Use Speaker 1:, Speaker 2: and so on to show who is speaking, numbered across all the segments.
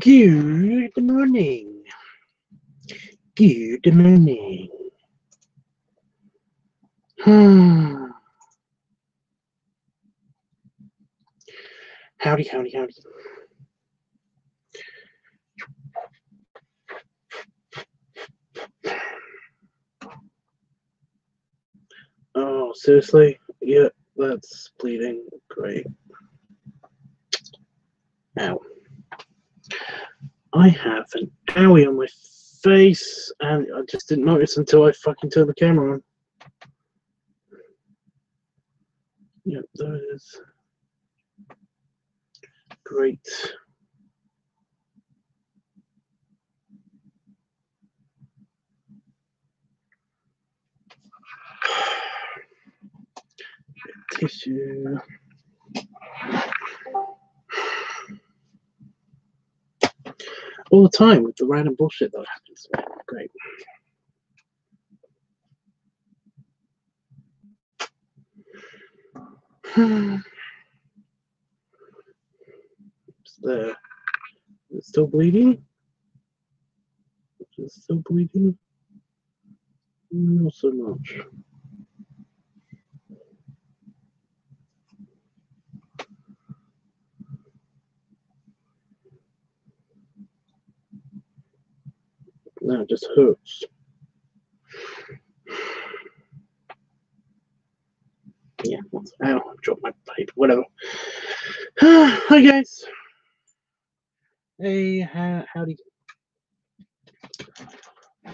Speaker 1: Good morning. Good morning. Howdy, howdy, howdy. Oh, seriously? Yeah, that's bleeding. Great. Ow. I have an owie on my face, and I just didn't notice until I fucking turned the camera on. Yep, there it is. Great. Tissue. All the time with the random bullshit that happens. Great. It's there. It's still bleeding? It's still bleeding? Not so much. No, it just hurts. Yeah, ow, I dropped my paper, whatever. Hi guys. Hey, howdy.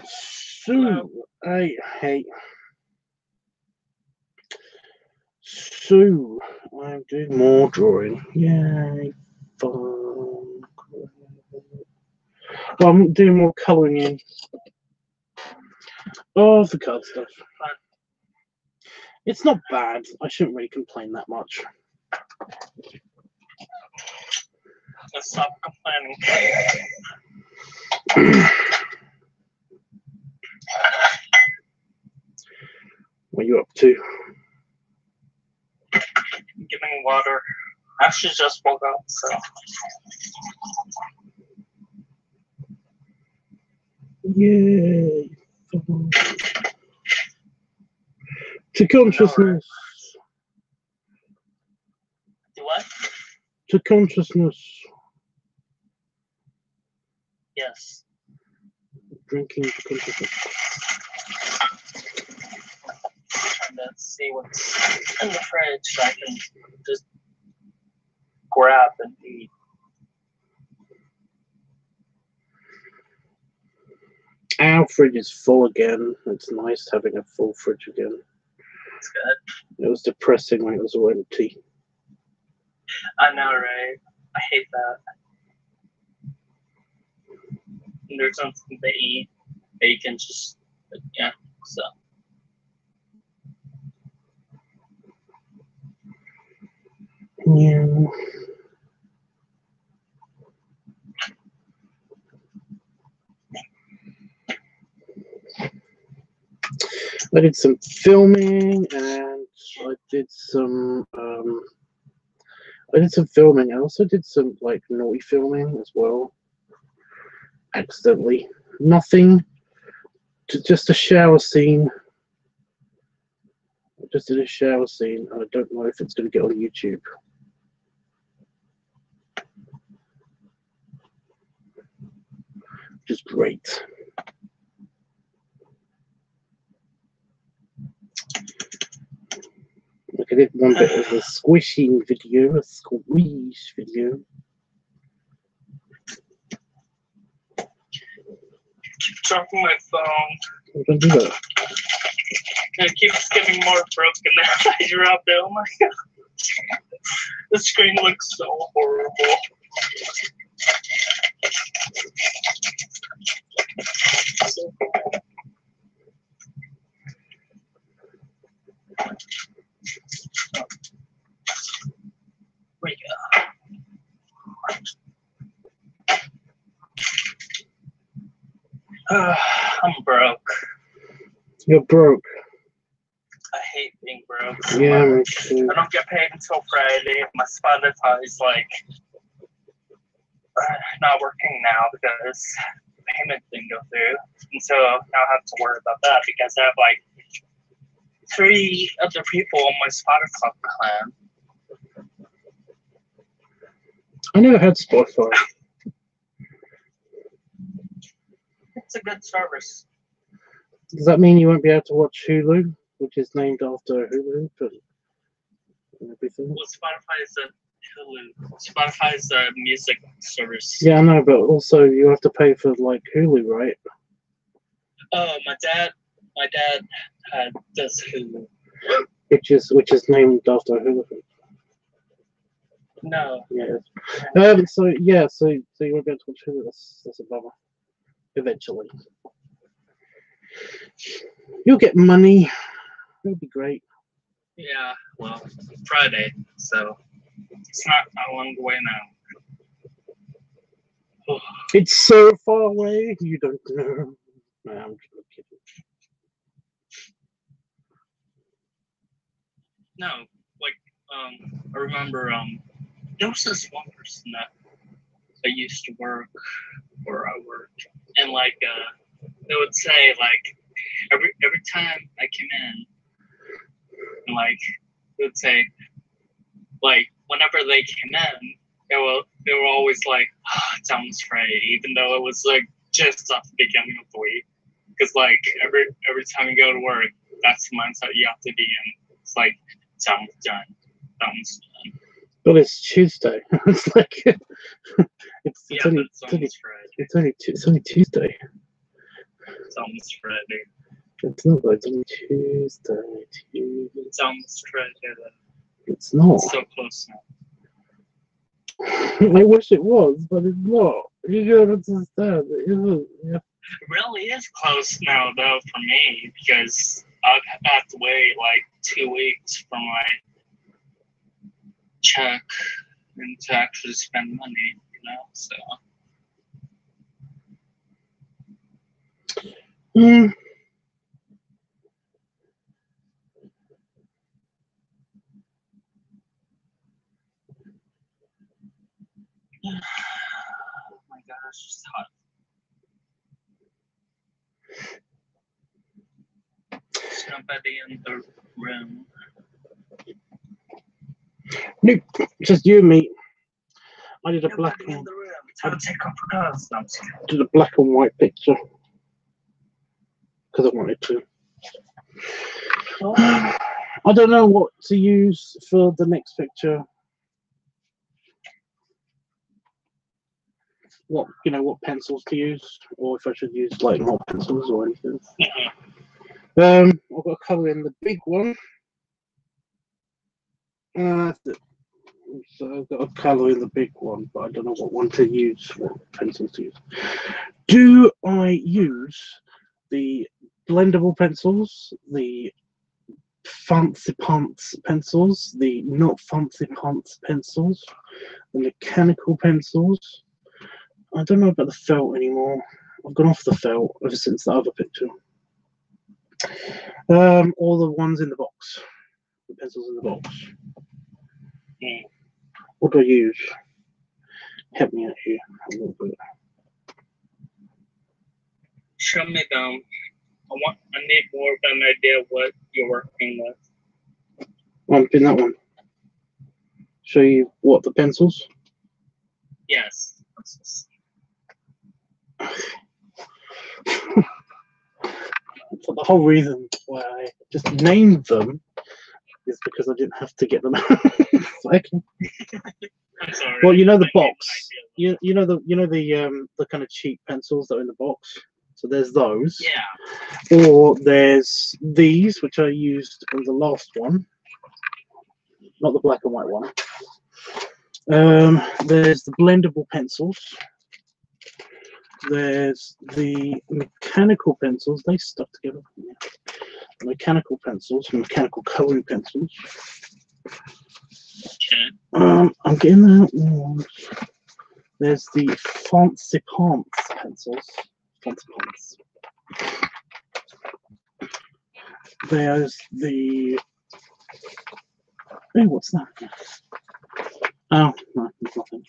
Speaker 1: So, So, I'm doing more drawing. Yay, fun. Well, I'm doing more colouring in. Oh, the colour stuff. It's not bad. I shouldn't really complain that much.
Speaker 2: Let's stop complaining.
Speaker 1: What are you up to?
Speaker 2: Giving water. I actually just woke up, so.
Speaker 1: Yay. To consciousness.
Speaker 2: Do what?
Speaker 1: To consciousness.
Speaker 2: Yes.
Speaker 1: Drinking to consciousness.
Speaker 2: Trying to see what's in the fridge so I can just grab and eat.
Speaker 1: Our fridge is full again. It's nice having a full fridge again.
Speaker 2: It's good.
Speaker 1: It was depressing when it was all empty.
Speaker 2: I know, right? I hate that. And there's something to eat. Bacon just, yeah, so.
Speaker 1: Yeah. I did some filming and I did some filming. I also did some like naughty filming as well. Accidentally. Nothing. Just a shower scene. I just did a shower scene. I don't know if it's going to get on YouTube. Which is great. Like I did one bit of a squishing video, a squish video.
Speaker 2: Keep dropping my phone.
Speaker 1: Don't do that.
Speaker 2: It keeps getting more broken as I drop it. Oh my god. The screen looks so horrible. So, we go. I'm broke.
Speaker 1: You're broke.
Speaker 2: I hate being broke.
Speaker 1: Yeah, me too.
Speaker 2: I don't get paid until Friday. My Spotify is like not working now because the payment didn't go through. And so now I have to worry about that because I have like 3 other people on my Spotify plan.
Speaker 1: I never had Spotify.
Speaker 2: It's a good service.
Speaker 1: Does that mean you won't be able to watch Hulu, which is named after Hulu? But everything.
Speaker 2: Well, Spotify is a Hulu. Spotify is a music service.
Speaker 1: Yeah, I know, but also you have to pay for like Hulu, right?
Speaker 2: Oh, my dad does Hulu.
Speaker 1: Which is named after Hulu.
Speaker 2: No.
Speaker 1: Yeah. So you won't be able to watch Hulu. That's a bummer. Eventually, you'll get money. It'll be great.
Speaker 2: Yeah. Well, Friday, so it's not that long away now.
Speaker 1: It's so far away. You don't know. No, I'm just kidding.
Speaker 2: No, like I remember there was this one person that I used to work where I worked, and like they would say like every time I came in, and like they would say like whenever they came in, they were always like, oh, it's almost Friday, even though it was like just at the beginning of the week, because like every time you go to work, that's the mindset you have to be in. It's like it's almost done, it's almost done.
Speaker 1: But it's Tuesday. It's like it's only
Speaker 2: Friday.
Speaker 1: It's only Tuesday.
Speaker 2: It's almost Friday.
Speaker 1: It's not like it's only Tuesday.
Speaker 2: It's almost Friday though.
Speaker 1: It's not.
Speaker 2: It's so close now.
Speaker 1: I wish it was, but it's not. You gotta understand. It isn't. Yeah.
Speaker 2: It really is close now though for me because I've had to wait like 2 weeks for my check and to actually spend money, you know, so. Oh my gosh, it's hot. It's nobody in the room.
Speaker 1: Nope, just you and me. I did a black
Speaker 2: in
Speaker 1: and
Speaker 2: the room. Time to take off clothes. No, I'm just kidding.
Speaker 1: did a black and white picture because I wanted to. I don't know what to use for the next picture. What pencils to use, or if I should use like more pencils or anything. I've got to colour in the big one. That's it. So I've got to colour in the big one, but I don't know what one to use, what pencils to use. Do I use the blendable pencils, the fancy pants pencils, the not fancy pants pencils, the mechanical pencils? I don't know about the felt anymore. I've gone off the felt ever since the other picture. All the ones in the box, the pencils in the box. What do I use? Help me out here a little bit.
Speaker 2: Show me them. I need more of an idea of what you're working with.
Speaker 1: I'm doing that one. Show you what the pencils?
Speaker 2: Yes.
Speaker 1: For the whole reason why I just named them is because I didn't have to get them. Like,
Speaker 2: I'm sorry.
Speaker 1: well, you know the box. You know the kind of cheap pencils that are in the box. So there's those.
Speaker 2: Yeah.
Speaker 1: Or there's these, which I used in the last one, not the black and white one. There's the blendable pencils. There's the mechanical pencils. They stuck together. The mechanical pencils, mechanical coloring pencils.
Speaker 2: Okay.
Speaker 1: I'm getting that one. There's the fancy pants pencils. Fancy pants. There's the. Oh, what's that? Oh, no, nothing.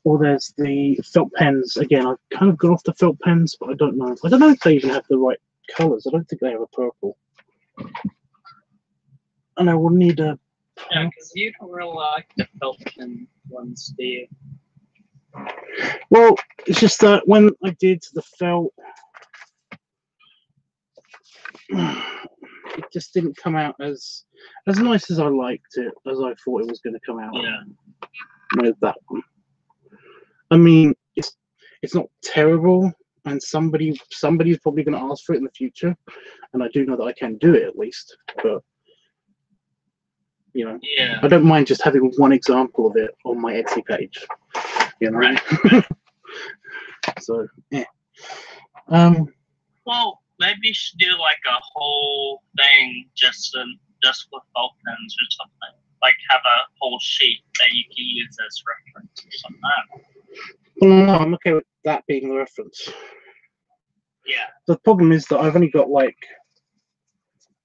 Speaker 1: Or there's the felt pens. Again, I've kind of gone off the felt pens, but I don't know. I don't know if they even have the right colours. I don't think they have a purple. And I will need a...
Speaker 2: Yeah, because you don't really like the felt pen ones, do you?
Speaker 1: Well, it's just that when I did the felt, it just didn't come out as nice as I liked it, as I thought it was going to come out.
Speaker 2: Yeah.
Speaker 1: With that one. I mean, it's not terrible, and somebody's probably going to ask for it in the future, and I do know that I can do it at least. But you know,
Speaker 2: yeah.
Speaker 1: I don't mind just having one example of it on my Etsy page. You know.
Speaker 2: Right.
Speaker 1: So yeah.
Speaker 2: Well, maybe you should do like a whole thing just with felt pens or something. Like have a whole sheet that you can use as reference or something.
Speaker 1: No, I'm okay with that being the reference.
Speaker 2: Yeah.
Speaker 1: The problem is that I've only got like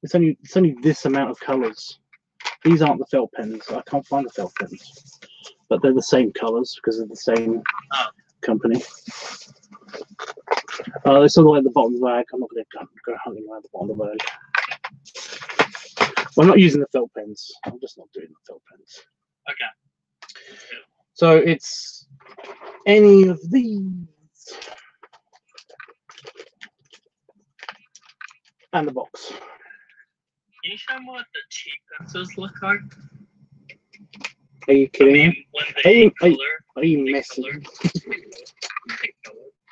Speaker 1: it's only this amount of colours. These aren't the felt pens. I can't find the felt pens, but they're the same colours because they're the same company. They're sort of like the bottom of the bag. I'm not going to go hunting around the bottom of the bag. Well, I'm not using the felt pens. I'm just not doing the felt pens.
Speaker 2: Okay.
Speaker 1: So it's any of these and the box.
Speaker 2: Can you show me what the cheap pencils look like?
Speaker 1: Are you kidding me?
Speaker 2: When they
Speaker 1: Are you messing?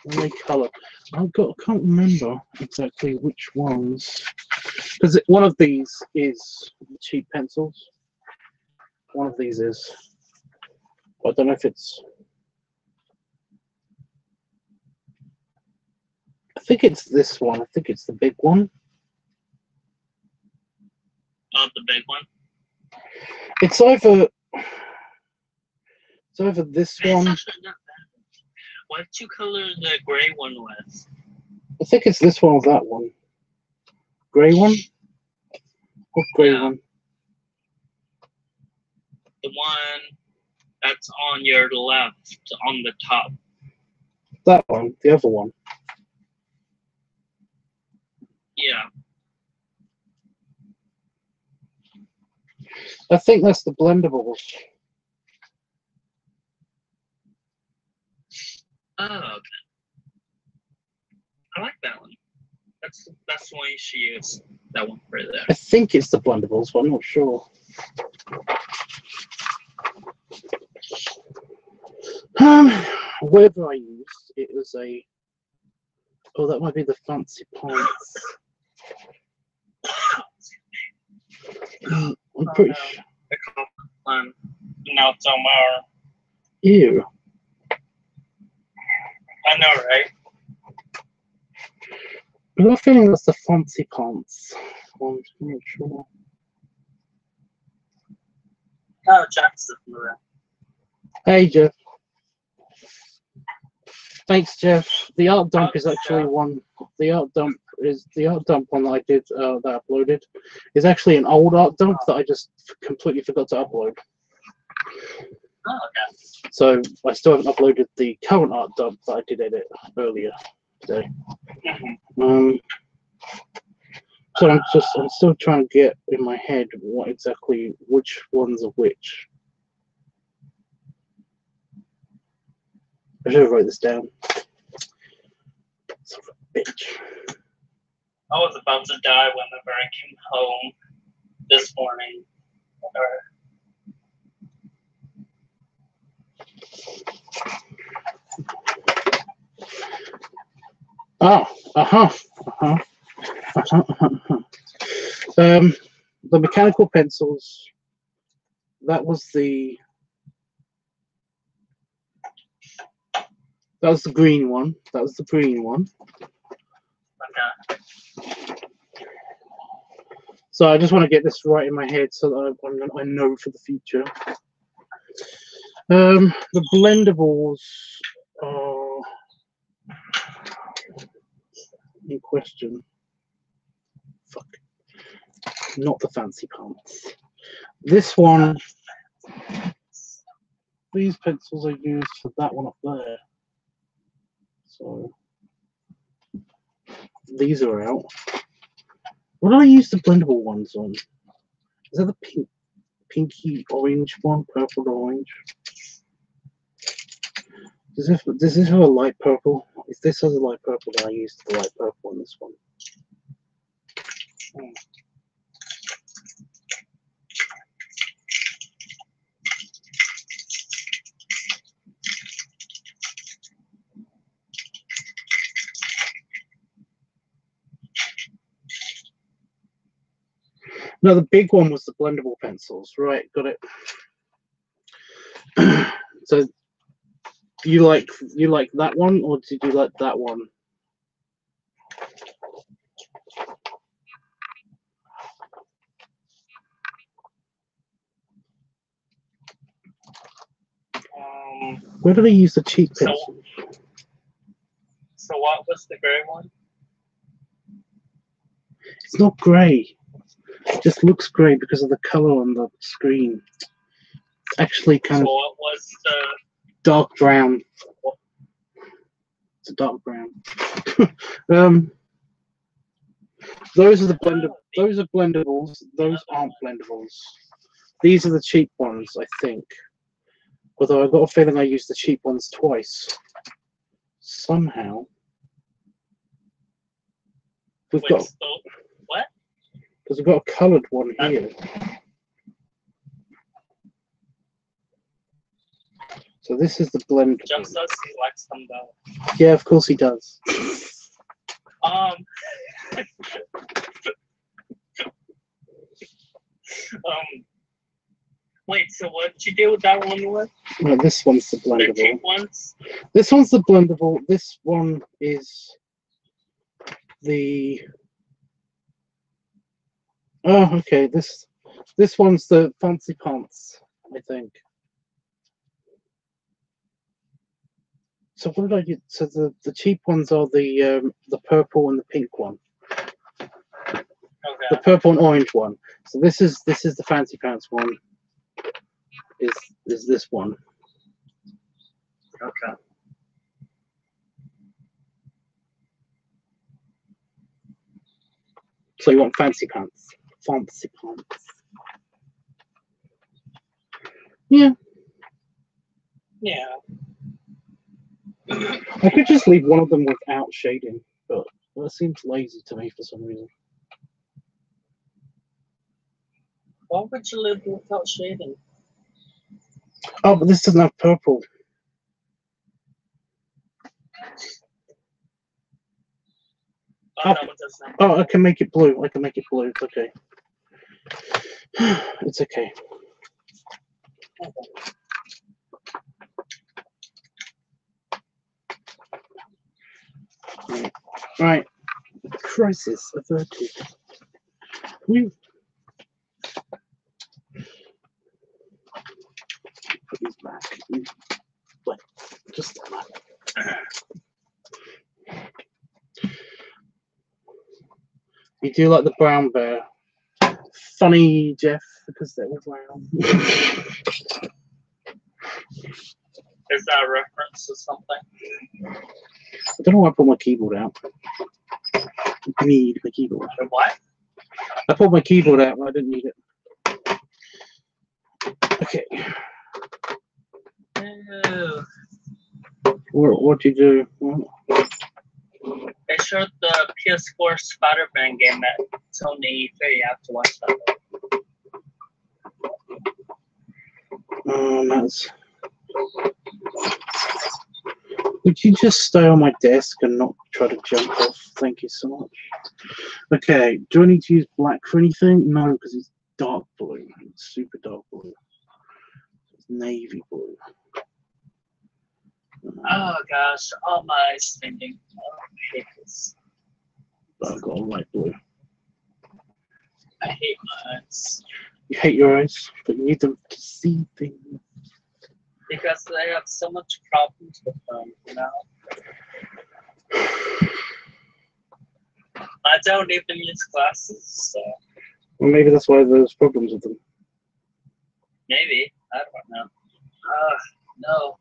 Speaker 1: When they colour, I can't remember exactly which ones, because one of these is cheap pencils. One of these is. I don't know if it's. I think it's this one. I think it's the big one.
Speaker 2: Oh, the big one.
Speaker 1: It's either this one.
Speaker 2: Why did you color the gray one with?
Speaker 1: I think it's this one or that one. Grey one? What grey one?
Speaker 2: The one that's on your left, on the top.
Speaker 1: That one, the other one.
Speaker 2: Yeah.
Speaker 1: I think that's the blendables.
Speaker 2: Oh, okay. I like that one. That's the one you should use. That one right there.
Speaker 1: I think it's the blendables, but I'm not sure. Whatever I used, it was a. Oh, that might be the fancy pants. I'm pretty sure.
Speaker 2: Now it's on my arm.
Speaker 1: Ew.
Speaker 2: I know, right?
Speaker 1: I'm not feeling that's the fancy pants. I'm not sure.
Speaker 2: Oh, Jack's sitting around.
Speaker 1: Hey, Jeff. Thanks, Jeff. The art dump is actually one. The art dump one that I did that I uploaded is actually an old art dump that I just completely forgot to upload.
Speaker 2: Oh, okay.
Speaker 1: So I still haven't uploaded the current art dump that I did edit earlier today. So I'm still trying to get in my head which ones are which. I should have wrote this down. Son of a bitch.
Speaker 2: I was about to die whenever I came home this morning.
Speaker 1: The mechanical pencils. That was the green one. That was the green one.
Speaker 2: Okay.
Speaker 1: So I just want to get this right in my head so that I know for the future. The blendables are in question. Fuck. Not the fancy pants. This one these pencils I used for that one up there. So these are out. What do I use the blendable ones on? Is that the pinky orange one? Purple orange? Does this have a light purple? If this has a light purple, then I used the light purple on this one. No, the big one was the blendable pencils. Right, got it. So you like that one, or did you like that one? Where did I use the cheap pencil?
Speaker 2: So what was the gray one?
Speaker 1: It's not grey. It just looks grey because of the color on the screen. It's actually kind of.
Speaker 2: So what was the
Speaker 1: dark brown? It's a dark brown. Those are the Those are blendables. Those aren't blendables. These are the cheap ones, I think. Although I've got a feeling I used the cheap ones twice. Somehow. We've got.
Speaker 2: What?
Speaker 1: Because we've got a coloured one here. So this is the blend.
Speaker 2: Just does he likes them though.
Speaker 1: Yeah, of course he does.
Speaker 2: Wait, so what did you do with that one with?
Speaker 1: No, this one's the blendable.
Speaker 2: The cheap ones?
Speaker 1: This one's the blendable. This one is the. Oh, okay. This one's the fancy pants, I think. So what did I get? So the cheap ones are the purple and the pink one.
Speaker 2: Okay.
Speaker 1: The purple and orange one. So this is the fancy pants one. Is this one?
Speaker 2: Okay.
Speaker 1: So you want fancy pants? Fancy pants. Yeah.
Speaker 2: Yeah.
Speaker 1: I could just leave one of them without shading, but that seems lazy to me for some reason.
Speaker 2: Why would you leave without shading?
Speaker 1: Oh, but this doesn't have purple.
Speaker 2: Oh, that one doesn't.
Speaker 1: Oh, I can make it blue. I can make it blue. It's okay. It's okay. Right. Crisis averted. Put these back. Wait, just you do like the brown bear. Funny, Jeff, because they were brown.
Speaker 2: Is that a reference to something?
Speaker 1: I don't know why I pulled my keyboard out. I need my keyboard.
Speaker 2: What?
Speaker 1: I pulled my keyboard out, but I didn't need it. Okay.
Speaker 2: Ew.
Speaker 1: What do you do?
Speaker 2: They showed the PS4 Spider-Man game at Sony E3. You have to watch that.
Speaker 1: That's... Would you just stay on my desk and not try to jump off? Thank you so much. Okay, do I need to use black for anything? No, because it's dark blue. It's super dark blue. It's navy blue.
Speaker 2: Oh gosh, all my eyes stinging. Oh, I hate this.
Speaker 1: I've got a light blue.
Speaker 2: I hate my eyes.
Speaker 1: You hate your eyes, but you need them to see things.
Speaker 2: Because they have so much problems with them, you know? I don't even use glasses, so...
Speaker 1: Well, maybe that's why there's problems with them.
Speaker 2: Maybe. I don't know. No.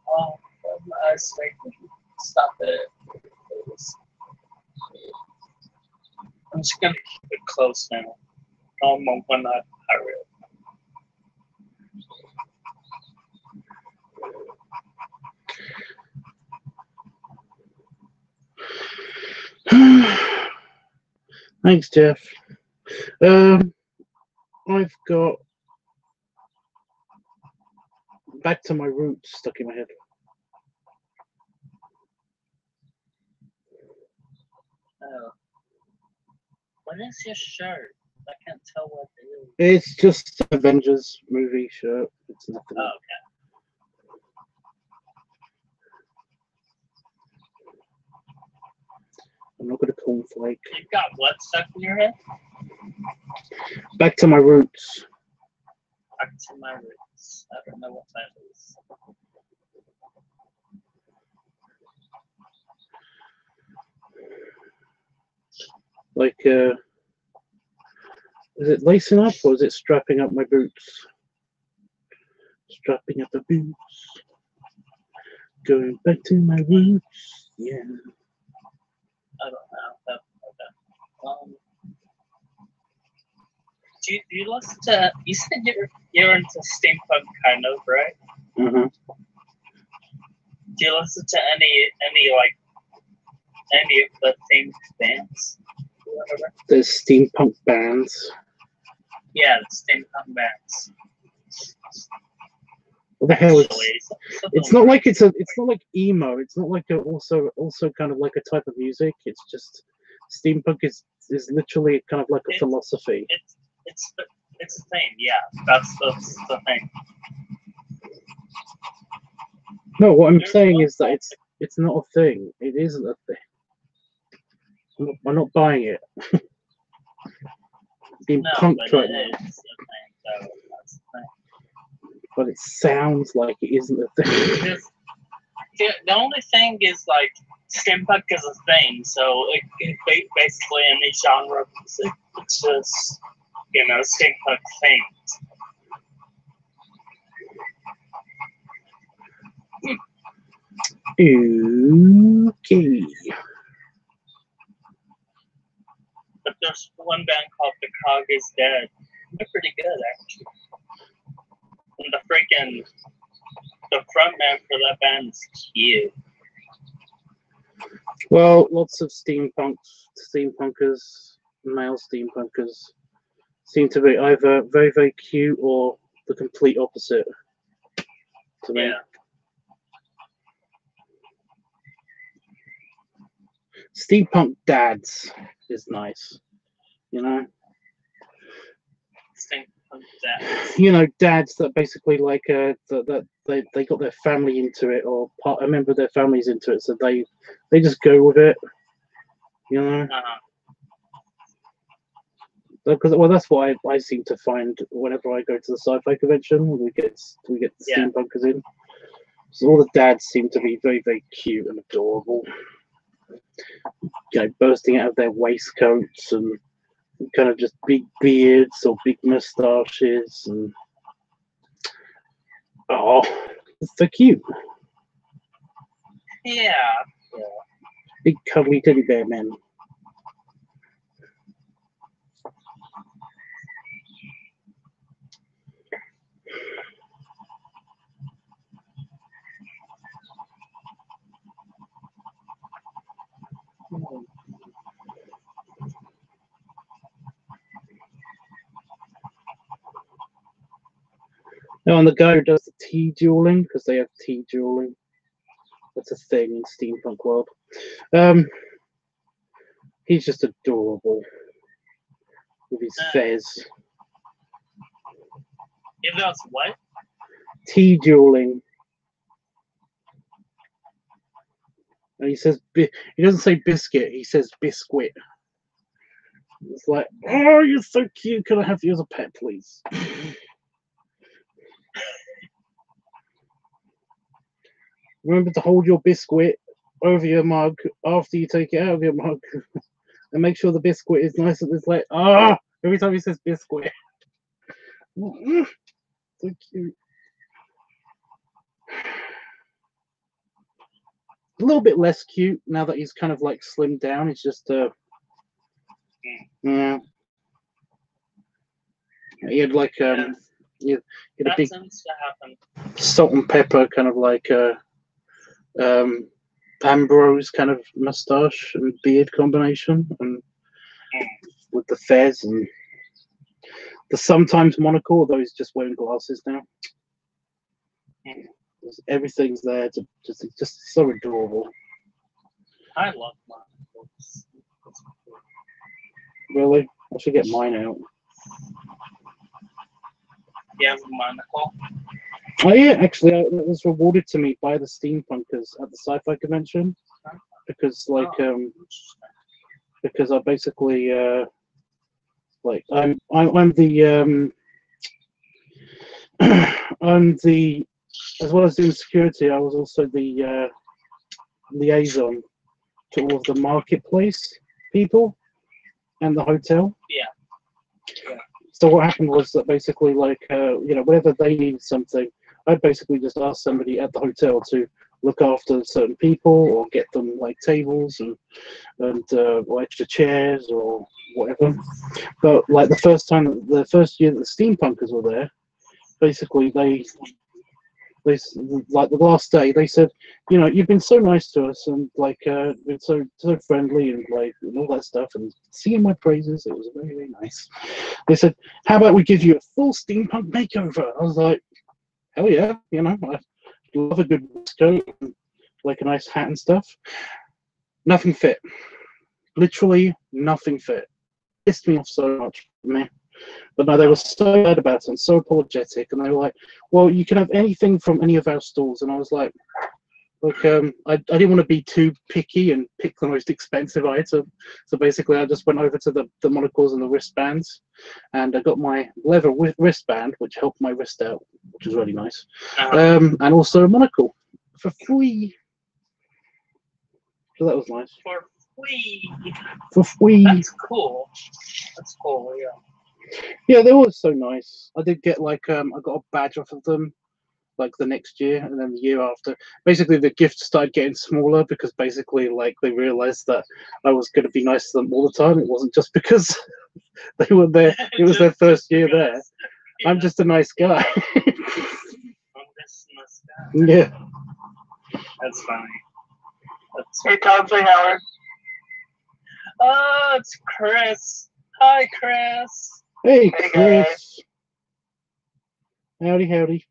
Speaker 2: Oh, my eyes making. Stop it. Please. I'm just gonna keep it close now. When I hurry.
Speaker 1: Thanks, Jeff. I've got Back to My Roots stuck in my head.
Speaker 2: Oh. What is your shirt? I can't tell what it is.
Speaker 1: It's just an Avengers movie shirt. It's nothing.
Speaker 2: Oh, okay.
Speaker 1: I'm not gonna cornflake.
Speaker 2: You've got what stuck in your head?
Speaker 1: Back to My Roots.
Speaker 2: Back to My Roots. I don't know what that is.
Speaker 1: Like, is it lacing up or is it strapping up my boots? Strapping up the boots. Going back to my roots. Yeah.
Speaker 2: I don't know. Okay. Do you listen to? You said you're into steampunk, kind of, right?
Speaker 1: Uh-huh.
Speaker 2: Do you listen to any of the themed bands? Whatever?
Speaker 1: There's steampunk bands.
Speaker 2: Yeah, the steampunk bands.
Speaker 1: What the hell is? It's not like it's not like emo. It's not like also kind of like a type of music. It's just steampunk is literally kind of like a philosophy.
Speaker 2: It's a thing. Yeah, that's the thing.
Speaker 1: No, what I'm saying is that it's not a thing. It isn't a thing. I'm not buying it. Being punked right now.
Speaker 2: Is a thing, so that's the thing.
Speaker 1: But it sounds like it isn't a thing.
Speaker 2: The only thing is like steampunk is a thing, so it can be basically any genre of music. It's just steampunk things.
Speaker 1: Okay.
Speaker 2: But there's one band called The Cog is Dead. They're pretty good, actually. And the frontman for that band is cute.
Speaker 1: Well, lots of steampunkers, male steampunkers, seem to be either very, very cute or the complete opposite to me.
Speaker 2: Yeah.
Speaker 1: Steampunk dads is nice, you know.
Speaker 2: Steampunk dads.
Speaker 1: You know, dads that basically like that they got their family into it, or a member of their family's into it, so they just go with it, you know. Because that's what I seem to find whenever I go to the sci-fi convention. We get the steampunkers in. So all the dads seem to be very, very cute and adorable. You know, bursting out of their waistcoats and kind of just big beards or big moustaches, and they're cute.
Speaker 2: Yeah.
Speaker 1: Big cuddly teddy bear men. Oh, and the guy who does the tea dueling, because they have tea dueling. That's a thing in steampunk world. He's just adorable with his fez.
Speaker 2: He does what?
Speaker 1: Tea dueling. And he says he doesn't say biscuit. He says biscuit. It's like, oh, you're so cute. Can I have you as a pet, please? Remember to hold your biscuit over your mug after you take it out of your mug, and make sure the biscuit is nice and it's like, every time he says biscuit. So cute. little bit less cute now that he's kind of like slimmed down. He's just yeah. He had like he had a big
Speaker 2: tends to happen.
Speaker 1: salt and pepper kind of like Ambrose kind of mustache and beard combination, and with the fez and the sometimes monocle, although he's just wearing glasses now. Everything's there to just so adorable.
Speaker 2: I love monocles.
Speaker 1: Really, I should get mine out.
Speaker 2: You have a monocle?
Speaker 1: Oh yeah, actually, it was rewarded to me by the steampunkers at the sci-fi convention because, like, because I basically, like, I'm the I'm the, as well as doing security, I was also the liaison to all of the marketplace people and the hotel.
Speaker 2: Yeah.
Speaker 1: So what happened was that basically, like, you know, whenever they needed something, I'd basically just ask somebody at the hotel to look after certain people or get them like tables and or extra chairs or whatever. But like the first year that the steampunkers were there, basically they like the last day they said, you know, you've been so nice to us and like been so friendly and like and all that stuff and singing my praises. It was very, very nice. They said, how about we give you a full steampunk makeover? I was like, hell yeah, you know, I love a good coat and like a nice hat and stuff. Nothing fit. Literally nothing fit. Pissed me off so much, man. But no, they were so bad about it and so apologetic, and they were like, well, you can have anything from any of our stores. And I was like, I didn't want to be too picky and pick the most expensive item. So basically, I just went over to the monocles and the wristbands, and I got my leather wristband, which helped my wrist out, which was really nice. And also a monocle for free. So that was nice.
Speaker 2: For free.
Speaker 1: For free.
Speaker 2: That's cool. That's cool, yeah.
Speaker 1: Yeah, they were so nice. I did get like I got a badge off of them like the next year and then the year after. Basically the gifts started getting smaller because basically like they realized that I was going to be nice to them all the time. It wasn't just because they were there. It was their first year there. Yeah. I'm just a nice guy.
Speaker 2: I'm just a nice guy.
Speaker 1: Yeah.
Speaker 2: That's funny.
Speaker 3: Hey Tom, say Howard.
Speaker 2: Oh, it's Chris. Hi, Chris.
Speaker 1: Hey,
Speaker 3: Hey,
Speaker 1: Chris.
Speaker 3: guys.
Speaker 1: Howdy, howdy.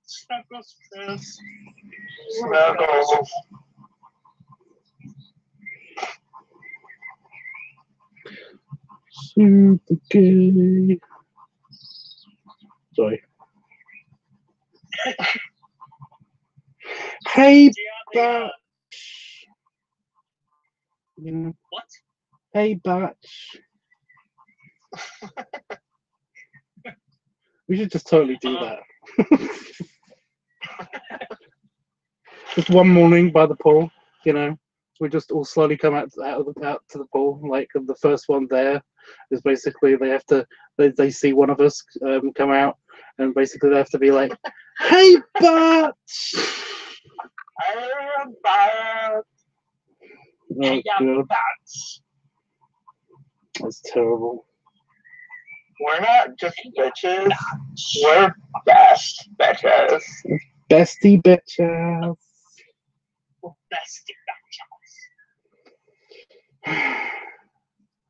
Speaker 2: Snuggles, Chris.
Speaker 3: Snuggles.
Speaker 1: Super gay. Sorry. Hey, Batch. Yeah.
Speaker 2: What?
Speaker 1: Hey, Batch. We should just totally do that. Just one morning by the pool, you know, we just all slowly come out to the pool. Like the first one there is basically they see one of us come out, and basically they have to be like, "Hey, Batch."
Speaker 3: Hey, Batch.
Speaker 1: Oh, God. That's terrible.
Speaker 3: We're not just bitches. We're best bitches.
Speaker 1: Bestie bitches.
Speaker 2: Bestie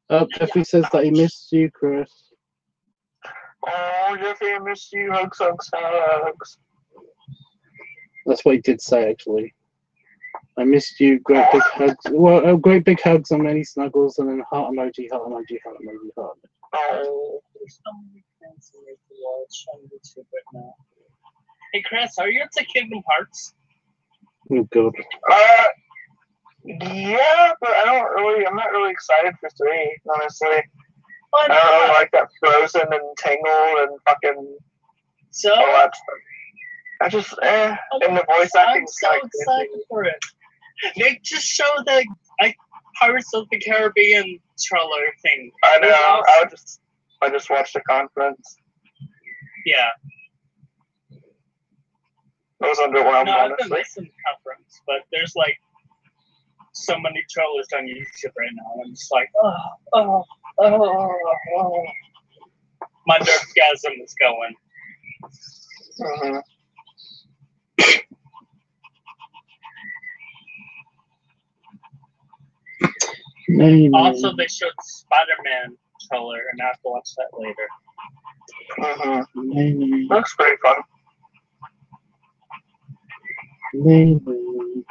Speaker 1: Oh, Jeffy says that he missed you, Chris.
Speaker 3: Oh, Jeffy, I miss you. Hugs, hugs, hugs.
Speaker 1: That's what he did say, actually. I missed you. Great big hugs. Well, great big hugs and many snuggles, and then heart emoji, heart emoji, heart emoji, heart emoji.
Speaker 3: Oh.
Speaker 2: There's so many things to make to watch on YouTube right now. Hey, Chris, are you into Kingdom Hearts?
Speaker 1: Oh, God.
Speaker 3: Yeah, but I'm not really excited for 3, honestly.
Speaker 2: Why
Speaker 3: I don't really like that Frozen and Tangled and fucking
Speaker 2: So,
Speaker 3: all that stuff. I just, and the voice acting
Speaker 2: I'm so excited for it. They just showed the Pirates of the Caribbean trailer thing.
Speaker 3: I know.
Speaker 2: Awesome.
Speaker 3: I just watched the conference.
Speaker 2: Yeah.
Speaker 3: was underwhelmed,
Speaker 2: No, I've been
Speaker 3: honestly.
Speaker 2: listening to conference, but there's like so many trailers on YouTube right now. And I'm just like, oh. My nerfgasm is going.
Speaker 3: Mm-hmm.
Speaker 2: Also, they showed Spider-Man trailer, and I have to watch that later.
Speaker 3: Mm-hmm. Looks pretty fun.
Speaker 2: Nene.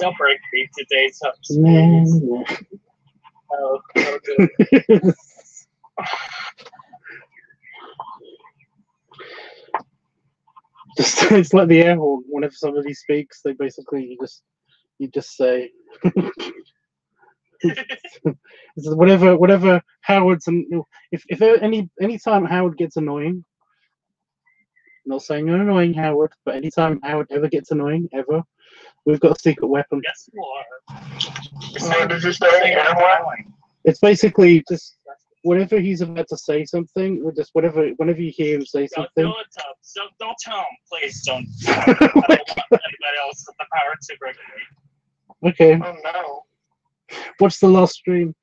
Speaker 2: Don't break me today, Oh, good.
Speaker 1: It's like the air horn. Whenever somebody speaks, they basically you just say it's whatever Howard's if any time Howard gets annoying, not saying you're annoying, Howard, but anytime Howard ever gets annoying, ever, we've got a secret weapon.
Speaker 2: Yes, you are.
Speaker 3: What did you say?
Speaker 1: It's basically just whenever he's about to say something, or just whenever you hear him say something.
Speaker 2: Don't tell him, please don't. I don't want anybody else with the power to break me.
Speaker 1: Okay.
Speaker 3: Oh no.
Speaker 1: What's the last stream?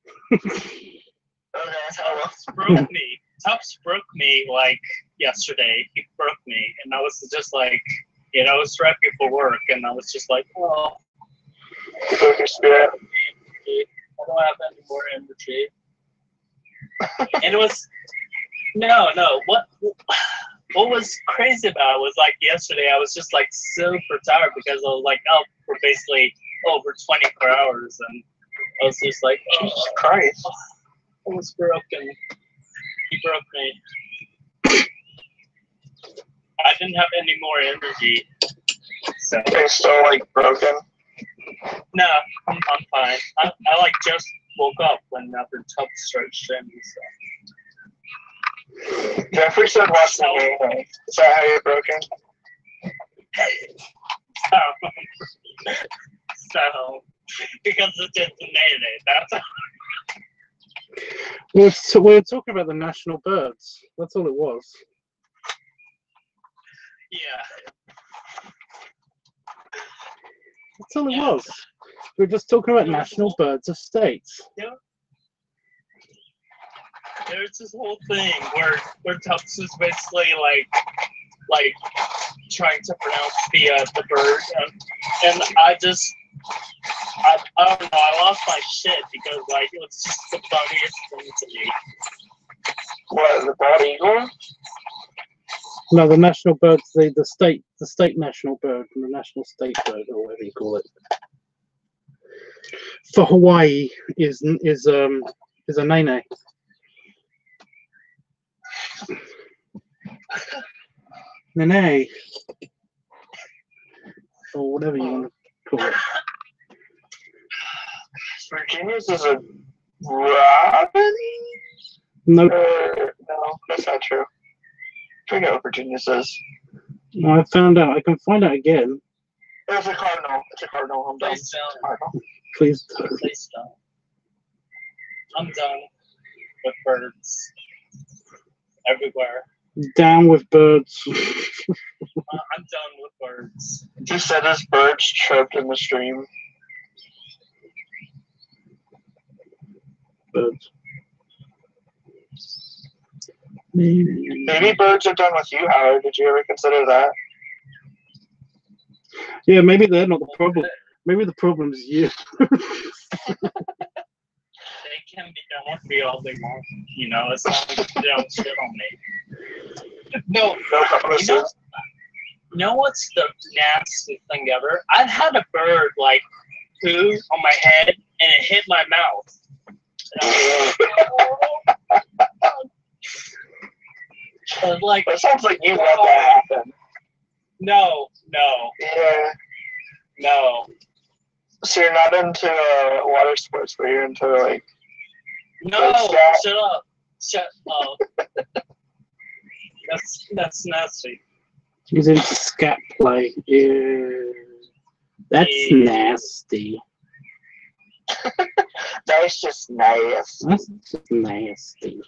Speaker 2: Tubbs broke me like yesterday. He broke me, and I was just like, it was right before work, and I was just like, oh,
Speaker 3: You broke your spirit.
Speaker 2: I don't have any more energy. And it was no. What was crazy about it was like yesterday I was just like super tired because I was like up for basically over 24 hours, and I was just like, oh,
Speaker 3: Jesus Christ.
Speaker 2: I was broken. He broke me. I didn't have any more energy. So
Speaker 3: They're still like broken.
Speaker 2: no, I'm fine. I like just woke up when after Tubbs started streaming. So.
Speaker 3: Jeffrey said watch the game. Is that how you're broken?
Speaker 2: So because it's just mayonnaise. That's
Speaker 1: We were talking about the national birds. That's all it was.
Speaker 2: yeah.
Speaker 1: That's all it was. We were just talking about national birds of states.
Speaker 2: Yeah. There's this whole thing where Tubbs is basically like trying to pronounce the bird, and I don't know. I lost my shit because like it was just the funniest thing to me.
Speaker 3: What, the bald eagle?
Speaker 1: No, the national birds, the state national bird, the national state bird, or whatever you call it. For Hawaii is a nene. Nene. Or whatever you want to call it.
Speaker 3: Virginia's is a robin?
Speaker 1: No.
Speaker 3: No, that's not true. I forget what Virginia's is.
Speaker 1: I found out. I can find out again.
Speaker 3: It's a cardinal. It's a cardinal. I'm done.
Speaker 2: Please don't.
Speaker 3: Cardinal.
Speaker 1: Please don't.
Speaker 2: Please don't. I'm done with birds everywhere.
Speaker 1: Down with birds.
Speaker 2: I'm done with birds.
Speaker 3: You said as birds chirped in the stream.
Speaker 1: Birds.
Speaker 3: Maybe birds are done with you, Howard. Did you ever consider that?
Speaker 1: Yeah, maybe they're not the problem. Maybe the problem is you.
Speaker 2: They can be done with me all day long, as long as they don't shit on me. No,
Speaker 3: promises.
Speaker 2: you know what's the nastiest thing ever? I've had a bird like poo on my head and it hit my mouth. Like,
Speaker 3: It sounds like you let that happen.
Speaker 2: No.
Speaker 3: Yeah.
Speaker 2: No.
Speaker 3: So you're not into water sports, but you're into like.
Speaker 2: No, shut up. Shut up. That's nasty.
Speaker 1: He's into scat play. Yeah. That's nasty.
Speaker 3: That's just nice.
Speaker 1: That's just nasty.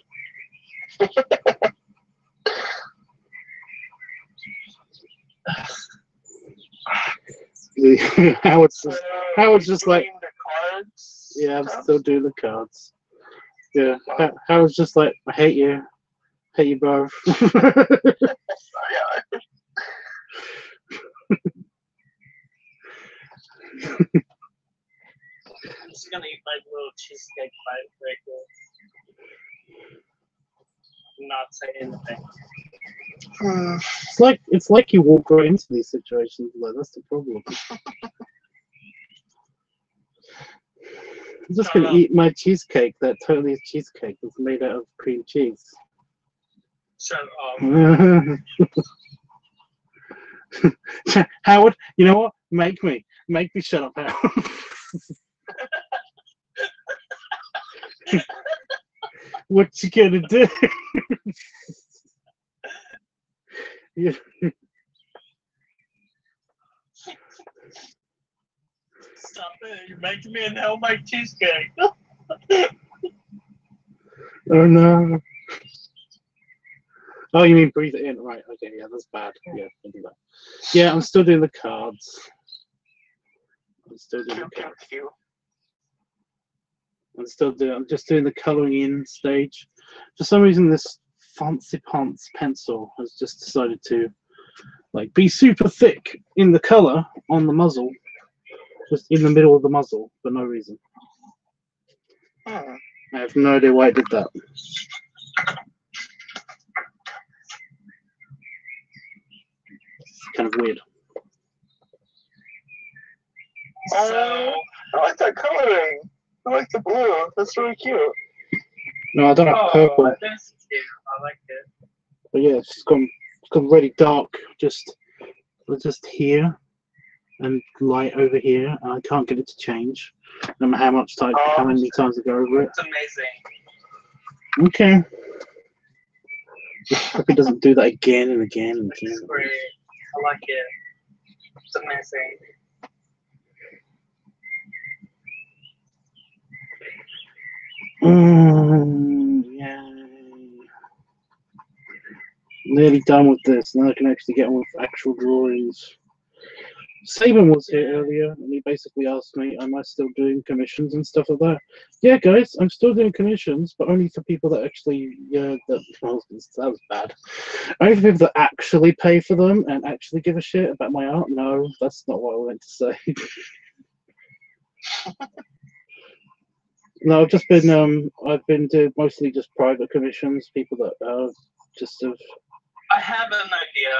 Speaker 1: Howard's just like,
Speaker 3: the cards.
Speaker 1: yeah, I'm still doing the cards. Yeah, Howard's just like, I hate you both.
Speaker 3: Yeah.
Speaker 2: I'm just gonna eat my little cheesecake bite right here. Not say anything.
Speaker 1: It's like you walk right into these situations. Like, that's the problem. I'm just gonna eat my cheesecake. That totally is cheesecake. It's made out of cream cheese.
Speaker 2: Shut up.
Speaker 1: Howard, you know what? Make me shut up, Howard. What you gonna do? Yeah.
Speaker 2: Stop it. You're making me inhale my cheesecake.
Speaker 1: Oh no. Oh, you mean breathe it in? Right, okay, yeah, that's bad. Yeah, I'll do that. Yeah, I'm still doing the cards. I'm just doing the colouring in stage. For some reason, this fancy pants pencil has just decided to like be super thick in the colour on the muzzle, just in the middle of the muzzle for no reason. I have no idea why it did that. It's kind of weird.
Speaker 2: So,
Speaker 3: I like that coloring. I like the blue. That's really cute.
Speaker 1: No, I don't have purple.
Speaker 2: That's cute. I like it.
Speaker 1: But yeah, it's gone really dark just here and light over here, and I can't get it to change no matter how many times I go over it.
Speaker 2: It's amazing.
Speaker 1: Okay. Just hope it doesn't do that again and again and again.
Speaker 2: It's great. I like it. It's amazing.
Speaker 1: Yeah. Nearly done with this. Now I can actually get on with actual drawings. Saban was here earlier, and he basically asked me, am I still doing commissions and stuff like that? Yeah, guys, I'm still doing commissions, but only for people that actually, that was bad. Only for people that actually pay for them and actually give a shit about my art. No, that's not what I wanted to say. No, I've been doing mostly just private commissions, people that just have.
Speaker 2: I have an idea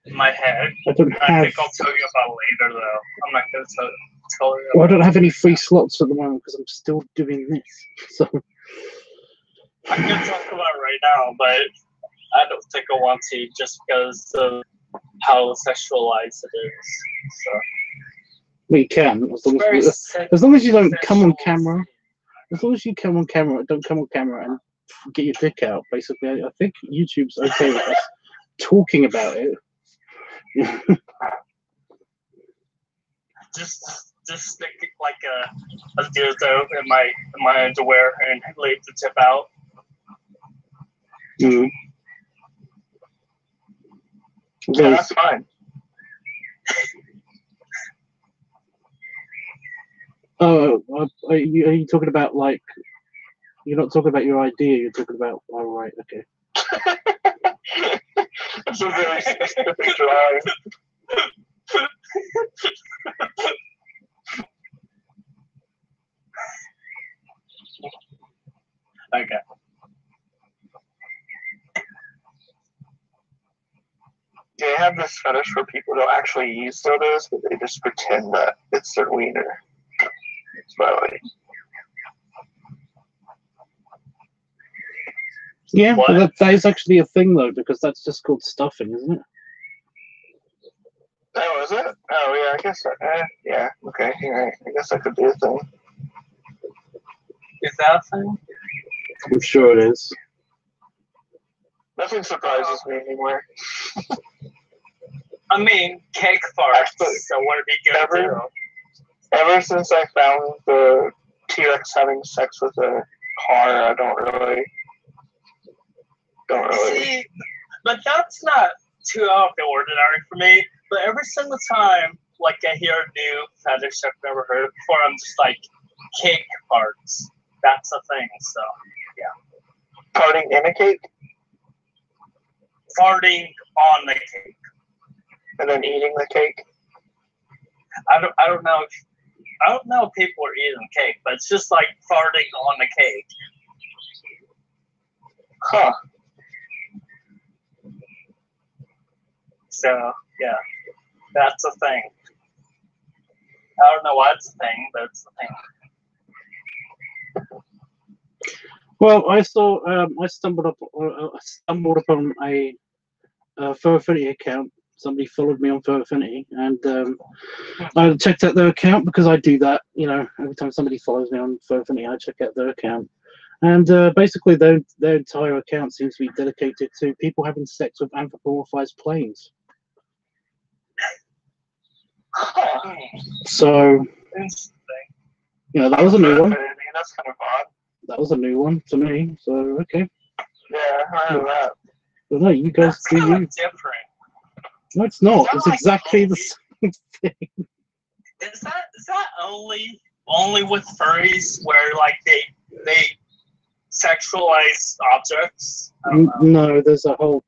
Speaker 2: in my head.
Speaker 1: I think I'll
Speaker 2: tell you about later, though. I'm not going to tell you.
Speaker 1: Well, I don't have any free slots at the moment because I'm still doing this. So
Speaker 2: I can talk about it right now, but I don't think I want to just because of how sexualized it is. So.
Speaker 1: Well, you can, as long as you don't come on camera. As long as you come on camera, don't come on camera and get your dick out. Basically, I think YouTube's okay with us talking about it.
Speaker 2: Just stick like a dildo in my underwear and leave the tip out.
Speaker 1: Mm.
Speaker 3: Yeah, that's fine.
Speaker 1: Oh, are you talking about like? You're not talking about your idea. You're talking about. Oh, right. Okay.
Speaker 3: That's a very specific drawing.
Speaker 2: Okay.
Speaker 3: They have this fetish where people don't actually use sodas, but they just pretend that it's their wiener. It's by the way.
Speaker 1: Yeah, but that is actually a thing though, because that's just called stuffing, isn't it?
Speaker 3: Oh, is it? Oh, yeah, I guess. Yeah, okay, you're right. I guess that could be a thing.
Speaker 2: Is that a thing?
Speaker 1: I'm sure it is.
Speaker 3: Nothing surprises me anymore.
Speaker 2: I mean, cake farts.
Speaker 3: Actually,
Speaker 2: so what would be good too?
Speaker 3: Ever since I found the T-Rex having sex with a car, I don't really.
Speaker 2: See, but that's not too out of the ordinary for me. But every single time, like I hear a new fetish I've never heard of before, I'm just like, cake parts. That's a thing. So yeah.
Speaker 3: Farting in a cake?
Speaker 2: Farting on the cake.
Speaker 3: And then eating the cake?
Speaker 2: I don't know if people are eating cake, but it's just like farting on the cake.
Speaker 3: Huh.
Speaker 2: So yeah, that's a thing. I don't know why it's a thing, but it's a thing.
Speaker 1: Well, I saw. I stumbled upon a Fur Affinity account. Somebody followed me on Fur Affinity, and I checked out their account because I do that. You know, every time somebody follows me on Fur Affinity, I check out their account. And basically, their entire account seems to be dedicated to people having sex with anthropomorphized planes.
Speaker 3: Huh.
Speaker 1: So, you know, that was a new one.
Speaker 3: That's kind of odd.
Speaker 1: That was a new one to me. So, okay.
Speaker 3: Yeah, I heard of that.
Speaker 1: But no, you guys
Speaker 2: That's
Speaker 1: do
Speaker 2: kind
Speaker 1: you.
Speaker 2: of different.
Speaker 1: No, it's not.
Speaker 2: Is that
Speaker 1: It's
Speaker 2: like
Speaker 1: exactly the same thing.
Speaker 2: Is that only with furries where like they sexualize objects? I don't know.
Speaker 1: No, there's a whole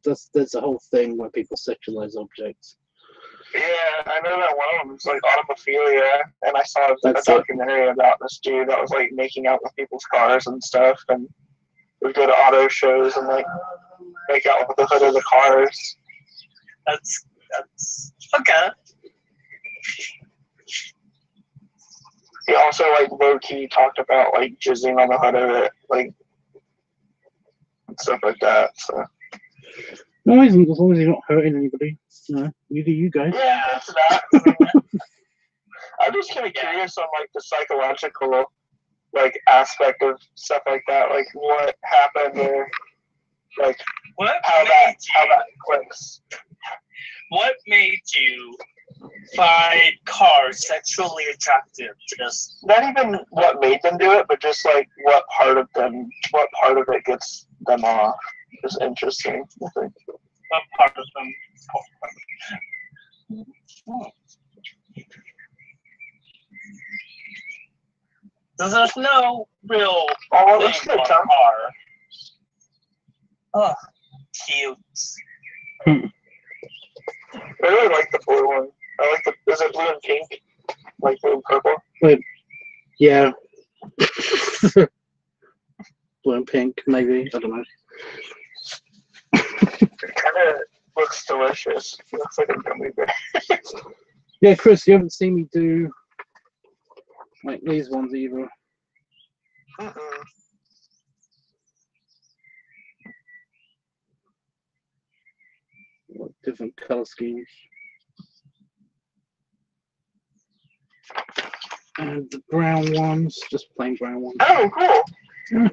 Speaker 1: thing where people sexualize objects.
Speaker 3: Yeah, I know that one of them is like automophilia, and I saw a
Speaker 1: That's
Speaker 3: documentary about this dude that was like making out with people's cars and stuff, and would go to auto shows and like make out with the hood of the cars.
Speaker 2: That's okay.
Speaker 3: He also like low key talked about like jizzing on the hood of it, like and stuff like that. So
Speaker 1: No, as long as you're not hurting anybody. You know, you do you guys.
Speaker 3: yeah, that's that. I'm just kind of curious on like the psychological like aspect of stuff like that, like what happened or like how that clicks.
Speaker 2: What made you find cars sexually attractive? Just
Speaker 3: Not even what made them do it, but just like what part of it gets them off is interesting, I think.
Speaker 2: what part of them? There's no real
Speaker 3: Oh,
Speaker 2: thing
Speaker 3: that's good,
Speaker 2: on
Speaker 3: Tom.
Speaker 2: car. Oh, cute.
Speaker 3: I really like the blue one. I like the. Is it blue and pink? Like blue and purple?
Speaker 1: Yeah. Blue and pink, maybe. I don't know.
Speaker 3: It kind of looks delicious. It looks like a gummy bear.
Speaker 1: Yeah, Chris, you haven't seen me do like these ones either.
Speaker 3: Mm-mm.
Speaker 1: Like different color schemes. And the brown ones, just plain brown ones.
Speaker 3: Oh, cool.
Speaker 1: Yeah.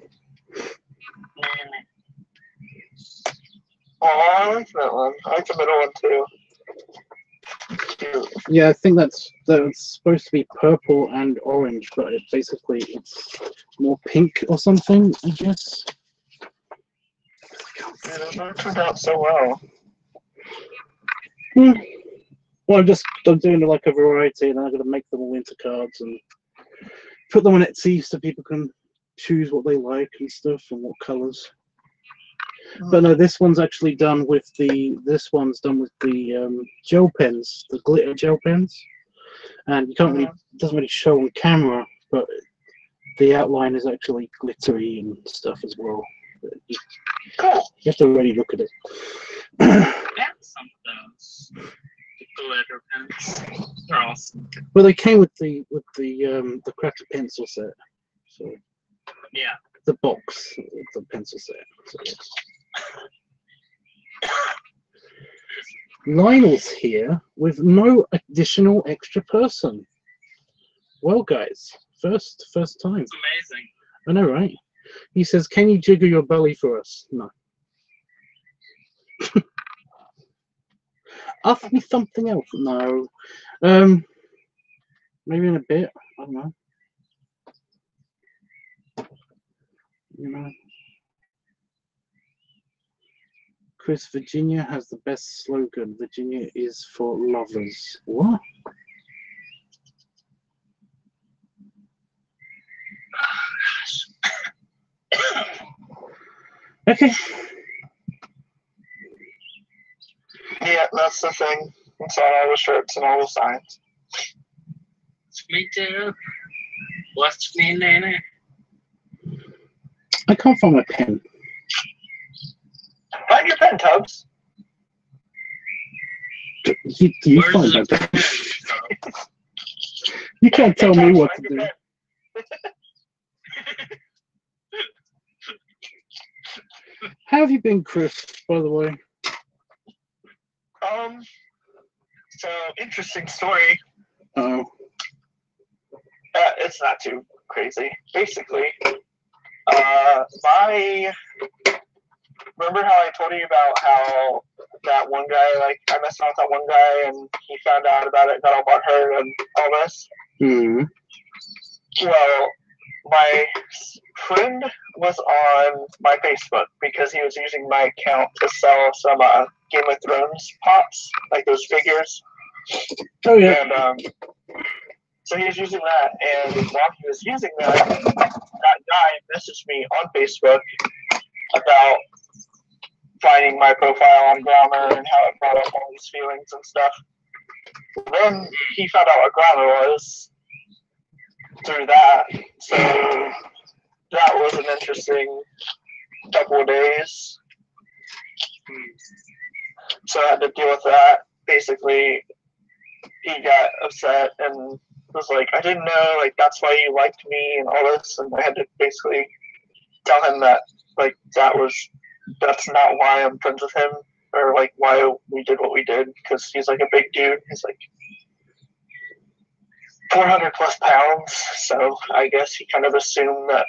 Speaker 3: Oh, I like that one. I like the middle one too. Cute.
Speaker 1: Yeah, I think that's supposed to be purple and orange, but it's more pink or something, I guess.
Speaker 3: Yeah, that turned out so well.
Speaker 1: Well, I'm doing like a variety, and I'm going to make them all into cards and put them on Etsy so people can choose what they like and stuff and what colors. But no, this one's actually done with the gel pens, the glitter gel pens, and you can't really, it doesn't really show on camera, but the outline is actually glittery and stuff as well. You have to really look at it.
Speaker 2: That's some of those glitter pens. They're awesome.
Speaker 1: Well, they came with the crafted pencil set, so
Speaker 2: Yeah.
Speaker 1: the box, the pencil set. So, yeah. Lionel's here with no additional extra person. Well, guys, first time.
Speaker 2: It's amazing.
Speaker 1: I know, right? He says, "Can you jiggle your belly for us?" No. Ask me something else. No. Maybe in a bit. I don't know. You know. Chris, Virginia has the best slogan. Virginia is for lovers. What? Okay.
Speaker 3: Yeah, that's the thing. It's on all the shirts and all the signs.
Speaker 2: It's me too. What's me, Nana?
Speaker 1: I can't find my pen.
Speaker 3: Find your pen, Tubbs.
Speaker 1: You
Speaker 2: Where's
Speaker 1: find
Speaker 2: the
Speaker 1: my pen.
Speaker 2: pen?
Speaker 1: You can't tell me what to do. How have you been, Chris, by the way?
Speaker 3: So interesting story.
Speaker 1: Oh.
Speaker 3: It's not too crazy. Basically, remember how I told you about how that one guy, like, I messed around with that one guy and he found out about it, got all butthurt and all this?
Speaker 1: Hmm.
Speaker 3: Well, my friend was on my Facebook because he was using my account to sell some Game of Thrones pops, like those figures.
Speaker 1: Oh, yeah.
Speaker 3: And so he was using that, and while he was using that guy messaged me on Facebook about finding my profile on Growler and how it brought up all these feelings and stuff. Then he found out what Growler was through that, so that was an interesting couple of days. So I had to deal with that. Basically, he got upset and was like, I didn't know, like, that's why you liked me and all this, and I had to basically tell him that, like, that's not why I'm friends with him, or, like, why we did what we did, because he's, like, a big dude. He's, like, 400 plus pounds, so I guess he kind of assumed that.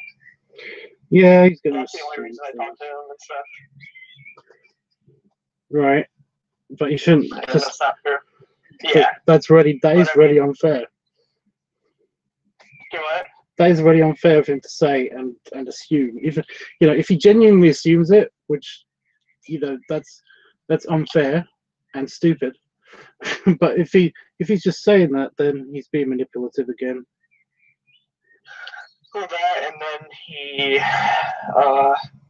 Speaker 1: Yeah, he's gonna.
Speaker 3: That's the only reason I talked to him and stuff.
Speaker 1: Right, but you shouldn't.
Speaker 3: And
Speaker 1: Just,
Speaker 3: that's not true. Yeah.
Speaker 1: that is really unfair.
Speaker 3: Do what?
Speaker 1: That is really unfair of him to say and assume. If he genuinely assumes it, which, that's unfair and stupid. But if he's just saying that, then he's being manipulative again.
Speaker 3: Well, that, and then he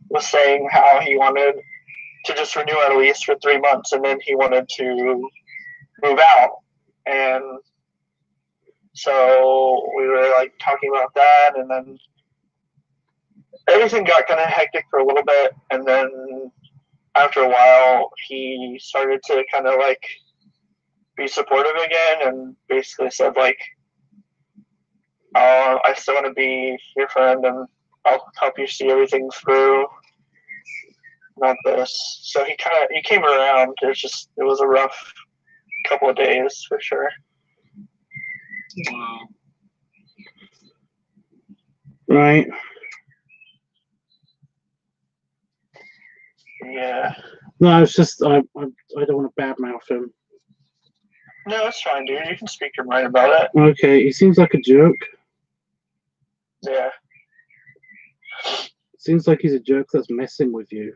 Speaker 3: was saying how he wanted to just renew our lease for 3 months, and then he wanted to move out. And so we were, like, talking about that, and then everything got kind of hectic for a little bit, and then after a while, he started to kind of, like, be supportive again, and basically said, like, I still want to be your friend, and I'll help you see everything through. Not this. So he came around. It was a rough couple of days for sure.
Speaker 2: Wow.
Speaker 1: Right.
Speaker 3: Yeah.
Speaker 1: No, it's just I don't want to badmouth him.
Speaker 3: No, it's fine, dude. You can speak your mind about it.
Speaker 1: Okay, he seems like a jerk.
Speaker 3: Yeah.
Speaker 1: Seems like he's a jerk that's messing with you.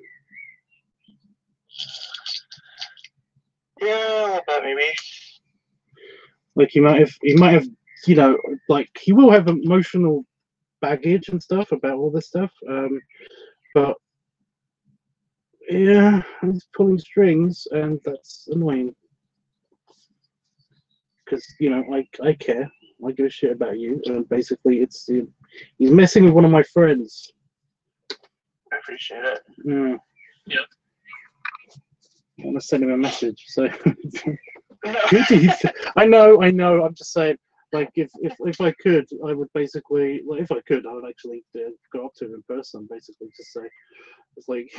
Speaker 3: Yeah, a little bit maybe.
Speaker 1: Like he might have, like he will have emotional baggage and stuff about all this stuff. But yeah, he's pulling strings, and that's annoying. Because I care. I give a shit about you, and basically, he's messing with one of my friends.
Speaker 3: I appreciate it.
Speaker 1: Yeah.
Speaker 2: Yep.
Speaker 1: I want to send him a message. So.
Speaker 3: No.
Speaker 1: I know. I'm just saying. Like, if I could, I would basically. Like, if I could, I would actually go up to him in person. Basically, just say, it's like.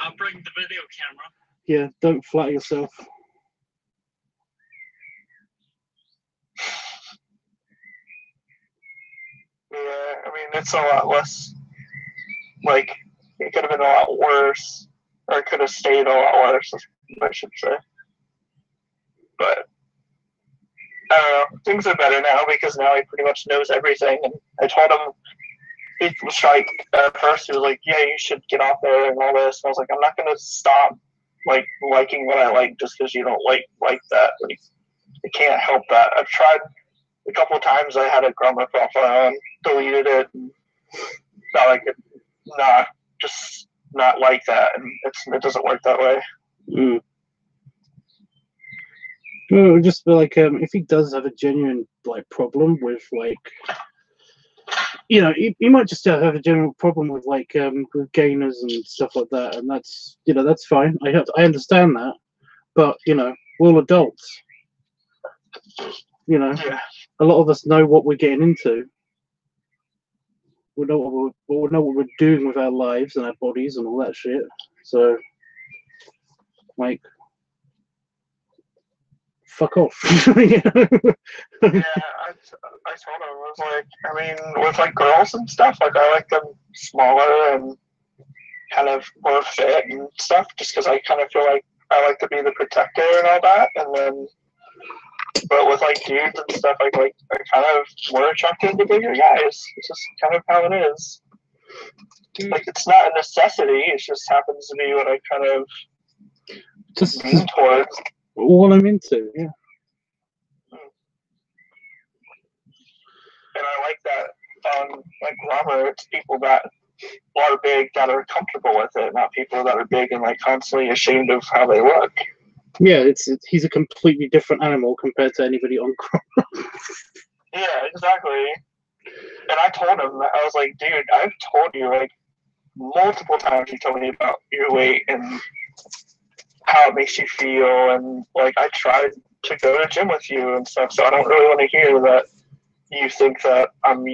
Speaker 2: I'll bring the video camera.
Speaker 1: Yeah, don't flatter yourself.
Speaker 3: Yeah, I mean, it's a lot less, like, it could have been a lot worse, or it could have stayed a lot worse, I should say. But, I don't know. things are better now because now he pretty much knows everything. And I told him, he was like, at first he was like, yeah, you should get off there and all this. And I was like, I'm not going to stop like liking what I like just because you don't like that. Like, I can't help that. I've tried a couple of times. I had a grammar profile and deleted it. And felt like it, just not like that. And it doesn't work that way.
Speaker 1: Mm. Well, just like if he does have a genuine like problem with like, you know, he might just have a general problem with like with gainers and stuff like that, and that's, you know, that's fine. I understand that, but you know, we're all adults. You know, a lot of us know what we're getting into. We know what we're doing with our lives and our bodies and all that shit. So, like, fuck off. You know?
Speaker 3: Yeah, I told him, I was like, I mean, with like girls and stuff, like I like them smaller and kind of more fit and stuff, just because I kind of feel like I like to be the protector and all that. And then, but with like dudes and stuff, I kind of more attracted to bigger guys. It's just kind of how it is. Like, it's not a necessity. It just happens to be what I kind of
Speaker 1: just
Speaker 3: lean towards.
Speaker 1: What I'm into, yeah.
Speaker 3: And I like that, like Robert, it's people that are big that are comfortable with it, not people that are big and like constantly ashamed of how they look.
Speaker 1: Yeah, he's a completely different animal compared to anybody on Chrome.
Speaker 3: Yeah, exactly. And I told him, I was like, dude, I've told you like multiple times. You told me about your weight and how it makes you feel, and like I tried to go to the gym with you and stuff. So I don't really want to hear that you think that I'm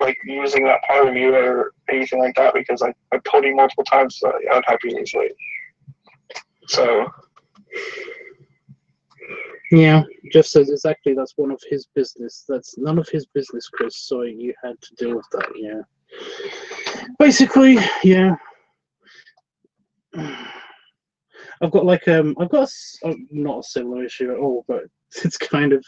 Speaker 3: like using that part of you or anything like that, because I've told you multiple times that I would have you lose weight. So
Speaker 1: yeah, Jeff says exactly that's one of his business. That's none of his business, Chris. So you had to deal with that. Yeah, basically, yeah. I've got like not a similar issue at all, but it's kind of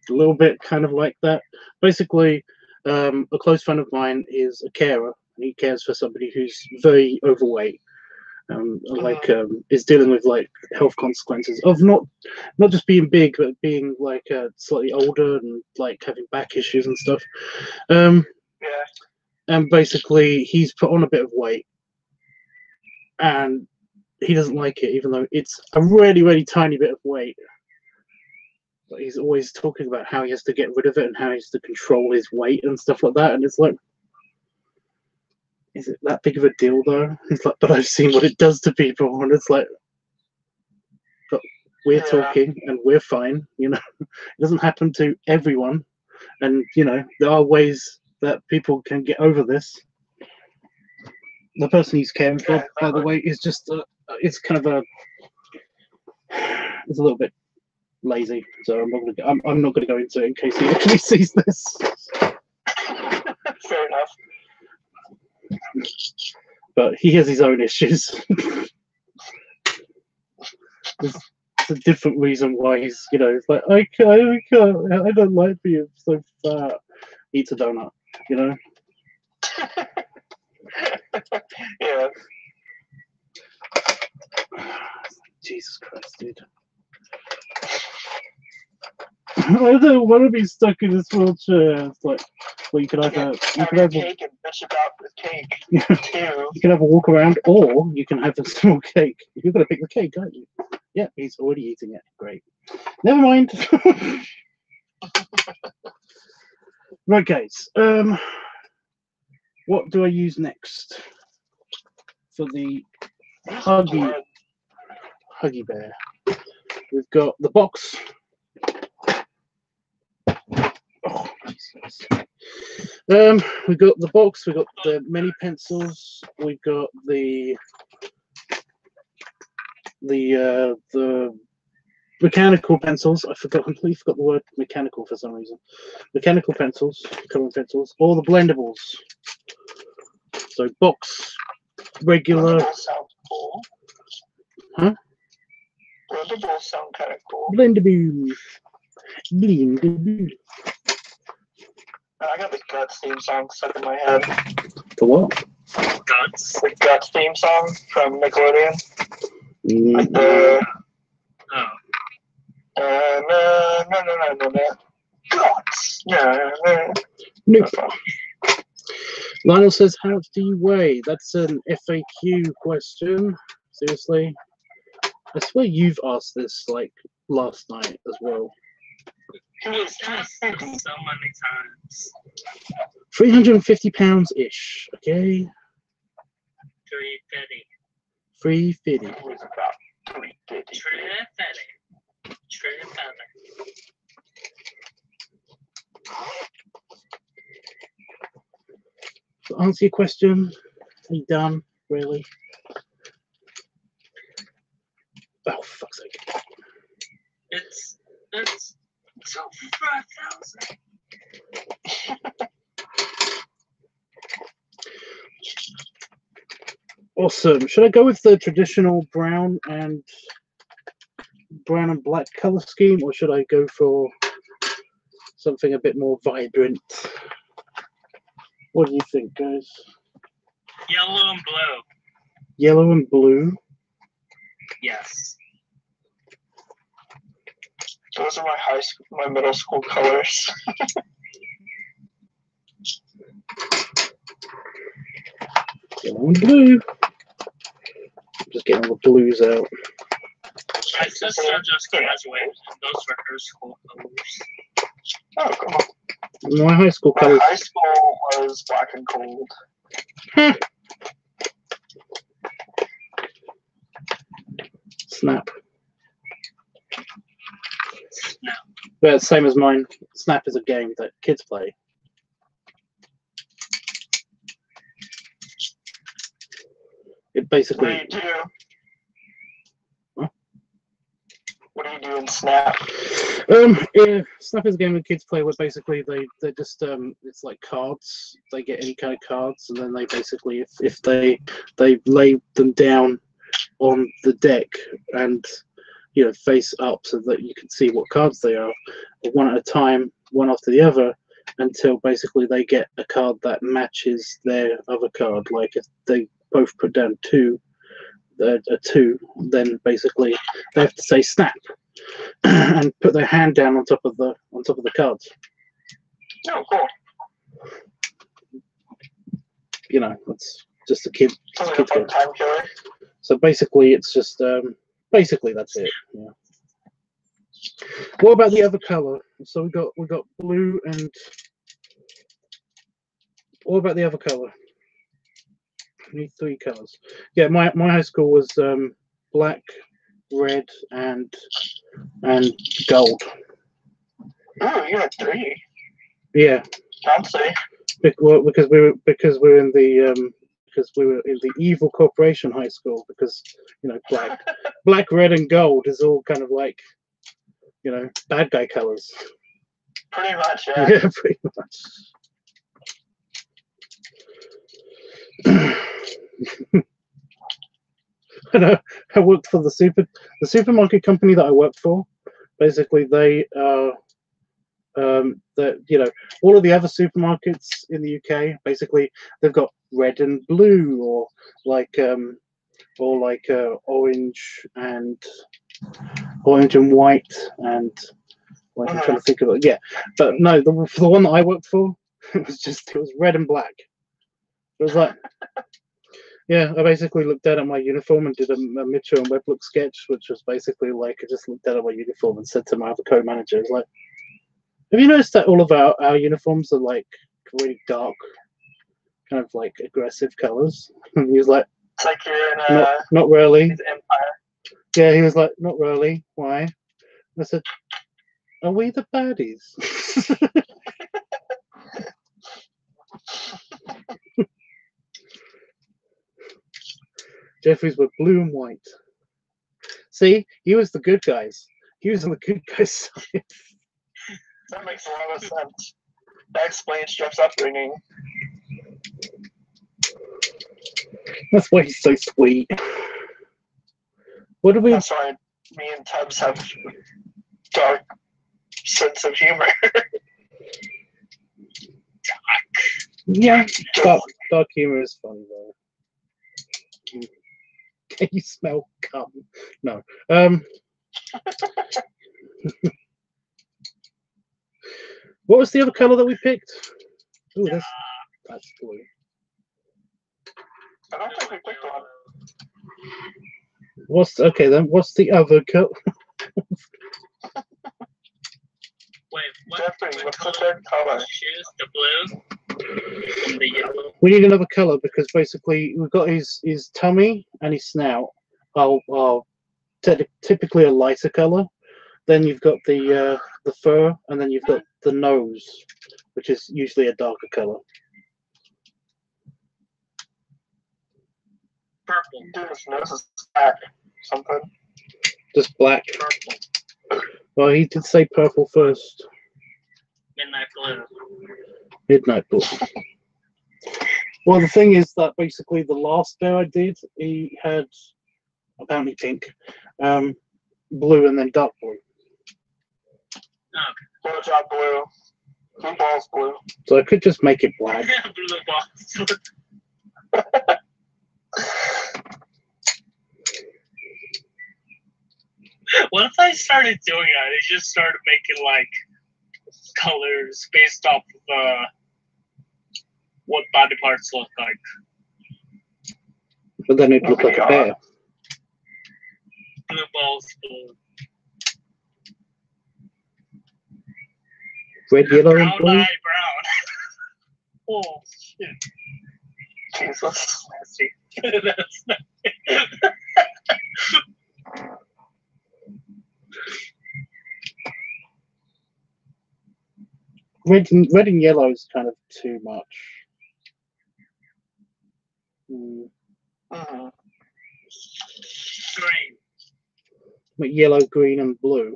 Speaker 1: a little bit kind of like that. Basically, a close friend of mine is a carer, and he cares for somebody who's very overweight. Is dealing with like health consequences of not just being big, but being like slightly older and like having back issues and stuff. And basically, he's put on a bit of weight, and he doesn't like it, even though it's a really, really tiny bit of weight. But he's always talking about how he has to get rid of it and how he has to control his weight and stuff like that. And it's like, is it that big of a deal though? It's like, but I've seen what it does to people, and it's like, but we're talking and we're fine, you know. It doesn't happen to everyone, and you know, there are ways that people can get over this. The person he's caring for, by the way, is just it's kind of it's a little bit lazy, so I'm not gonna go into it in case he actually sees this.
Speaker 3: Fair enough.
Speaker 1: But he has his own issues. There's a different reason why he's, you know, it's like I don't like being so fat. Eats a donut, you know.
Speaker 3: Yeah.
Speaker 1: Jesus Christ, dude. I don't want to be stuck in this wheelchair. It's like, well, you can have
Speaker 3: cake and bitch about the cake. Too.
Speaker 1: You can have a walk around, or you can have a small cake. You're gonna pick the cake, aren't you? Yeah, he's already eating it. Great. Never mind. Right, guys. What do I use next for the Huggy Bear? We've got the box. Oh, Jesus. We've got the box. We've got the mini pencils. We've got the mechanical pencils. I completely forgot the word mechanical for some reason. Mechanical pencils, coloring pencils, or the blendables. So box, regular.
Speaker 3: Blendables sound cool.
Speaker 1: Huh?
Speaker 3: Blendables sound kind of cool.
Speaker 1: Blendable. Blend.
Speaker 3: I got the Guts theme song stuck in my head.
Speaker 1: The what?
Speaker 2: Guts.
Speaker 3: The Guts theme song from Nickelodeon. Like
Speaker 1: Mm,
Speaker 3: the
Speaker 2: Oh.
Speaker 3: no. Guts. Yeah.
Speaker 1: nope. Lionel says, how much do you weigh? That's an FAQ question. Seriously? I swear you've asked this like last night as well.
Speaker 2: It was asked so many times.
Speaker 1: 350 pounds-ish, okay?
Speaker 2: 350.
Speaker 1: 350.
Speaker 3: It was about 350.
Speaker 2: 350. 350.
Speaker 1: To answer your question, are you done? Really? Oh, fuck's sake.
Speaker 2: It's over 5,000.
Speaker 1: Awesome. Should I go with the traditional brown and black color scheme, or should I go for something a bit more vibrant? What do you think, guys?
Speaker 2: Yellow and blue.
Speaker 1: Yellow and blue.
Speaker 2: Yes.
Speaker 3: Those are my middle school colors.
Speaker 1: Yellow and blue. Just getting all the blues out.
Speaker 2: My sister just graduated. Those were her school colors.
Speaker 3: Oh, come on.
Speaker 1: My high school
Speaker 3: My
Speaker 1: colors.
Speaker 3: high school was black and gold.
Speaker 1: Snap.
Speaker 2: No.
Speaker 1: Yeah, same as mine. Snap is a game that kids play. It
Speaker 3: What
Speaker 1: basically.
Speaker 3: do you do?
Speaker 1: Huh?
Speaker 3: What do you do in Snap?
Speaker 1: Yeah, Snap is a game that kids play where basically they just it's like cards. They get any kind of cards, and then they basically if they lay them down on the deck and face up so that you can see what cards they are, one at a time, one after the other, until basically they get a card that matches their other card. Like if they both put down a two, then basically they have to say snap and put their hand down on top of the cards.
Speaker 3: Oh, cool.
Speaker 1: It's just a kid.
Speaker 3: Sounds like a fun time killer.
Speaker 1: So basically, it's just basically that's it. Yeah. What about the other color? So we got blue and. What about the other color? We need 3 colors. Yeah, my high school was black, red, and gold.
Speaker 3: Oh, you got 3.
Speaker 1: Yeah.
Speaker 3: Fancy.
Speaker 1: Because we were in the evil corporation high school, because black, red, and gold is all kind of like bad guy colors.
Speaker 3: Pretty much, yeah.
Speaker 1: Yeah, pretty much. I worked for the supermarket company that I worked for. Basically, they all of the other supermarkets in the UK, basically they've got red and blue, or orange and white, and I'm trying to think of it. Yeah, but no, for the one that I worked for, it was red and black. It was like, yeah, I basically looked down at my uniform and did a Mitchell and Webb look sketch, which was basically like, I just looked down at my uniform and said to my other co-manager, I was like, have you noticed that all of our uniforms are like really dark, kind of like aggressive colors? And he was like,
Speaker 3: it's like you're in
Speaker 1: not really.
Speaker 3: Empire.
Speaker 1: Yeah, he was like, not really. Why? I said, are we the baddies? Jeffries were blue and white. See, he was the good guys. He was on the good guys' side.
Speaker 3: That makes a lot of sense. That explains Jeff's upbringing.
Speaker 1: That's why he's so sweet. What do we?
Speaker 3: That's why me and Tubbs have dark sense of humor.
Speaker 1: Yeah, dark humor is funny though. Can you smell cum? No. What was the other color that we picked? Oh, that's blue.
Speaker 3: I don't think we picked one.
Speaker 1: Okay then? What's the other color?
Speaker 2: Wait,
Speaker 3: Jeffrey, what's the third color?
Speaker 2: Choose the blue and the yellow.
Speaker 1: We need another color because basically we've got his tummy and his snout are typically a lighter color. Then you've got the fur, and then you've got the nose, which is usually a darker color.
Speaker 2: Purple.
Speaker 3: His nose is black. Something.
Speaker 1: Just black.
Speaker 2: Purple.
Speaker 1: Well, he did say purple first.
Speaker 2: Midnight blue.
Speaker 1: Midnight blue. Well, the thing is that basically the last bear I did, he had apparently pink, blue, and then dark blue.
Speaker 2: Okay.
Speaker 3: Blue job blue. Blue balls blue.
Speaker 1: So I could just make it black.
Speaker 2: Blue balls. What if I started doing that? I just started making like colors based off of what body parts look like.
Speaker 1: But then it'd look like a bear.
Speaker 2: Blue balls, blue.
Speaker 1: Red, yellow,
Speaker 2: Brown
Speaker 1: and blue.
Speaker 2: eye, brown. Oh shit.
Speaker 3: Jesus.
Speaker 2: Nasty. That's not
Speaker 1: Red and yellow is kind of too much.
Speaker 2: green.
Speaker 1: But yellow, green, and blue.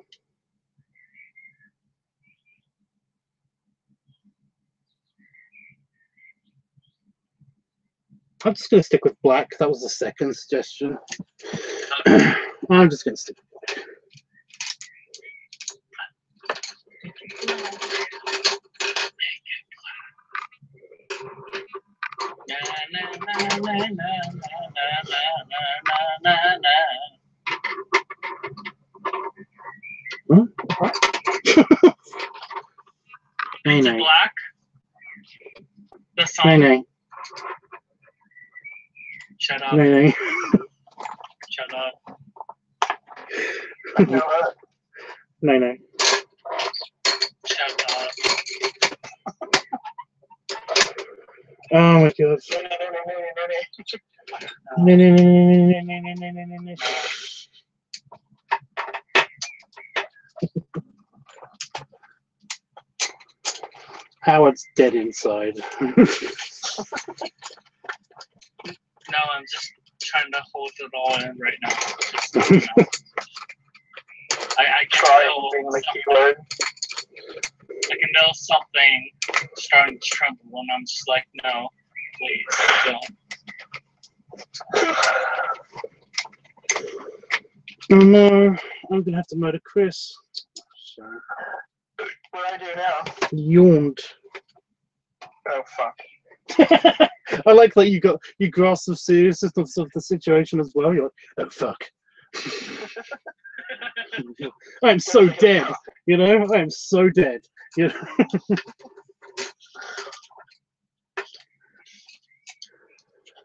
Speaker 1: I'm just going to stick with black. That was the second suggestion. I'm just going to stick with black. Huh?
Speaker 2: Is it black? The song.
Speaker 1: No.
Speaker 2: Shut up.
Speaker 1: No.
Speaker 2: Shut up.
Speaker 1: No.
Speaker 2: Shut up.
Speaker 1: Oh my god. No. Howard's dead inside.
Speaker 2: No, I'm just trying to hold it all in right now. Just, you know. I can know something. I can know something starting to tremble, and I'm just like, no, please don't.
Speaker 1: Oh no, I'm gonna have to murder Chris. So.
Speaker 3: What do I do now?
Speaker 1: Yawned.
Speaker 3: Oh fuck.
Speaker 1: I like that you grasp the seriousness of the situation as well. You're like, oh fuck. I'm so dead, you know? I am so dead. You know?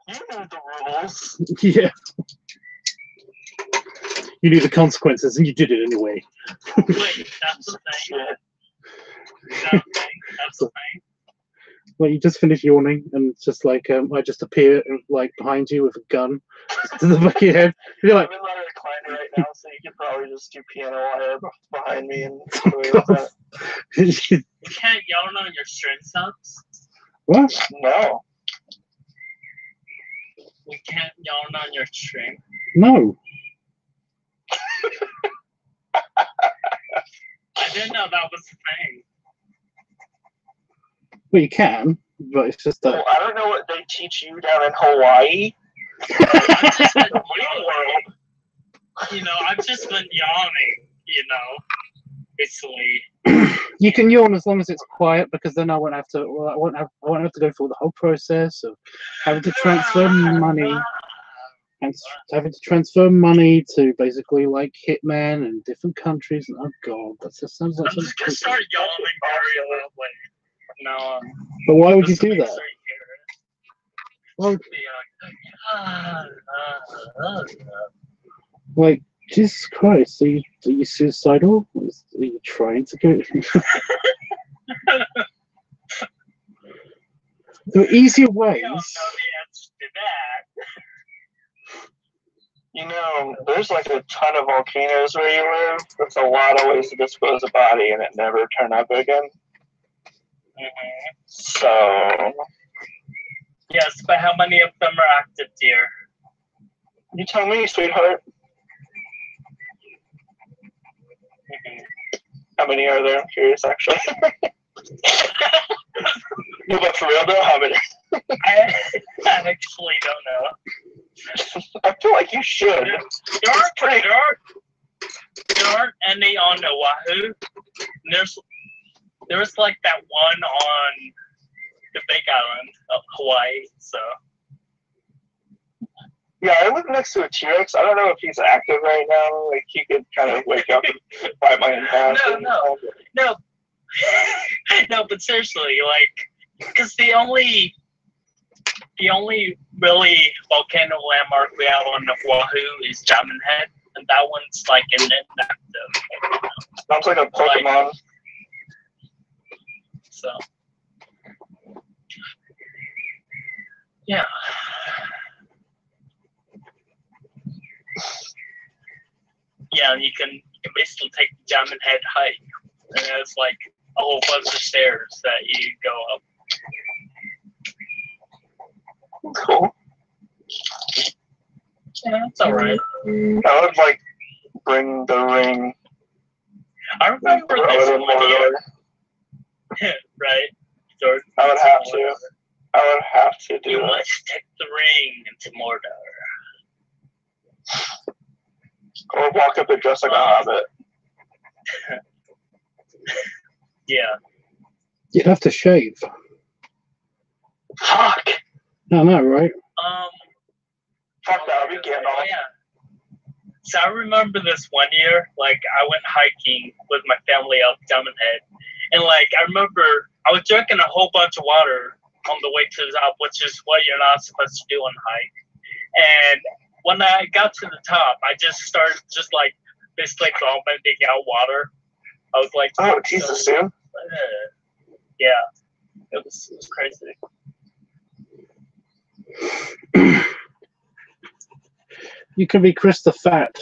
Speaker 3: You know the rules.
Speaker 1: Yeah. You knew the consequences and you did it anyway.
Speaker 2: Wait, that's the thing? That's the thing?
Speaker 1: Well, you just finish yawning and it's just like, I just appear like behind you with a gun to the back of your head. You're like,
Speaker 3: I'm in my recliner right now, so you could probably just do piano wire behind me and get away with that.
Speaker 2: You can't yawn on your string subs?
Speaker 1: What?
Speaker 3: No.
Speaker 2: We can't yawn on your string?
Speaker 1: No.
Speaker 2: I didn't know that was a thing.
Speaker 1: Well, you can, but it's just that.
Speaker 3: Well, I don't know what they teach you down in Hawaii.
Speaker 2: I've just been yawning. You know, I've just been yawning, you know, basically.
Speaker 1: You can yawn as long as it's quiet, because then I won't have to. Well, I won't have to go through the whole process of having to transfer money. And having to transfer money to basically like hitmen in different countries. And, oh god, that just sounds like
Speaker 2: I'm just gonna start yawning very loudly from now on.
Speaker 1: But why would you
Speaker 2: Just to
Speaker 1: do
Speaker 2: make
Speaker 1: that?
Speaker 2: sure you hear it.
Speaker 1: Well,
Speaker 2: Be
Speaker 1: like, Jesus Christ, are you suicidal? Are you trying to go? There are easier ways.
Speaker 2: I don't know the answer to that.
Speaker 3: You know, there's like a ton of volcanoes where you live. That's a lot of ways to dispose a body and it never turn up again.
Speaker 2: Mm-hmm.
Speaker 3: So,
Speaker 2: Yes, but how many of them are active, dear?
Speaker 3: you tell me, sweetheart.
Speaker 2: Mm-hmm.
Speaker 3: How many are there? I'm curious, actually. No, but for real though, how many?
Speaker 2: I actually don't know.
Speaker 3: I feel like you should.
Speaker 2: There aren't any on Oahu. There's like that one on the Big Island of Hawaii. So
Speaker 3: Yeah, I live next to a T-Rex. I don't know if he's active right now. Like, he could kind of wake up and bite my ass.
Speaker 2: No. No, but seriously, like, because the only really volcano landmark we have on Oahu is Diamond Head, and that one's like inactive.
Speaker 3: Sounds like a Pokemon.
Speaker 2: So, yeah. Yeah, and you can basically take the Diamond Head hike, and it's like a whole bunch of stairs that you go up.
Speaker 3: Cool.
Speaker 2: Yeah, it's alright.
Speaker 3: I would like bring the ring.
Speaker 2: I remember
Speaker 3: throw
Speaker 2: this
Speaker 3: it in
Speaker 2: one year.
Speaker 3: Mordor.
Speaker 2: Right? George,
Speaker 3: I would have to. I would have to do
Speaker 2: You
Speaker 3: that.
Speaker 2: must take the ring into Mordor.
Speaker 3: Or walk up and dress like a hobbit.
Speaker 2: Yeah.
Speaker 1: You'd have to shave.
Speaker 3: Fuck!
Speaker 1: I know, right?
Speaker 3: Fuck that, I'll be getting
Speaker 2: Oh,
Speaker 3: off.
Speaker 2: yeah. So I remember this one year, like, I went hiking with my family up Diamond Head. And, like, I remember I was drinking a whole bunch of water on the way to the top, which is what you're not supposed to do on a hike. And when I got to the top, I just started just, like, basically vomiting out water. I was like,
Speaker 3: Oh, Jesus, dude.
Speaker 2: Yeah. It was crazy.
Speaker 1: You could be Chris the Fat.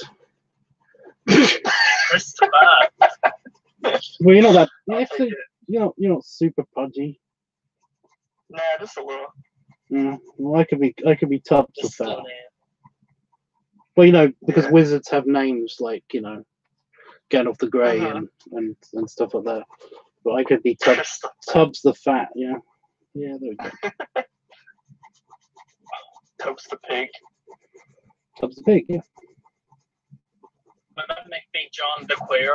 Speaker 2: Chris the Fat.
Speaker 1: Well, you're not that. You're not super pudgy.
Speaker 3: Nah, just a little.
Speaker 1: Well, I could be Tubbs the
Speaker 2: Just
Speaker 1: Fat.
Speaker 2: still,
Speaker 1: Well, you know, because
Speaker 3: Yeah.
Speaker 1: wizards have names like, you know, Gandalf the Grey
Speaker 3: Uh-huh.
Speaker 1: and stuff like that. But I could be Tubbs the Fat. Yeah. Yeah, there we go.
Speaker 3: Tubbs the pig.
Speaker 1: Tubbs the Pig. Yeah.
Speaker 2: Would that make me John the Queer?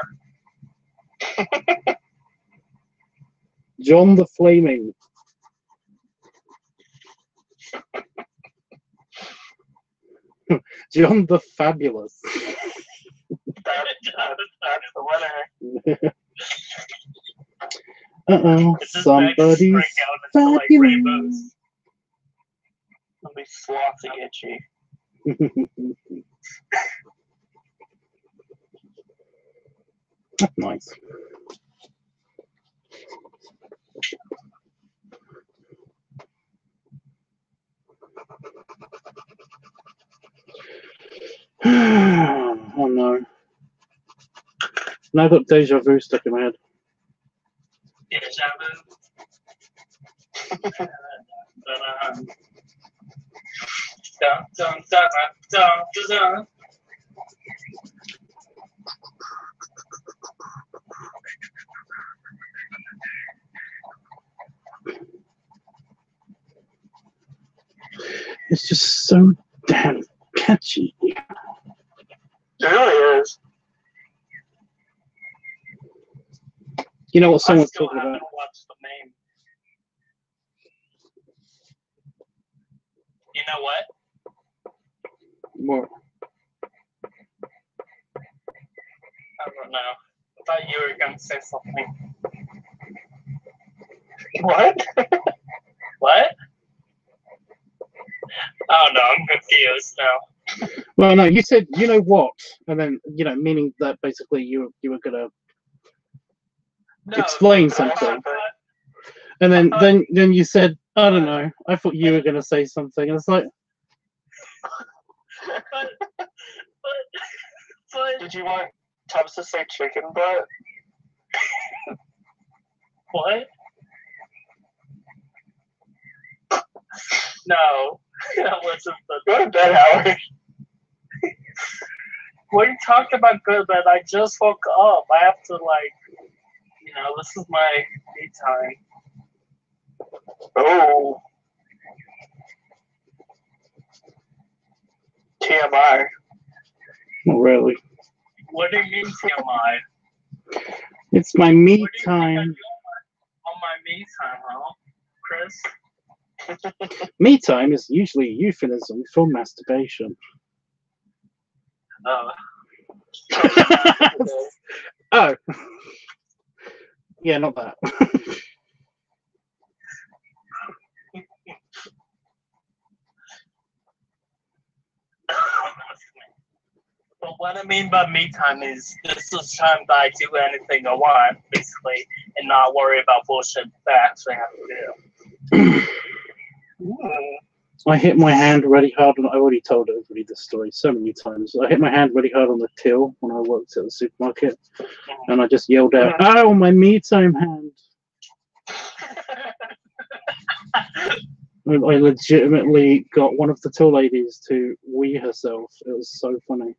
Speaker 1: John the Flaming. John the Fabulous.
Speaker 3: That's the winner.
Speaker 1: Uh-oh,
Speaker 2: It's just
Speaker 1: somebody's
Speaker 2: nice to break out into, like,
Speaker 1: fabulous.
Speaker 2: rainbows.
Speaker 3: I'll be slossy itchy.
Speaker 1: That's nice. Oh no. Now I've got deja vu stuck in my head.
Speaker 2: Deja vu. Dun, dun, dun, dun, dun, dun.
Speaker 1: It's just so damn catchy.
Speaker 3: It really is.
Speaker 1: You know what someone's
Speaker 2: I still
Speaker 1: talking
Speaker 2: haven't
Speaker 1: about?
Speaker 2: watched the meme. You know what?
Speaker 1: What?
Speaker 2: I don't know. I thought you were gonna say something.
Speaker 3: What?
Speaker 2: What? Oh no, I'm confused now.
Speaker 1: Well, no, you said you know what, and then meaning that basically you were gonna
Speaker 2: No,
Speaker 1: explain
Speaker 2: like,
Speaker 1: something, and then you said I don't know. I thought you were gonna say something, and it's like,
Speaker 2: but
Speaker 3: Did you want Tubbs to say chicken butt?
Speaker 2: what? No, that wasn't the.
Speaker 3: Go to bed, Howard.
Speaker 2: We talked about good, but I just woke up. I have to this is my me time.
Speaker 3: Oh. TMI.
Speaker 1: not really.
Speaker 2: What do you mean TMI?
Speaker 1: It's my me
Speaker 2: What do you think I
Speaker 1: time.
Speaker 2: do on my me time, huh, Chris?
Speaker 1: Me time is usually a euphemism for masturbation. Oh. Yeah, not that.
Speaker 2: But what I mean by me time is this is time that I do anything I want, basically, and not worry about bullshit that I actually have to do.
Speaker 1: I hit my hand really hard, and I already told everybody this story so many times. I hit my hand really hard on the till when I worked at the supermarket, and I just yelled out, "Oh, my me time hand!" I legitimately got one of the till ladies to wee herself. It was so funny.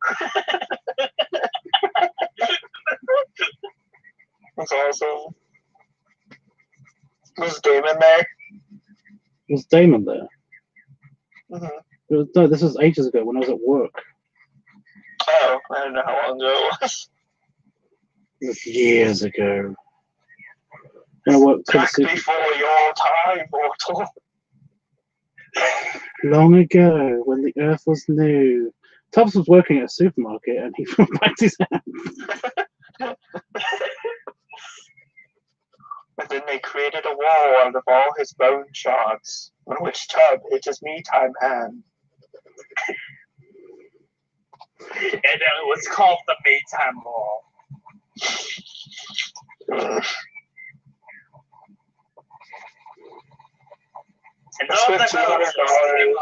Speaker 3: That's awesome. Was Damon there?
Speaker 1: Was Damon there?
Speaker 3: Mm-hmm.
Speaker 1: No, this was ages ago when I was at work.
Speaker 3: Oh, I don't know how long ago it was.
Speaker 1: It was years ago. When I worked at
Speaker 3: Back
Speaker 1: the
Speaker 3: before your time, mortal.
Speaker 1: long ago, when the earth was new. Tubbs was working at a supermarket and he whacked his hand.
Speaker 3: And then they created a wall out of all his bone shards, on which Tub hit his me time hand.
Speaker 2: And it was called the me time wall. And
Speaker 3: I
Speaker 2: all
Speaker 3: spent
Speaker 2: the
Speaker 3: $200.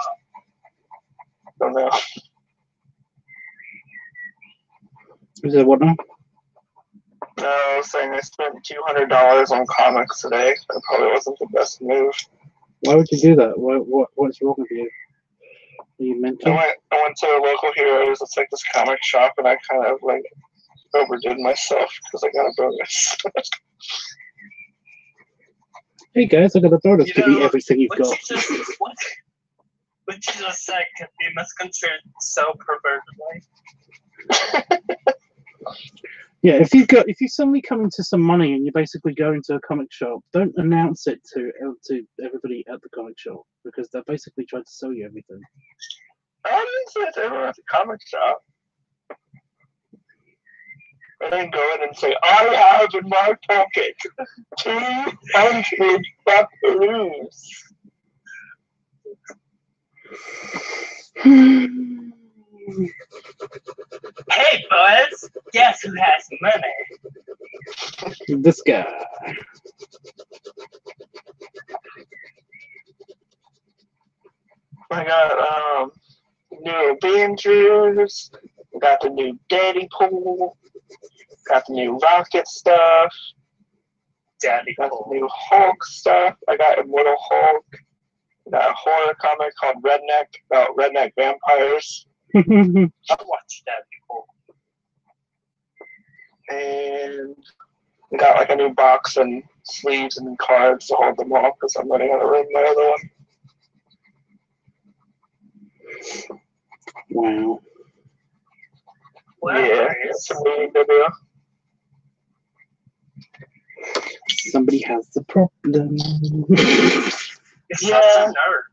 Speaker 3: Don't know.
Speaker 1: Is that what now?
Speaker 3: No, I was saying I spent $200 on comics today. That probably wasn't the best move.
Speaker 1: Why would you do that? What's wrong with you? Are you mental?
Speaker 3: I went to a local Heroes. It's like this comic shop, and I kind of like overdid myself because I got a bonus.
Speaker 1: Hey guys, I got a bonus.
Speaker 2: You
Speaker 1: Give me
Speaker 2: know,
Speaker 1: everything you've
Speaker 2: what
Speaker 1: got.
Speaker 2: What you just said can be misconstrued so pervertedly.
Speaker 1: Yeah, if you suddenly come into some money and you basically go into a comic shop, don't announce it to everybody at the comic shop because they're basically trying to sell you everything.
Speaker 3: I didn't say it's everyone at the comic shop. I didn't go in and say, I have in my pocket 200 buckaroos.
Speaker 2: Hey, boys! Guess who has money?
Speaker 1: This guy.
Speaker 3: I got new Avengers, got the new Deadpool, got the new Rocket stuff, got the new Hulk stuff. I got Immortal Hulk. I got a horror comic called Redneck about redneck vampires.
Speaker 2: I'll watch Deadpool.
Speaker 3: And I got like a new box and sleeves and cards to hold them all because I'm running out of room in my other one.
Speaker 1: Wow.
Speaker 3: Yeah, it's a meeting video.
Speaker 1: Somebody has the problem.
Speaker 2: You're such a nerd.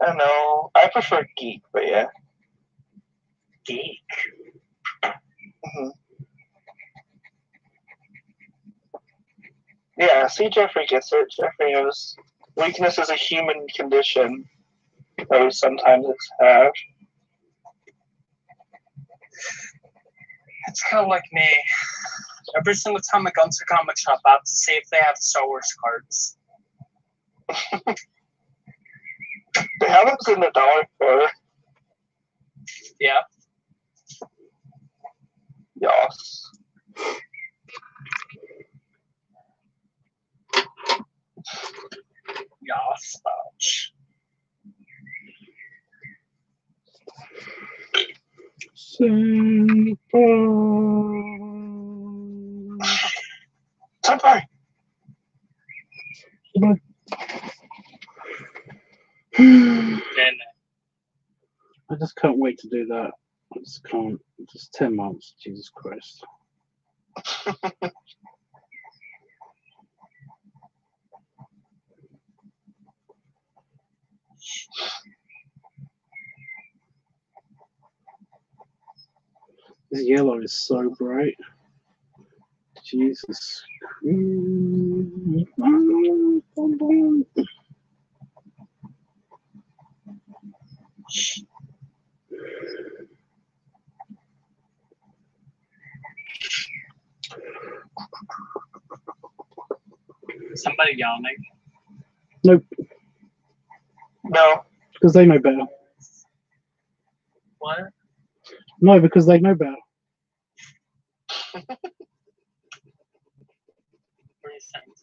Speaker 3: I know. I prefer geek, but yeah.
Speaker 2: Geek.
Speaker 3: Mm-hmm. Yeah, see, Jeffrey gets it. Jeffrey knows weakness is a human condition that we sometimes have.
Speaker 2: It's kind of like me. Every single time I go into a comic shop, I have to see if they have Star Wars cards.
Speaker 3: They have them in the dollar store.
Speaker 2: Yeah.
Speaker 3: Yes.
Speaker 2: Yes, ouch.
Speaker 3: Senpai!
Speaker 1: I just can't wait to do that. I just can't. Just 10 months. Jesus Christ. This yellow is so bright. Jesus.
Speaker 2: Somebody yawning.
Speaker 1: Nope.
Speaker 3: No.
Speaker 1: Because they know better.
Speaker 2: What?
Speaker 1: No, because they know better.
Speaker 2: What are you saying?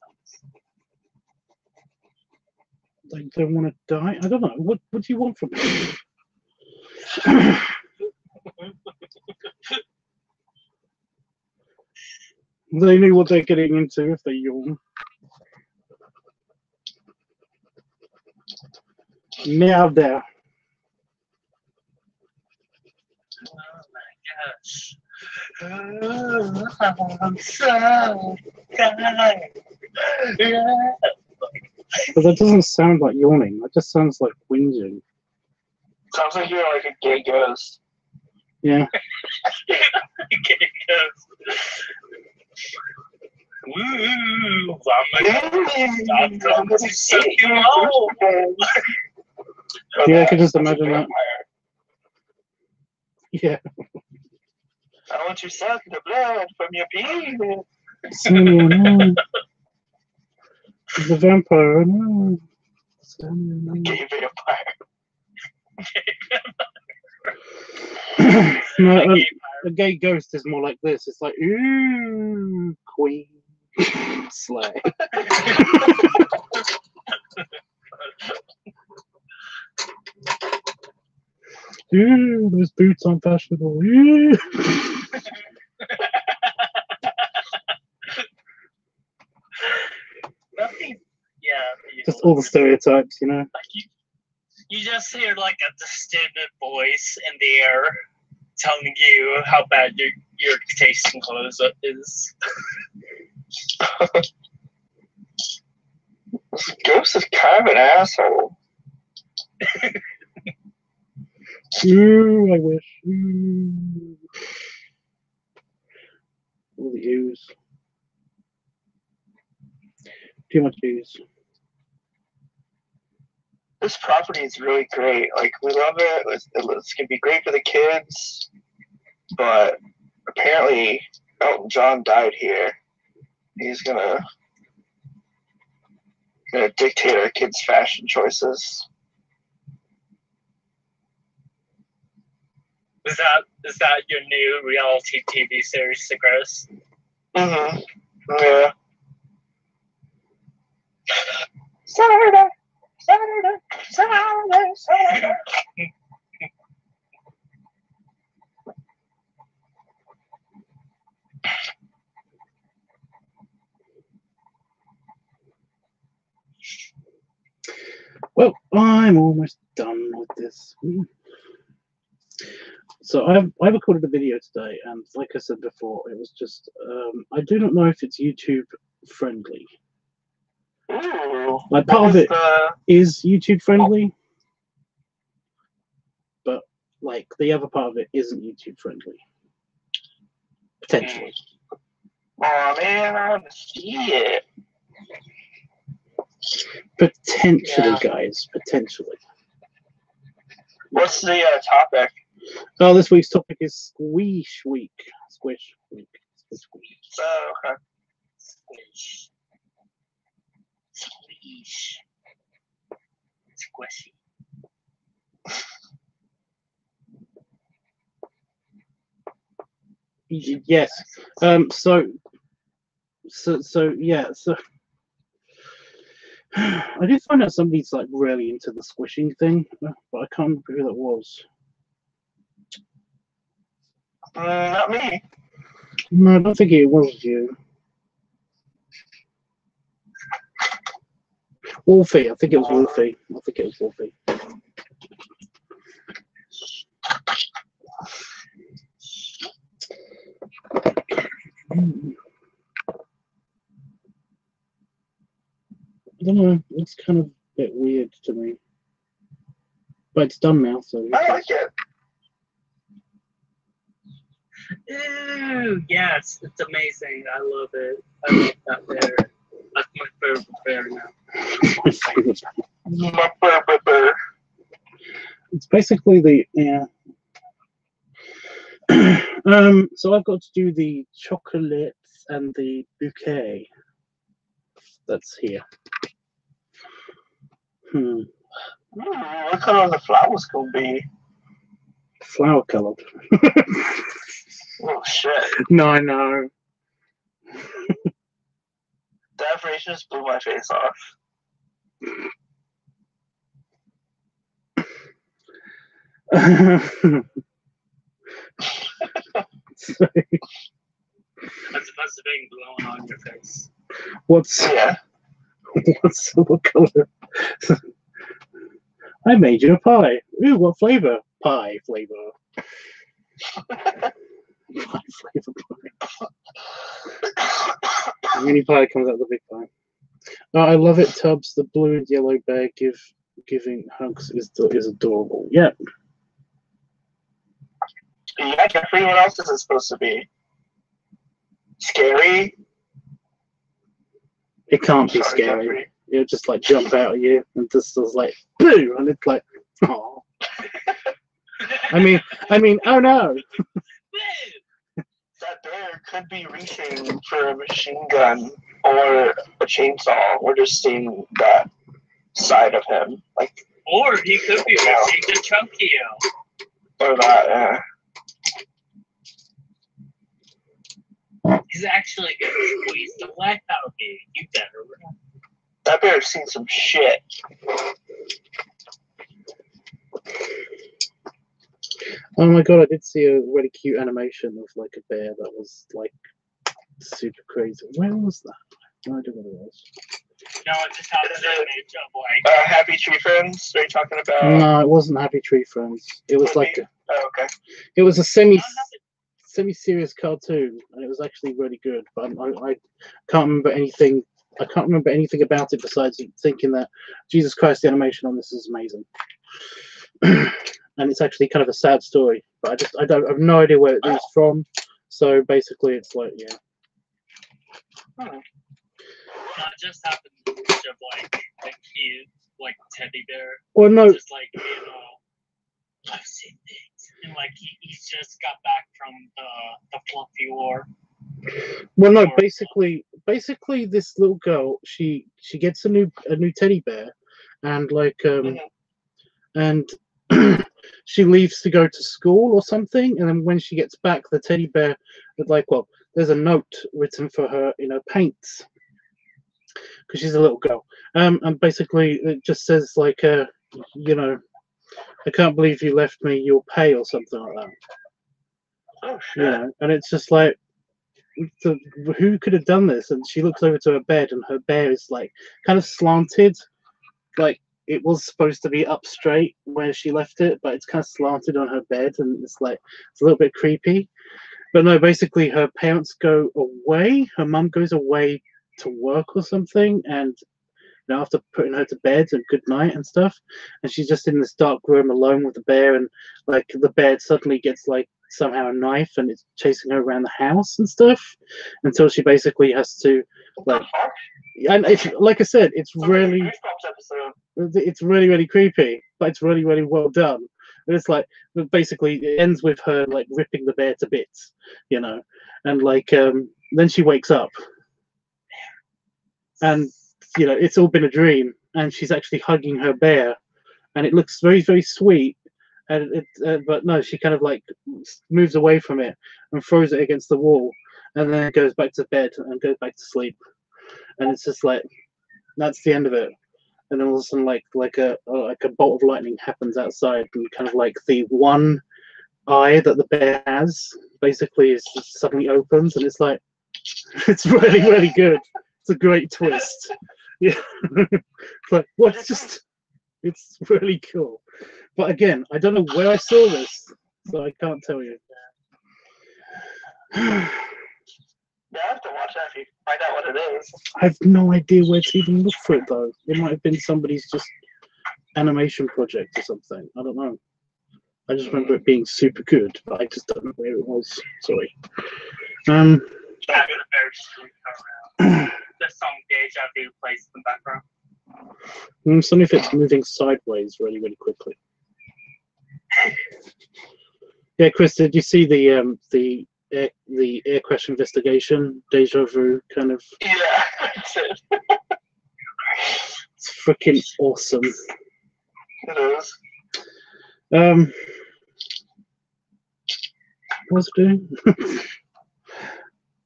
Speaker 1: They don't want to die. I don't know. What do you want from me? They knew what they're getting into if they yawn. Now there.
Speaker 2: Oh my gosh. Oh, I'm so tired.
Speaker 1: But that doesn't sound like yawning. That just sounds like whinging.
Speaker 3: Sounds like you're like a gay ghost.
Speaker 1: Yeah.
Speaker 2: Okay, woo! I'm going to suck you all.
Speaker 1: Yeah, I can just imagine that. Yeah.
Speaker 3: I want you to suck the blood from your penis.
Speaker 1: Samuel, no. The vampire, no. Samuel, no.
Speaker 3: Gay vampire.
Speaker 1: No, a gay ghost is more like this. It's like, ooh, queen. Slay. Ooh, those boots aren't fashionable. Ooh.
Speaker 2: Nothing. Yeah.
Speaker 1: Just all the stereotypes, you know.
Speaker 2: Like you just hear like a distant voice in the air telling you how bad your taste in clothes is.
Speaker 3: This ghost is kind of an asshole.
Speaker 1: Ooh, I wish. Ooh. All the ooze. Too much ooze.
Speaker 3: This property is really great. Like, we love it. It's going to be great for the kids. But apparently, Elton John died here. He's gonna dictate our kids' fashion choices.
Speaker 2: Is that your new reality TV series, Chris?
Speaker 3: Mm-hmm. Yeah. Saturday.
Speaker 1: Well, I'm almost done with this. So I recorded a video today, and like I said before, it was just I do not know if it's YouTube friendly.
Speaker 3: Ooh,
Speaker 1: Like part of it is YouTube friendly, but like the other part of it isn't YouTube friendly. Potentially.
Speaker 3: Oh man, I want to see it.
Speaker 1: Potentially, guys. Potentially.
Speaker 3: What's the topic?
Speaker 1: Oh, this week's topic is Squish Week. Squish Week. Squish.
Speaker 3: Oh, okay.
Speaker 2: Squish. Squish. Squishy.
Speaker 1: Yes. So yeah. So I did find out somebody's like really into the squishing thing, but I can't remember who that was.
Speaker 3: Not me.
Speaker 1: No, I don't think it was you. Wolfie. I think it was Wolfie. I think it was Wolfie. I don't know. It's kind of a bit weird to me, but it's done now. So
Speaker 3: I like it.
Speaker 2: Ew, yes, it's amazing. I love it. I love that bear. That's my favorite bear now.
Speaker 1: my favorite.
Speaker 3: My favorite bear.
Speaker 1: It's basically the so I've got to do the chocolates and the bouquet. That's here.
Speaker 3: What color the flowers could be?
Speaker 1: Flower colored.
Speaker 3: Oh shit.
Speaker 1: No, I know.
Speaker 3: That phrase just blew my face off.
Speaker 2: That's supposed to be blown on your face.
Speaker 1: What's what color? I made you a pie. Ooh, what flavor? Pie flavor. Pie flavor pie. Mini pie comes out of the big pie. Oh, I love it, Tubbs. The blue and yellow bear giving hugs is adorable. Yep.
Speaker 3: Yeah, Jeffrey, what else is it supposed to be? Scary?
Speaker 1: It can't be
Speaker 3: Sorry,
Speaker 1: scary.
Speaker 3: Jeffrey.
Speaker 1: It'll just like jump out at you and just was like boo, and it's like, oh. I mean, oh no.
Speaker 3: That bear could be reaching for a machine gun or a chainsaw. We're just seeing that side of him, like.
Speaker 2: Or he could be reaching to choke you.
Speaker 3: Or that, yeah.
Speaker 2: He's actually gonna squeeze the life out of you. You better run.
Speaker 3: That bear's seen some shit.
Speaker 1: Oh my god, I did see a really cute animation of like a bear that was like super crazy. Where was that? No idea what it was.
Speaker 2: No, it just had an image of like.
Speaker 3: Happy Tree Friends? Are you talking about?
Speaker 1: No, it wasn't Happy Tree Friends. It was like
Speaker 3: okay.
Speaker 1: It was a semi-serious cartoon, and it was actually really good. But I can't remember anything. I can't remember anything about it besides thinking that Jesus Christ, the animation on this is amazing. And it's actually kind of a sad story, but I have no idea where it is from. So basically, it's like, yeah.
Speaker 2: No, it just happened to of like a cute like teddy bear.
Speaker 1: Well, no.
Speaker 2: Just like, you know, I've seen things, and like he's just got back from the fluffy war.
Speaker 1: Well, no. Basically, this little girl, she gets a new teddy bear, and like and she leaves to go to school or something, and then when she gets back, the teddy bear is like, well, there's a note written for her in her paints because she's a little girl, and basically it just says like, you know, I can't believe you left me, you'll pay, or something like that.
Speaker 3: Oh shit!
Speaker 1: Yeah, and it's just like, who could have done this? And she looks over to her bed, and her bear is like kind of slanted, like. It was supposed to be up straight where she left it, but it's kind of slanted on her bed, and it's like it's a little bit creepy. But no, basically her parents go away. Her mum goes away to work or something, and after putting her to bed and good night and stuff, and she's just in this dark room alone with the bear, and like the bear suddenly gets like somehow a knife and it's chasing her around the house and stuff until she basically has to like. And it's like I said, it's really creepy, but it's really well done. And it's like basically it ends with her like ripping the bear to bits, and like then she wakes up, and it's all been a dream, and she's actually hugging her bear, and it looks very sweet, and but no, she kind of like moves away from it and throws it against the wall, and then goes back to bed and goes back to sleep, and it's just like that's the end of it. And then all of a sudden like a bolt of lightning happens outside, and kind of like the one eye that the bear has basically is suddenly opens, and it's like it's really good. It's a great twist. Yeah. But it's really cool. But again, I don't know where I saw this, so I can't tell you.
Speaker 3: Yeah, I have to watch that if you find out what it is.
Speaker 1: I have no idea where to even look for it though. It might have been somebody's just animation project or something. I don't know. I just remember it being super good, but I just don't know where it was. Sorry.
Speaker 2: Yeah, I got a very street around. The song Deja Vu plays in the background.
Speaker 1: Something if it's moving sideways really quickly. Yeah, Chris, did you see the air crash investigation Deja Vu kind of?
Speaker 3: Yeah, that's it.
Speaker 1: It's freaking awesome.
Speaker 3: It is.
Speaker 1: What's it doing?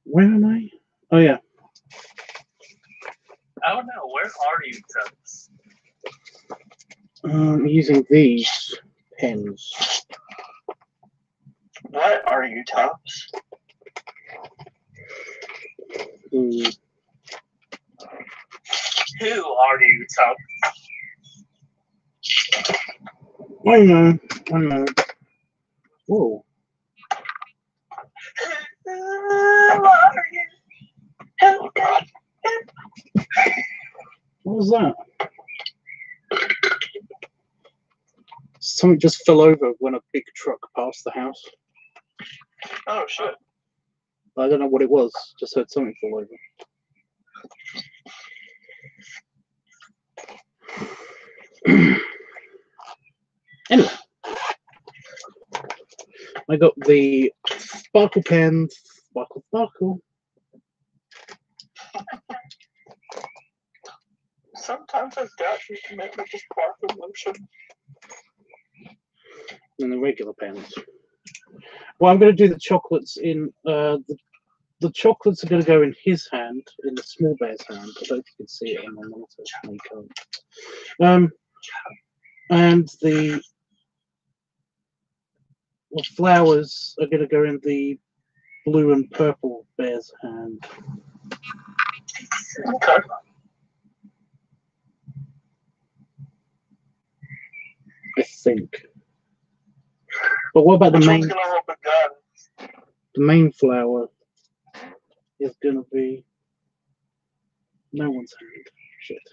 Speaker 1: Where am I? Oh yeah.
Speaker 2: I don't know. Where are you, Tubbs?
Speaker 1: I'm using these pens.
Speaker 3: What are you, Tubbs?
Speaker 2: Who are you, Tubbs?
Speaker 1: I know. Whoa.
Speaker 3: Who are you? Oh God.
Speaker 1: What was that? Something just fell over when a big truck passed the house.
Speaker 3: Oh shit.
Speaker 1: I don't know what it was. Just heard something fall over. Anyway, I got the sparkle pen. Sparkle.
Speaker 3: Sometimes I doubt you can make like a sparkle motion.
Speaker 1: And the regular pens. Well, I'm going to do the chocolates in the chocolates are going to go in his hand, in the small bear's hand. I don't know if you can see it on my monitor. No, you can't. And the flowers are going to go in the blue and purple bear's hand.
Speaker 3: Okay.
Speaker 1: I think. But what about the main?
Speaker 3: Gonna hold the gun?
Speaker 1: The main flower is going to be no one's hand. Shit.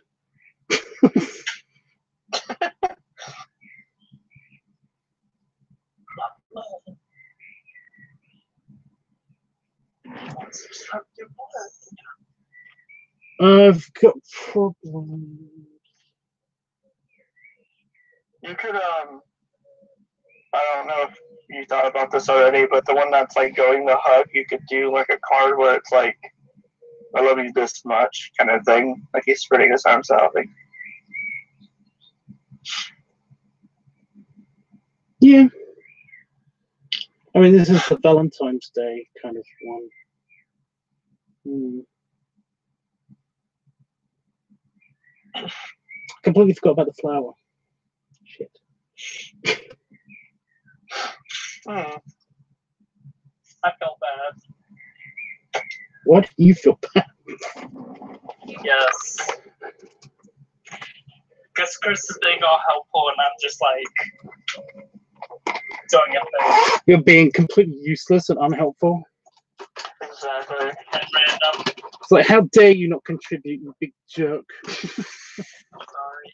Speaker 1: I've got problems.
Speaker 3: You could I don't know if you thought about this already, but the one that's like going the hug, you could do like a card where it's like, I love you this much kind of thing. Like he's spreading his arms out. Like,
Speaker 1: yeah. I mean, this is the Valentine's Day kind of one. Completely forgot about the flower. Shit.
Speaker 2: I felt bad.
Speaker 1: What? You feel bad?
Speaker 2: Yes. Because Chris is being all helpful, and I'm just like doing a thing.
Speaker 1: You're being completely useless and unhelpful.
Speaker 3: exactly.
Speaker 2: And random.
Speaker 1: It's like, how dare you not contribute, you big jerk.
Speaker 2: Sorry.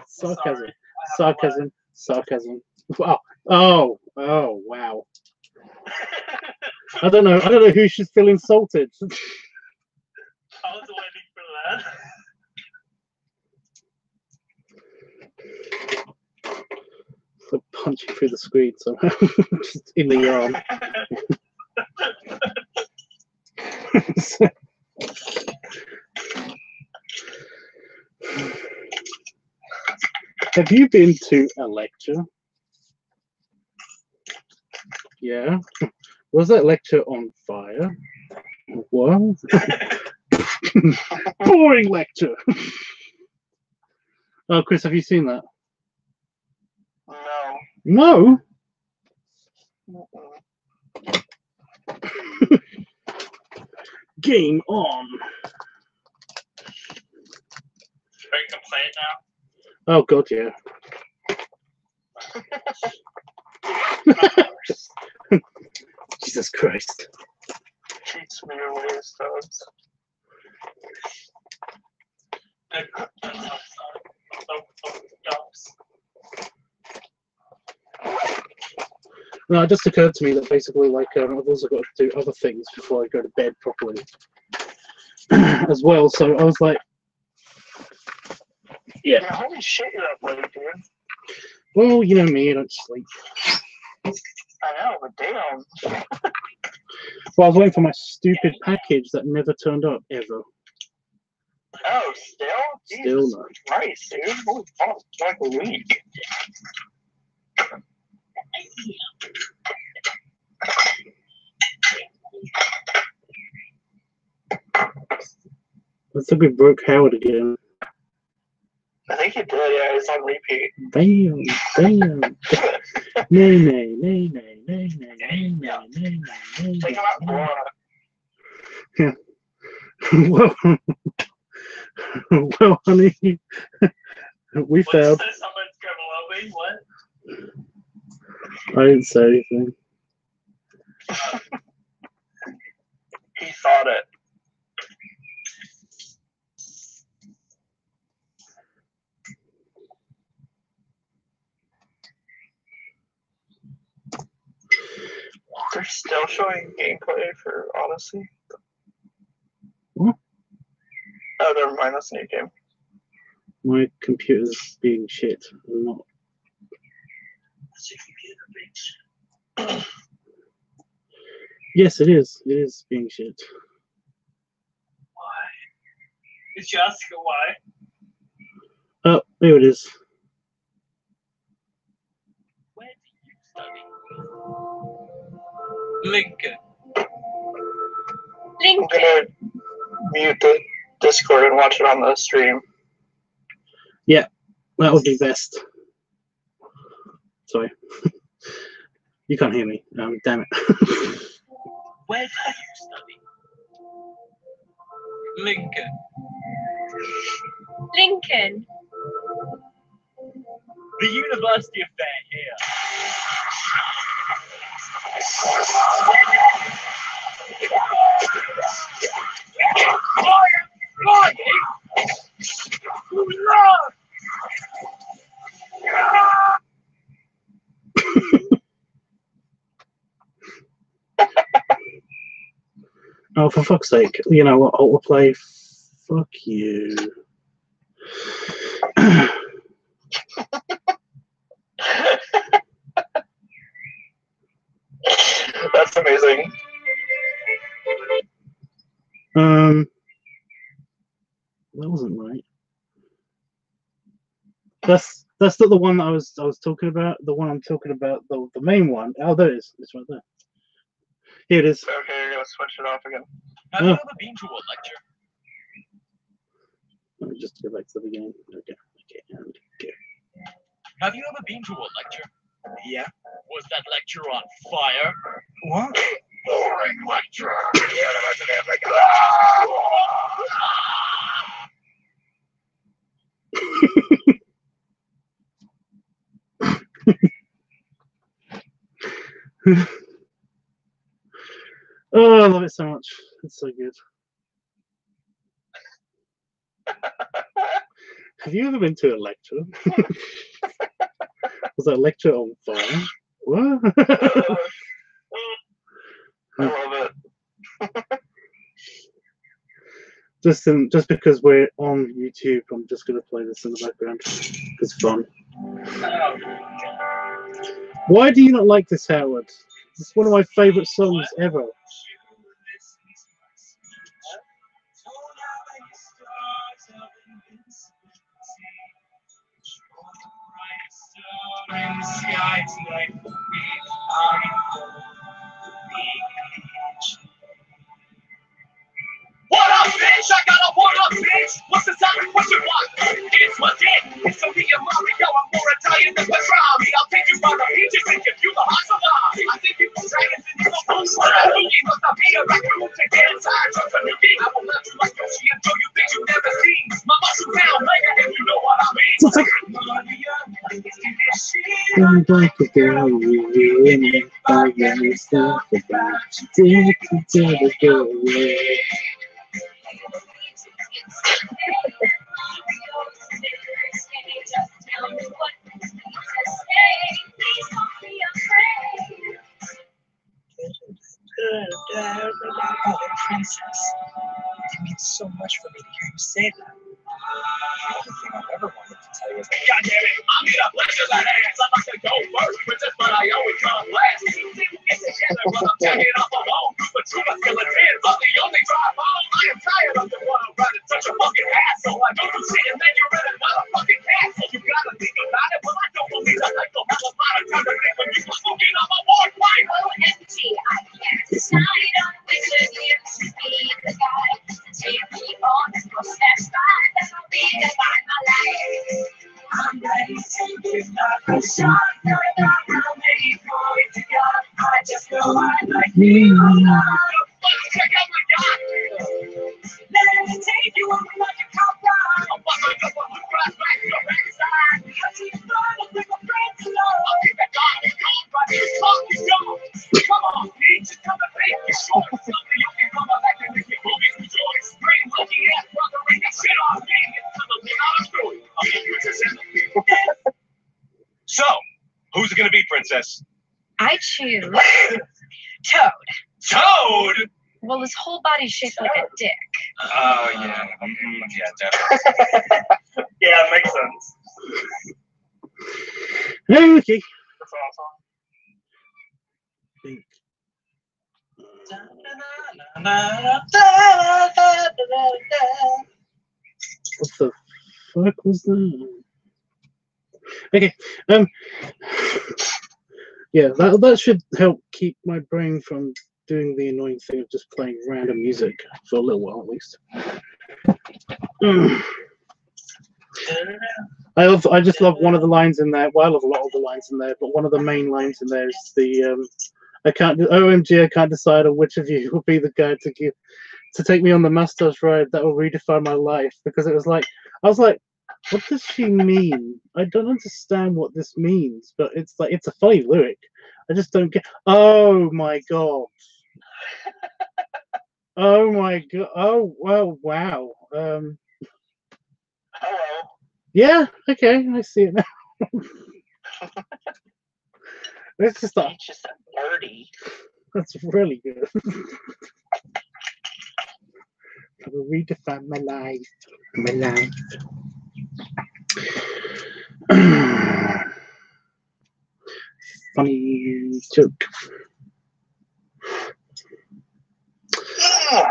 Speaker 1: Sarcasm.
Speaker 2: Sorry.
Speaker 1: Sarcasm. Wow. Oh, wow. I don't know who should feel insulted.
Speaker 2: I was waiting for that.
Speaker 1: So punching through the screen somehow, just in the arm. Have you been to a lecture? Yeah. Was that lecture on fire? What? Boring lecture. Oh, Chris, have you seen that?
Speaker 3: No.
Speaker 1: No? Game on.
Speaker 2: Ready to play it now?
Speaker 1: Oh, God, yeah. Jesus Christ.
Speaker 3: Teach me your ways, dogs.
Speaker 1: No, it just occurred to me that basically, like, I've also got to do other things before I go to bed properly as well. So I was like, yeah.
Speaker 3: Holy shit, you're up late, dude.
Speaker 1: Well, you know me, I don't sleep.
Speaker 3: I know, but damn.
Speaker 1: Well, I was waiting for my stupid package that never turned up ever.
Speaker 3: Oh, still?
Speaker 1: Still
Speaker 3: Jesus
Speaker 1: no.
Speaker 3: Christ, dude. Holy fuck, it's like a week.
Speaker 1: Looks like we broke Howard again.
Speaker 3: I think you did, yeah, it's on repeat.
Speaker 1: Damn. Nay.
Speaker 3: Think about Laura.
Speaker 1: Yeah. Well, well, honey, we failed.
Speaker 2: Someone's criminal. What?
Speaker 1: I didn't say anything.
Speaker 3: He thought it. They're still showing gameplay for Odyssey.
Speaker 1: What?
Speaker 3: Oh, never mind. That's a new game.
Speaker 1: My computer's being shit. I'm not. Yes, it is. It is being shit.
Speaker 2: Why? Did you ask her why?
Speaker 1: Oh, there it is.
Speaker 2: Where do you study? Lincoln.
Speaker 3: I'm gonna mute the Discord and watch it on the stream.
Speaker 1: Yeah, that would be best. Sorry. You can't hear me. Damn it.
Speaker 2: Where do you study? Lincoln.
Speaker 4: Lincoln.
Speaker 2: The University of Fair here.
Speaker 1: Oh, for fuck's sake. You know what? Autoplay. Fuck you.
Speaker 3: That's amazing.
Speaker 1: That wasn't right. That's not the one that I was talking about. The one I'm talking about, the main one. Oh, there it is. It's right there. Here it is.
Speaker 3: Okay, you're gonna switch it off again.
Speaker 2: Have you ever been to a lecture?
Speaker 1: Let me just go back to the beginning. Okay, and go.
Speaker 2: Have you ever been to a lecture? Yeah. Was that lecture on fire? What? Boring lecture. University of Lincoln.
Speaker 1: Oh, I love it so much. It's so good. Have you ever been to a lecture? Was that lecture on fire? What?
Speaker 3: I love it.
Speaker 1: Just because we're on YouTube, I'm just gonna play this in the background. It's fun. Why do you not like this, Howard? It's one of my favorite songs ever.
Speaker 2: What up, bitch? I got a what up, bitch? What's the topic? What you want? It's what's it. It's so me and Mario. I'm more Italian than pastrami. I'll take you by the beaches and give you the hot salami. I think you can dragons and you don't believe must not be a raccoon to get inside. Just a new game. I will love you like Yoshi and show you things you've never seen. My muscle down later if you know what I mean. Mario, let's do this shit.
Speaker 1: I'm like a girl, you I never stop about you. Take you to the doorway.
Speaker 4: Princess, it means so much for me to hear you say that. The only thing I've ever wanted to tell you is that.
Speaker 2: God damn it, I'm in a pleasure that ass. I'm about to go first, princess, but I always come last. See, we get together, but I'm taking off alone. But you must kill a kid, I'm the only drive home. I am tired of the one I'm trying to touch a fucking asshole. I know you shit and then you're in another fucking castle. You gotta think about it, but I don't believe that like the whole lot of time to think when you smoking on my board fight.
Speaker 5: OMG, I can't decide on which of you to be the guy. Take me on the most that's right, that'll be the guy my life. I'm ready to give my shot, no matter how many points you got. I just know I like you a lot.
Speaker 2: Check out my yacht.
Speaker 5: Let me take you on like a cop ride.
Speaker 2: I'm fucking up on the grass back to your backside.
Speaker 5: I keep running with my friends alone.
Speaker 2: I'll keep that dog and gone, but it's fucking gone. Come on, bitch, just come and make it short. Something you can come back and make your movies rejoice. Brain lucky ass brother, ain't that shit on me. It's to the thing out of story. I'm the princess and the people. So, who's it gonna be, princess?
Speaker 6: I choose Toad.
Speaker 2: Toad?
Speaker 6: Well, his whole body's shaped like a dick.
Speaker 4: Oh, yeah. Yeah, definitely.
Speaker 3: Yeah, it makes sense.
Speaker 1: Okay.
Speaker 3: That's awesome.
Speaker 1: Think. What the fuck was that? Okay. Yeah, that should help keep my brain from doing the annoying thing of just playing random music for a little while at least. I just love one of the lines in there. Well, I love a lot of the lines in there, but one of the main lines in there is the OMG, I can't decide on which of you will be the guy to take me on the mustache ride that will redefine my life. Because I was like, what does she mean? I don't understand what this means, but it's like it's a funny lyric. I just don't get. Oh my god. Oh my god. Oh well. Wow.
Speaker 3: Hello.
Speaker 1: Yeah. Okay. I see it now. It's just that.
Speaker 3: It's just a birdie.
Speaker 1: That's really good. I will redefine my life. My life. Funny joke.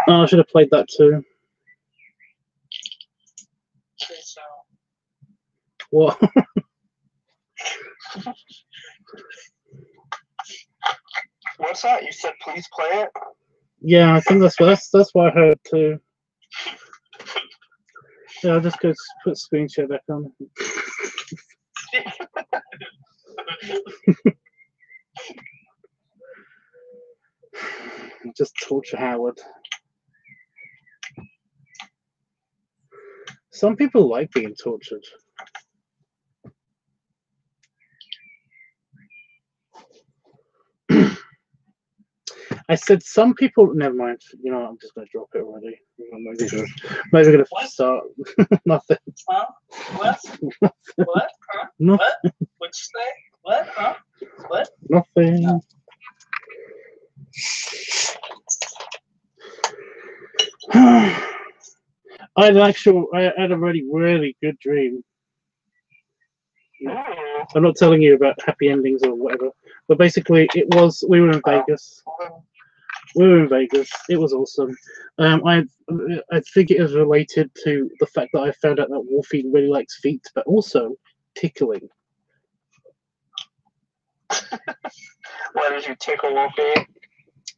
Speaker 1: Oh, I should have played that too.
Speaker 3: So,
Speaker 1: What?
Speaker 3: what's that? You said please play it?
Speaker 1: Yeah, I think that's what I heard too. Yeah, I'll just go put screen share back on. Just torture Howard. Some people like being tortured. I said some people. Never mind. You know, I'm just gonna drop it already. Maybe we're gonna start. Nothing.
Speaker 3: Huh? What? What? Huh?
Speaker 1: No,
Speaker 3: What? What'd you say? What? Huh? What?
Speaker 1: nothing.
Speaker 3: No.
Speaker 1: I had a really good dream.
Speaker 3: Ooh.
Speaker 1: I'm not telling you about happy endings or whatever, but basically we were in Vegas. We were in Vegas. It was awesome. I think it was related to the fact that I found out that Wolfie really likes feet, but also tickling.
Speaker 3: Why did you tickle Wolfie?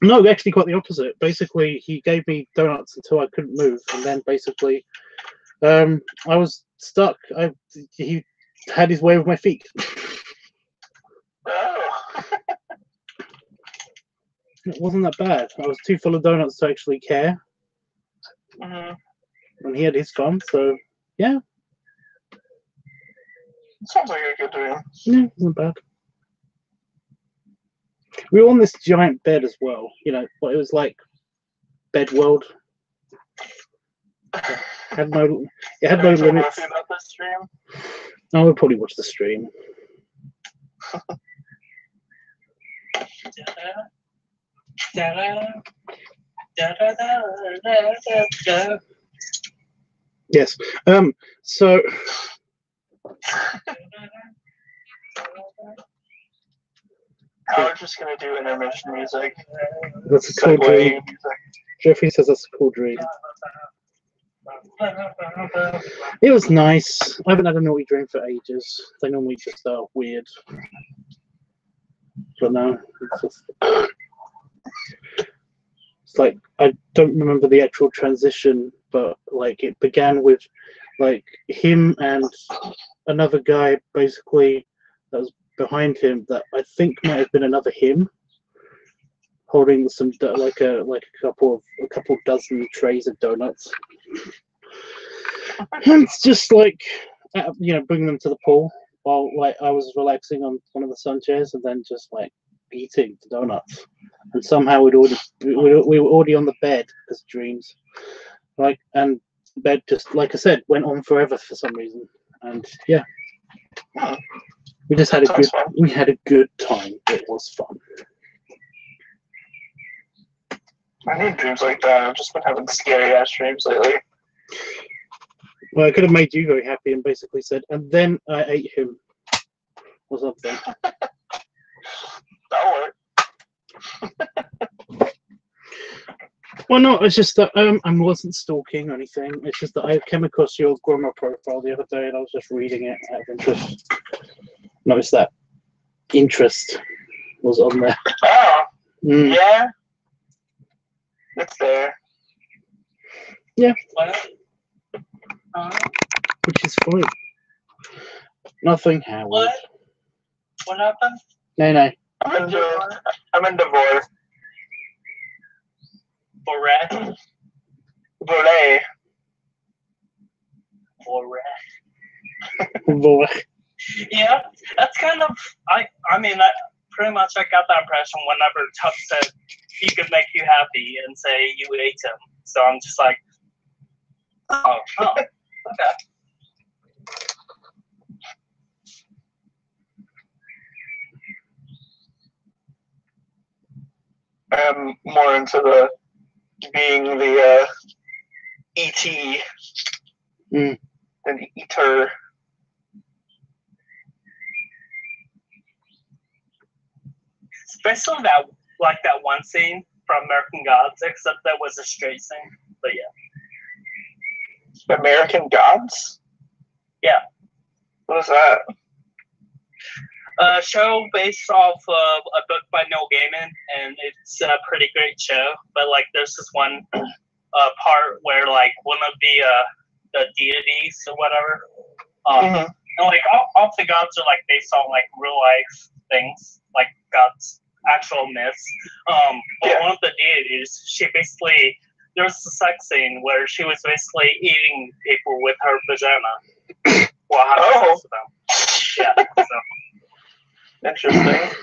Speaker 1: No, actually, quite the opposite. Basically, he gave me donuts until I couldn't move, and then basically, I was stuck. He had his way with my feet.
Speaker 3: Oh.
Speaker 1: It wasn't that bad. I was too full of donuts to actually care,
Speaker 3: Mm-hmm.
Speaker 1: and he had his fun. So yeah,
Speaker 3: Sounds like a good dream.
Speaker 1: yeah, it wasn't bad. We were on this giant bed as well. You know, but it was like bed world. It had no limits.
Speaker 3: About this stream?
Speaker 1: I would probably watch the stream. Yes. So
Speaker 3: Howard's just gonna do intermission music.
Speaker 1: that's a cool dream. Jeffrey says that's a cool dream. It was nice. I haven't had a naughty dream for ages. They normally just are weird. But no, it's like I don't remember the actual transition, but like it began with like him and another guy basically that was behind him that I think might have been another him holding some like a couple dozen trays of donuts. And it's just like bring them to the pool while like I was relaxing on one of the sun chairs and then just like eating the donuts. And somehow we were already on the bed because dreams, like, and the bed just like I said went on forever for some reason. And yeah, we just had a good time. It was fun.
Speaker 3: I need dreams like that. I've just been having scary ass dreams lately.
Speaker 1: Well, I could have made you very happy and basically said, and then I ate him or something.
Speaker 3: That'll work.
Speaker 1: Well, no, it's just that I wasn't stalking or anything. It's just that I came across your grandma profile the other day and I was just reading it out of interest. Noticed that interest was on there.
Speaker 3: Oh,
Speaker 1: Yeah.
Speaker 3: It's there.
Speaker 1: Yeah.
Speaker 3: What?
Speaker 1: Which is fine. Nothing, Howard.
Speaker 3: What? What happened?
Speaker 1: No.
Speaker 3: I'm in divorce. Boret.
Speaker 1: Boy.
Speaker 2: Yeah, that's kind of I mean pretty much I got that impression whenever Tubb said he could make you happy and say you ate him. So I'm just like, oh, okay.
Speaker 3: I'm more into the being the E.T. than eater.
Speaker 2: Especially that one scene from American Gods, except that was a straight scene. But yeah.
Speaker 3: American Gods?
Speaker 2: Yeah.
Speaker 3: What is that?
Speaker 2: A show based off of a book by Neil Gaiman, and it's a pretty great show. But like, there's this one part where like one of the deities or whatever, and like all the gods are like based on like real life things, like gods, actual myths. But one of the deities, she basically there was a sex scene where she was basically eating people with her vagina while having sex with them. Yeah. So.
Speaker 3: Interesting.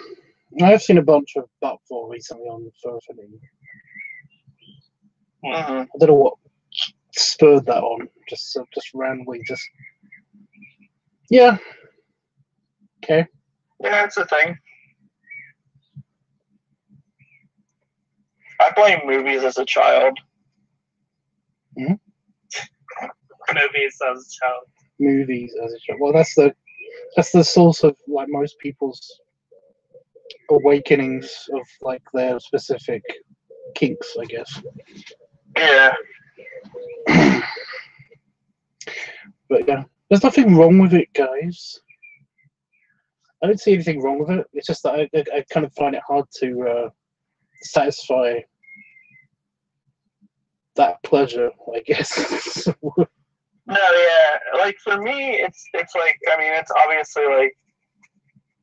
Speaker 1: I've seen a bunch of buttful recently on Furfany. I don't know what spurred that on. Just randomly, just Yeah. Okay.
Speaker 3: Yeah, it's a thing. I blamed movies as a child.
Speaker 2: Movies as a child.
Speaker 1: Movies as a child. Well, that's the source of like most people's awakenings of like their specific kinks, I guess.
Speaker 3: Yeah.
Speaker 1: But yeah, there's nothing wrong with it, guys. I don't see anything wrong with it. It's just that I kind of find it hard to satisfy that pleasure, I guess.
Speaker 3: No, yeah. Like for me, it's like, I mean, it's obviously like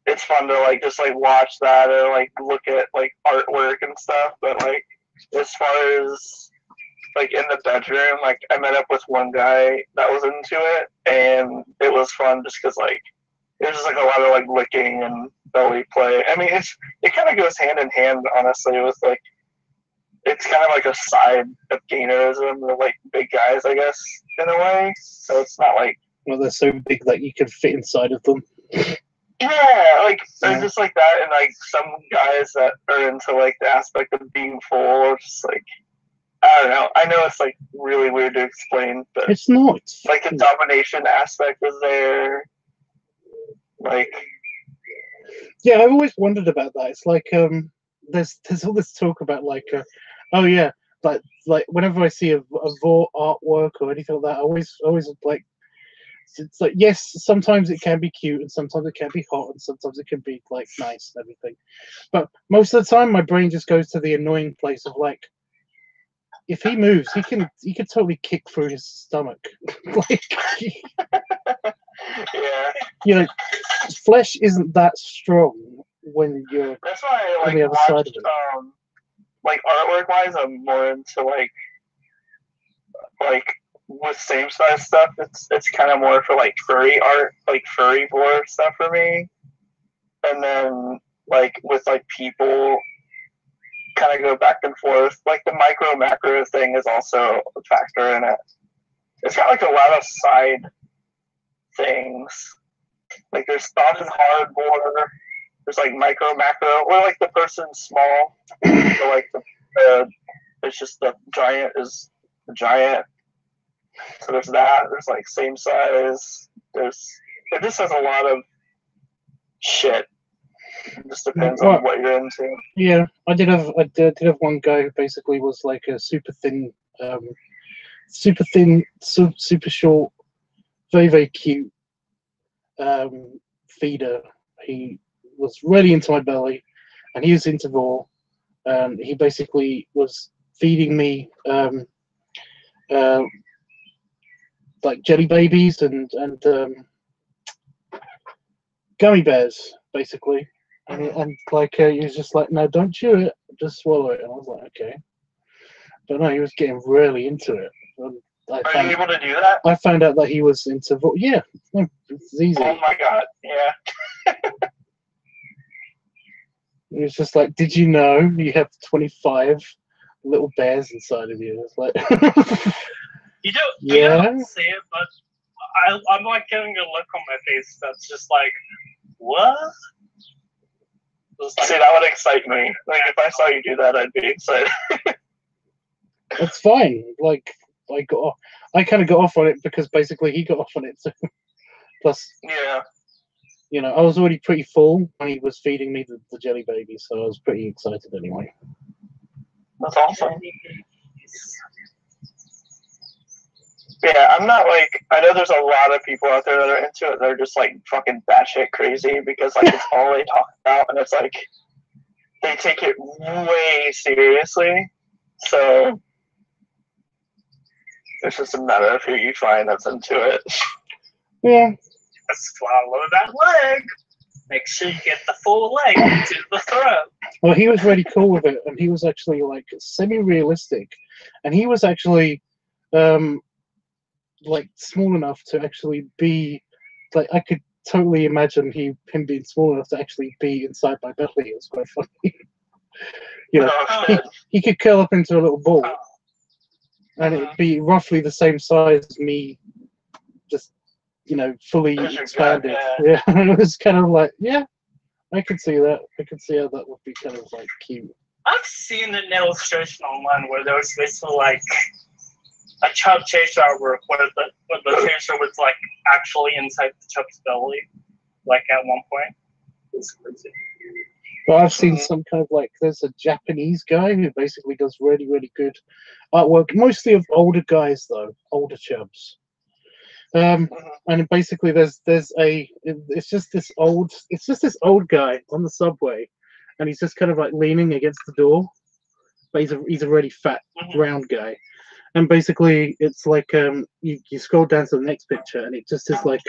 Speaker 3: it's fun to like just like watch that or like look at like artwork and stuff. But like as far as like in the bedroom, like I met up with one guy that was into it, and it was fun just because like it was just like a lot of like licking and belly play. I mean, it kind of goes hand in hand, honestly, with like it's kind of like a side of gainerism or like big guys, I guess, in a way. So it's not like
Speaker 1: Well, they're so big that you can fit inside of them.
Speaker 3: yeah, like they're
Speaker 1: Yeah.
Speaker 3: just like that, and like some guys that are into like the aspect of being full, or just like I don't know. I know it's like really weird to explain, but
Speaker 1: It's not. It's
Speaker 3: like the domination aspect is there. Like
Speaker 1: yeah, I've always wondered about that. It's like there's all this talk about like oh yeah, like whenever I see a Vor artwork or anything like that, I always like it's like yes, sometimes it can be cute and sometimes it can be hot and sometimes it can be like nice and everything, but most of the time my brain just goes to the annoying place of like if he moves, he can totally kick through his stomach, like
Speaker 3: yeah,
Speaker 1: you know, flesh isn't that strong when you're
Speaker 3: that's why I
Speaker 1: on the
Speaker 3: like
Speaker 1: other side of
Speaker 3: watched
Speaker 1: it.
Speaker 3: like artwork wise, I'm more into like with same size stuff. It's kind of more for like furry art, like furry vor stuff for me, and then like with like people kind of go back and forth. Like the micro macro thing is also a factor in it. It's got like a lot of side things. Like there's soft and hard vor. There's like micro macro, or like the person's small, or like the it's just the giant is the giant. So there's that. There's like same size. It just has a lot of shit. It just depends on what you're into.
Speaker 1: Yeah, I did have one guy who basically was like a super thin, super short, very very cute feeder. He was really into my belly, and he was into raw. He basically was feeding me like jelly babies and gummy bears, basically. And like he was just like, no, don't chew it, just swallow it. And I was like, okay. But no, he was getting really into it. And
Speaker 3: Are you able to do that?
Speaker 1: I found out that he was into yeah, no, it's easy.
Speaker 3: Oh my god, yeah.
Speaker 1: It was just like, did you know you have 25 little bears inside of you? It's like,
Speaker 2: You don't,
Speaker 1: Yeah.
Speaker 2: you don't see it, but I'm like getting a look on my face that's just like, what? Just like,
Speaker 3: See, that would excite me. Like if I saw you do that, I'd be excited.
Speaker 1: it's fine. Like I kind of got off on it because basically he got off on it. So. Plus,
Speaker 3: Yeah.
Speaker 1: you know, I was already pretty full when he was feeding me the jelly baby, so I was pretty excited anyway.
Speaker 3: That's awesome. Yeah, I'm not like, I know there's a lot of people out there that are into it. They're just like fucking batshit crazy because like it's all they talk about, and it's like they take it way seriously. So it's just a matter of who you find that's into it.
Speaker 1: Yeah.
Speaker 2: swallow that leg. Make sure you get the full leg into the throat.
Speaker 1: Well, he was really cool with it, and he was actually like semi-realistic, and he was actually like small enough to actually be like I could totally imagine him being small enough to actually be inside my belly. It was quite funny. You know, he could curl up into a little ball, and it'd be roughly the same size as me, just fully
Speaker 3: There's your
Speaker 1: expanded.
Speaker 3: gut,
Speaker 1: Yeah, it was kind of like, yeah, I could see that. I could see how that would be kind of like cute.
Speaker 2: I've seen an illustration online where there was basically like a chub chaser artwork where the chaser was like actually inside the chub's belly, like at one point. It's crazy.
Speaker 1: But I've seen some kind of like, there's a Japanese guy who basically does really, really good artwork, mostly of older guys though, older chubs. And basically it's just this old guy on the subway, and he's just kind of like leaning against the door, but he's a really fat, round guy. And basically it's like you scroll down to the next picture, and it just is like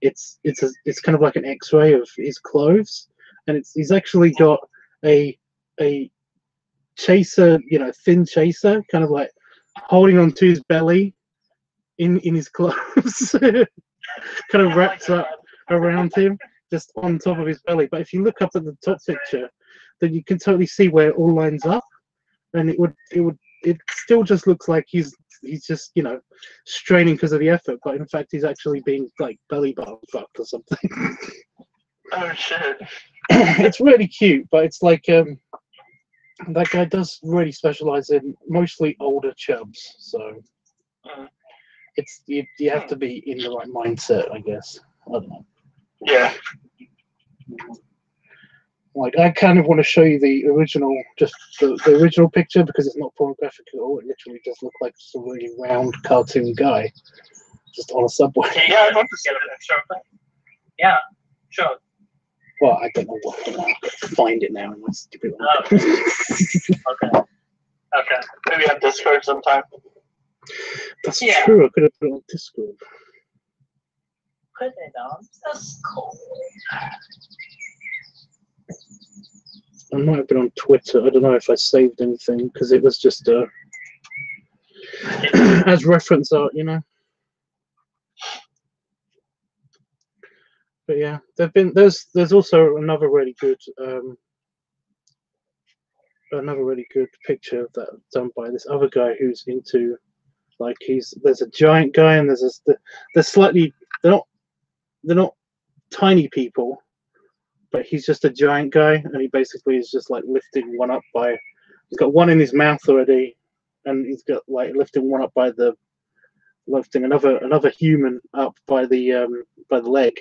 Speaker 1: it's kind of like an X-ray of his clothes, and he's actually got a chaser, thin chaser, kind of like holding onto his belly in his clothes, kind of wrapped up around him, just on top of his belly. But if you look up at the top picture, then you can totally see where it all lines up, and it still just looks like he's just straining because of the effort, but in fact he's actually being like belly button fucked or something.
Speaker 3: Oh shit.
Speaker 1: It's really cute, but it's like that guy does really specialize in mostly older chubs, so it's you have to be in the right mindset, I guess. I don't know.
Speaker 3: Yeah.
Speaker 1: Like, I kind of want to show you the original, just the original picture, because it's not pornographic at all. It literally does look like just a really round cartoon guy just on a subway.
Speaker 2: Yeah, I'd love to see that picture. Yeah, sure.
Speaker 1: Well, I don't know what. I've got to find it now in my stupid one.
Speaker 2: Oh. Okay.
Speaker 3: Maybe on Discord sometime.
Speaker 1: That's true. I could have put it on Discord.
Speaker 2: Put it on Discord.
Speaker 1: I might have been on Twitter. I don't know if I saved anything because it was just as reference art, But yeah, there's also another really good picture that done by this other guy who's into, like, there's a giant guy, and they're not tiny people, but he's just a giant guy, and he basically is just like lifting one up by, he's got one in his mouth already, and he's got like lifting one up by lifting another human up by the leg,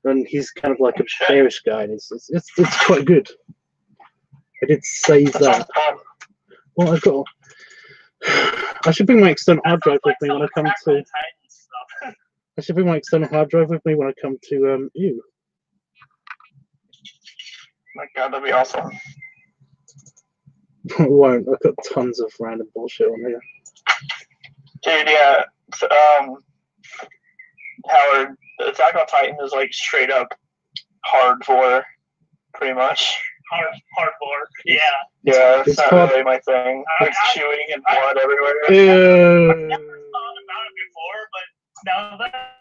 Speaker 1: and he's kind of like a bearish guy, and it's quite good. I did save that. Well, I should bring my external hard drive with me when I come to. I should bring my external hard drive with me when I come to you.
Speaker 3: My God, that'd be awesome.
Speaker 1: I won't. I've got tons of random bullshit on here.
Speaker 3: Dude, yeah. Howard, Attack on Titan is like straight up hardcore, pretty much.
Speaker 2: Hardcore. Yeah.
Speaker 3: Yeah,
Speaker 1: It's
Speaker 3: not
Speaker 1: hard.
Speaker 3: really my thing. It's chewing and blood everywhere.
Speaker 2: I've never thought about it before, but now that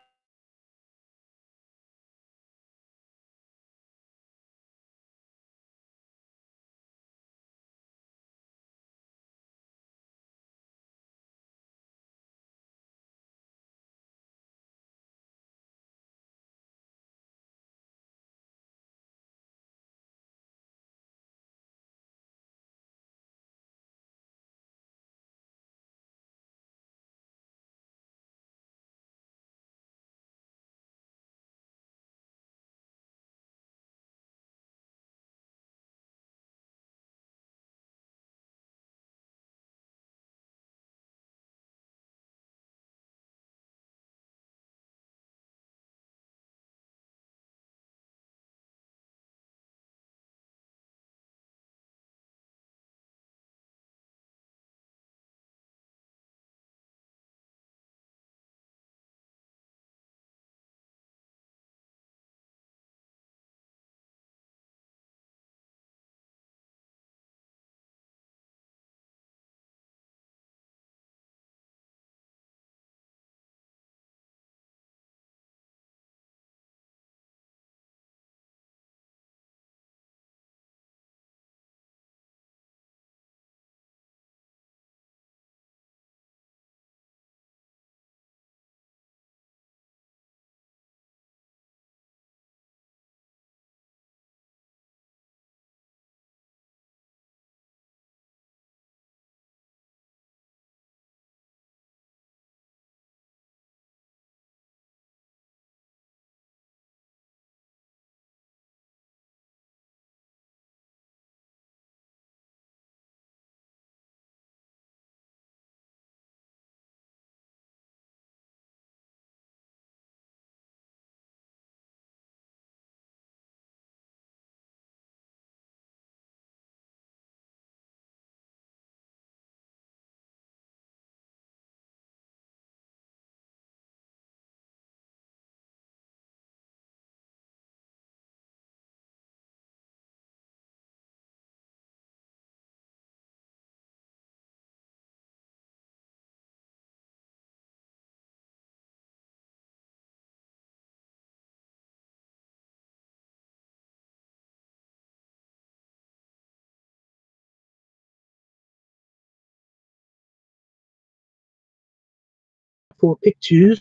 Speaker 1: for pictures.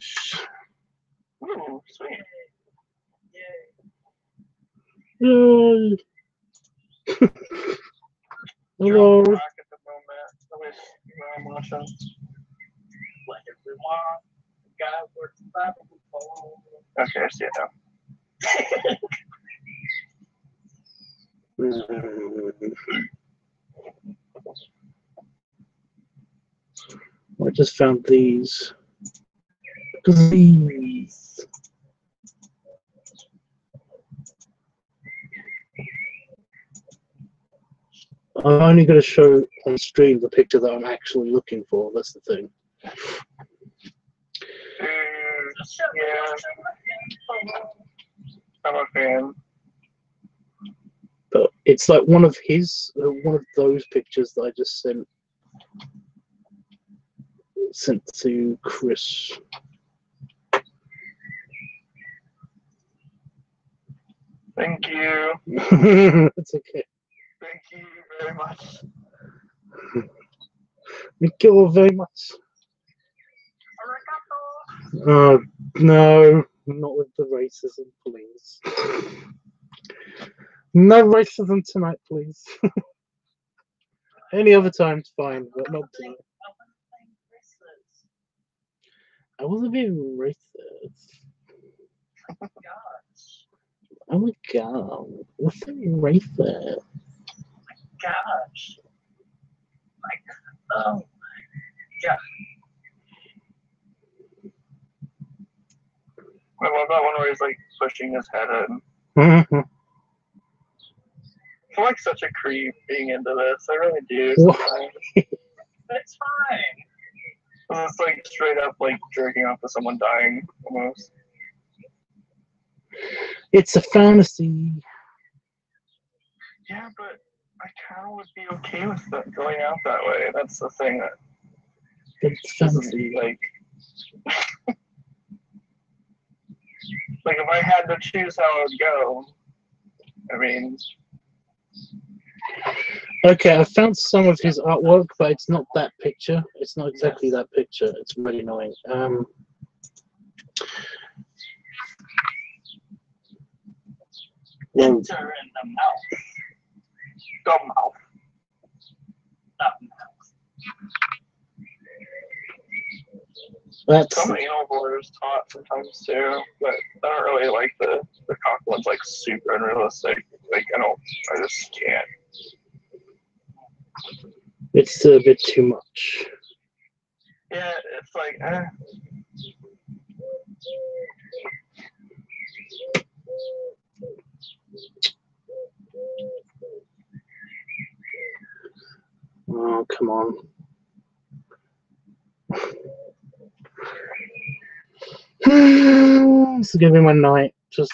Speaker 3: Ooh, sweet.
Speaker 1: Yay. Hello.
Speaker 3: Rock at the moment. Nobody's watching.
Speaker 2: Let everyone got work back.
Speaker 3: Okay, I see it now.
Speaker 1: I just found these. These. I'm only going to show on stream the picture that I'm actually looking for. That's the thing.
Speaker 3: Yeah. I'm a fan.
Speaker 1: But it's like one of those pictures that I just sent to Chris.
Speaker 3: Thank you.
Speaker 1: It's okay.
Speaker 3: Thank you very much.
Speaker 1: Thank you very much. Oh, no, not with the racism, please. No racism tonight, please. Any other time's fine, but not tonight. I wasn't being racist. Oh my god, what's so racist?
Speaker 2: Gosh. Oh my god.
Speaker 3: I love that one where he's like pushing his head in.
Speaker 1: I
Speaker 3: I feel like such a creep being into this. I really do.
Speaker 1: What?
Speaker 2: That's fine.
Speaker 3: It's like straight up like jerking off to someone dying almost.
Speaker 1: It's a fantasy.
Speaker 3: Yeah, but I kind of would be okay with that going out that way. That's the thing that
Speaker 1: It's
Speaker 3: doesn't
Speaker 1: fantasy.
Speaker 3: like. Like if I had to choose how it would go, I mean.
Speaker 1: Okay, I found some of his artwork, but it's not that picture. It's not exactly that picture. It's really annoying. Well,
Speaker 2: Enter in the mouth.
Speaker 3: The mouth.
Speaker 1: that's
Speaker 3: Some anal borders taught sometimes too, but I don't really like the cock ones like super unrealistic. Like I just can't.
Speaker 1: it's a bit too much.
Speaker 3: Yeah, it's like
Speaker 1: Oh, come on. This is gonna be my night. Just,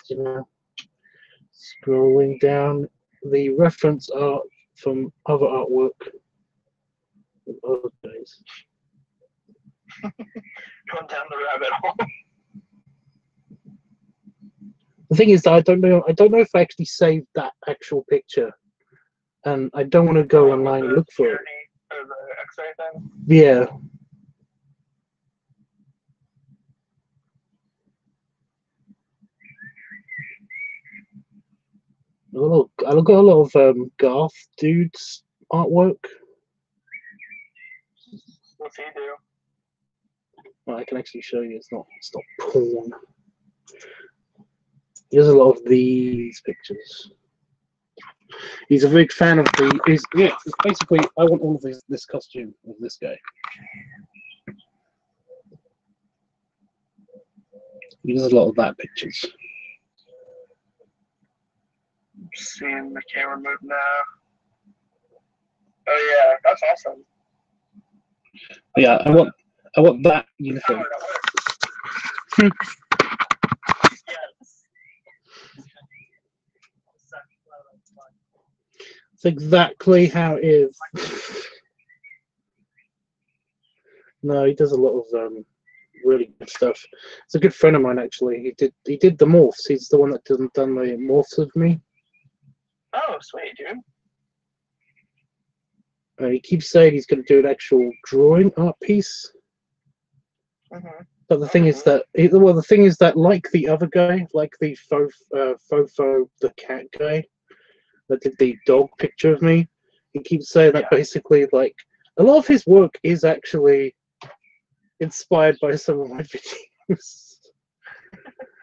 Speaker 1: scrolling down the reference art from other artwork of other days.
Speaker 3: going down the rabbit hole.
Speaker 1: The thing is that I don't know if I actually saved that actual picture, and I don't want to go online and look for it.
Speaker 3: Or the X-ray thing.
Speaker 1: Yeah. I look at a lot of Garth dudes artwork.
Speaker 3: What's he do?
Speaker 1: Well, I can actually show you. It's not porn. He has a lot of these pictures. He's a big fan of basically, I want all of this costume of this guy. He does a lot of that pictures.
Speaker 3: I'm seeing the camera move now. Oh yeah, that's awesome.
Speaker 1: But yeah, I want that uniform. It's exactly how it is. No, he does a lot of really good stuff. It's a good friend of mine actually. He did the morphs. He's the one that done the morphs with me.
Speaker 3: Oh, sweet, dude.
Speaker 1: He keeps saying he's going to do an actual drawing art piece. But the thing is that, well, the thing is that, like the other guy, like the Fofo, the cat guy, that did the dog picture of me, he keeps saying that basically, like, a lot of his work is actually inspired by some of my videos.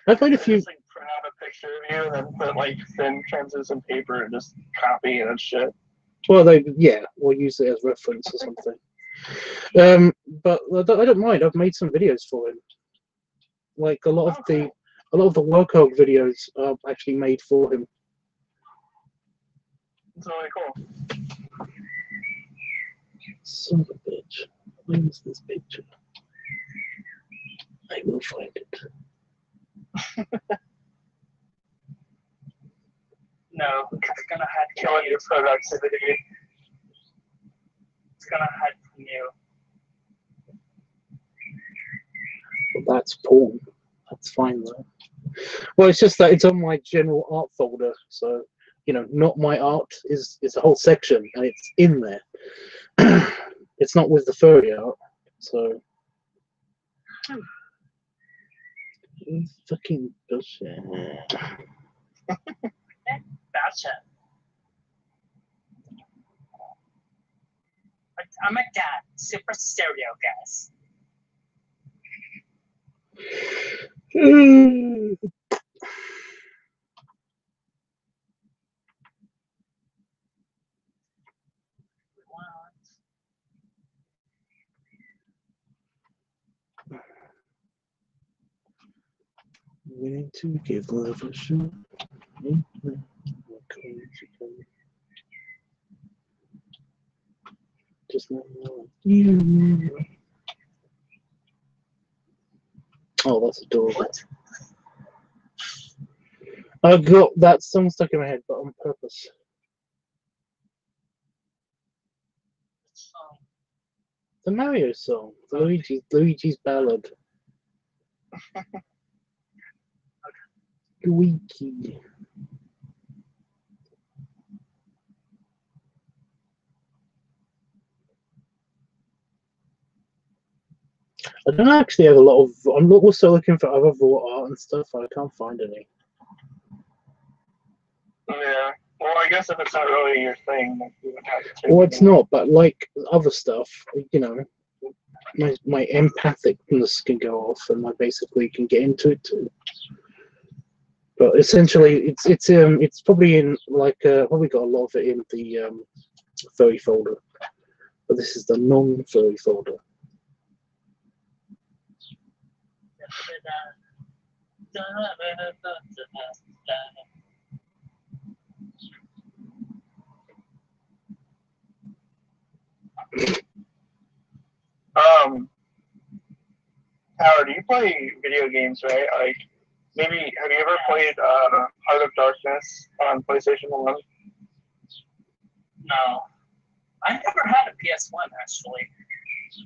Speaker 1: I've made a few.
Speaker 3: Just, like, print out a picture of you and then put like thin translucent paper and just copy and shit.
Speaker 1: Well, we'll use it as reference or something. But I don't mind. I've made some videos for him. Like a lot of the workout videos are actually made for him.
Speaker 3: It's really cool.
Speaker 1: Son of a bitch. Where is this picture? I will find it.
Speaker 2: No, it's gonna hide from
Speaker 3: Killing
Speaker 2: you.
Speaker 3: your productivity.
Speaker 2: It's gonna hide from you.
Speaker 1: But that's porn. That's fine though. Well, it's just that it's on my general art folder, so not my art is a whole section, and it's in there. It's not with the furry art, so fucking bullshit.
Speaker 2: Gotcha. I'm a dad. Super stereo, guys.
Speaker 1: We need to give love a shot. Just not you. Oh, that's adorable.
Speaker 2: What?
Speaker 1: I got that song stuck in my head, but on purpose. The Mario song, Luigi's Ballad. Luigi. I don't actually have a lot of. I'm also looking for other raw art and stuff. I can't find any.
Speaker 3: Yeah. Well, I guess if it's not really your thing, then you would have to.
Speaker 1: Well, it's not, but like other stuff, my empathicness can go off, and I basically can get into it too. But essentially, it's probably in probably got a lot of it in the furry folder, but this is the non-furry folder.
Speaker 3: Howard, do you play video games, right? Like, maybe have you ever played Heart of Darkness on PlayStation 1?
Speaker 2: No. I never had a PS1 actually.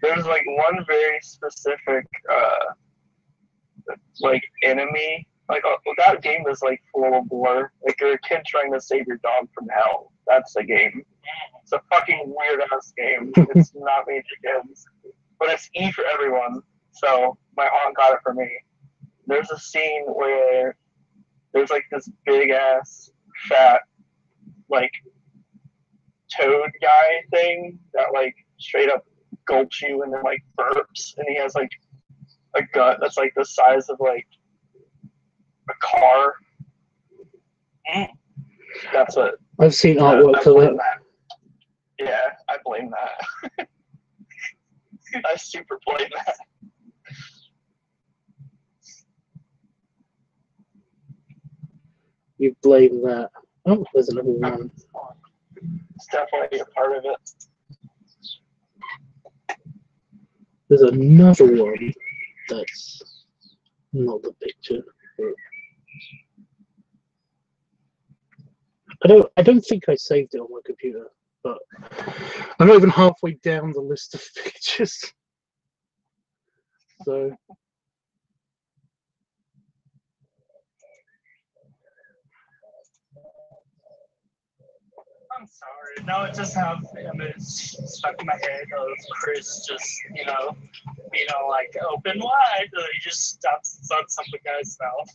Speaker 3: There's like one very specific enemy. Like that game is like full of gore. Like you're a kid trying to save your dog from hell. That's the game. It's a fucking weird ass game. It's not made for kids, but it's E for everyone. So my aunt got it for me. There's a scene where there's like this big ass fat like toad guy thing that like straight up gulps you and then like burps, and he has like a gut that's like the size of like a car. That's what
Speaker 1: I've seen artwork for that.
Speaker 3: Yeah, I blame that. I super blame that.
Speaker 1: You blame that. Oh, there's another one.
Speaker 3: It's definitely a part of it.
Speaker 1: There's another one that's not the picture. I don't think I saved it on my computer, but I'm not even halfway down the list of pictures. So
Speaker 2: I'm sorry. Now I just have an image stuck in my head of Chris just, like open wide. And he just stops on some guy's mouth.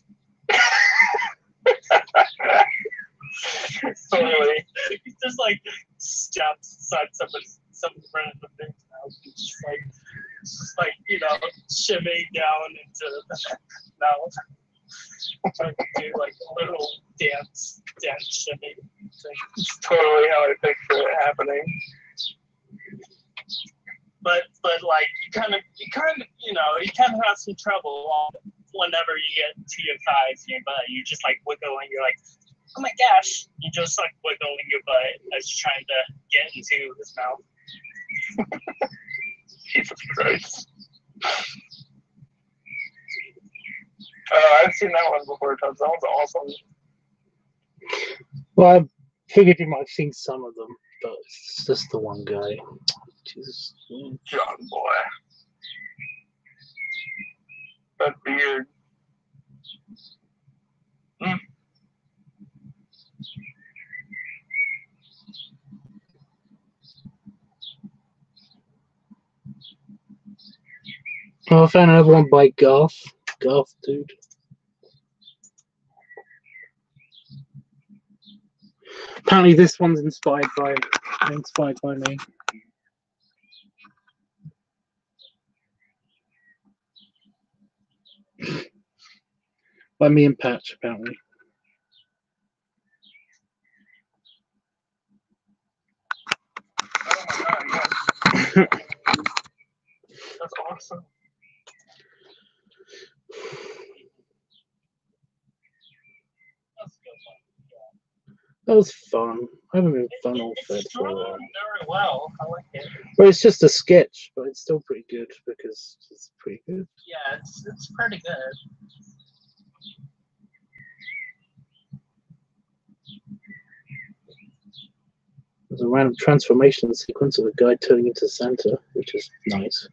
Speaker 3: Totally.
Speaker 2: He just like steps inside some random thing's mouth. It's just like, shimmying down into the mouth. Trying to do like a little dance shimmy.
Speaker 3: It's totally how I picture it happening.
Speaker 2: But like you kind of have some trouble whenever you get to your thighs and your butt. You just like wiggle and you're like, oh my gosh! You just like wiggling your butt as you're trying to get into his mouth.
Speaker 3: Jesus Christ. Oh, I've seen that one before, Tubbs. That one's awesome.
Speaker 1: Well, I figured you might have seen some of them, but it's just the one guy. Jesus.
Speaker 3: John boy. That beard.
Speaker 1: Oh, I found another one by Garth. Garth, dude. Apparently, this one's inspired by me. By me and Patch, apparently.
Speaker 3: Oh my god, yes. That's awesome.
Speaker 1: That was fun. I haven't been fun all fed for a while.
Speaker 2: Very well. I like it.
Speaker 1: Well, it's just a sketch, but it's still pretty good because it's pretty good.
Speaker 2: Yeah, it's pretty good.
Speaker 1: There's a random transformation sequence of a guy turning into Santa, which is nice.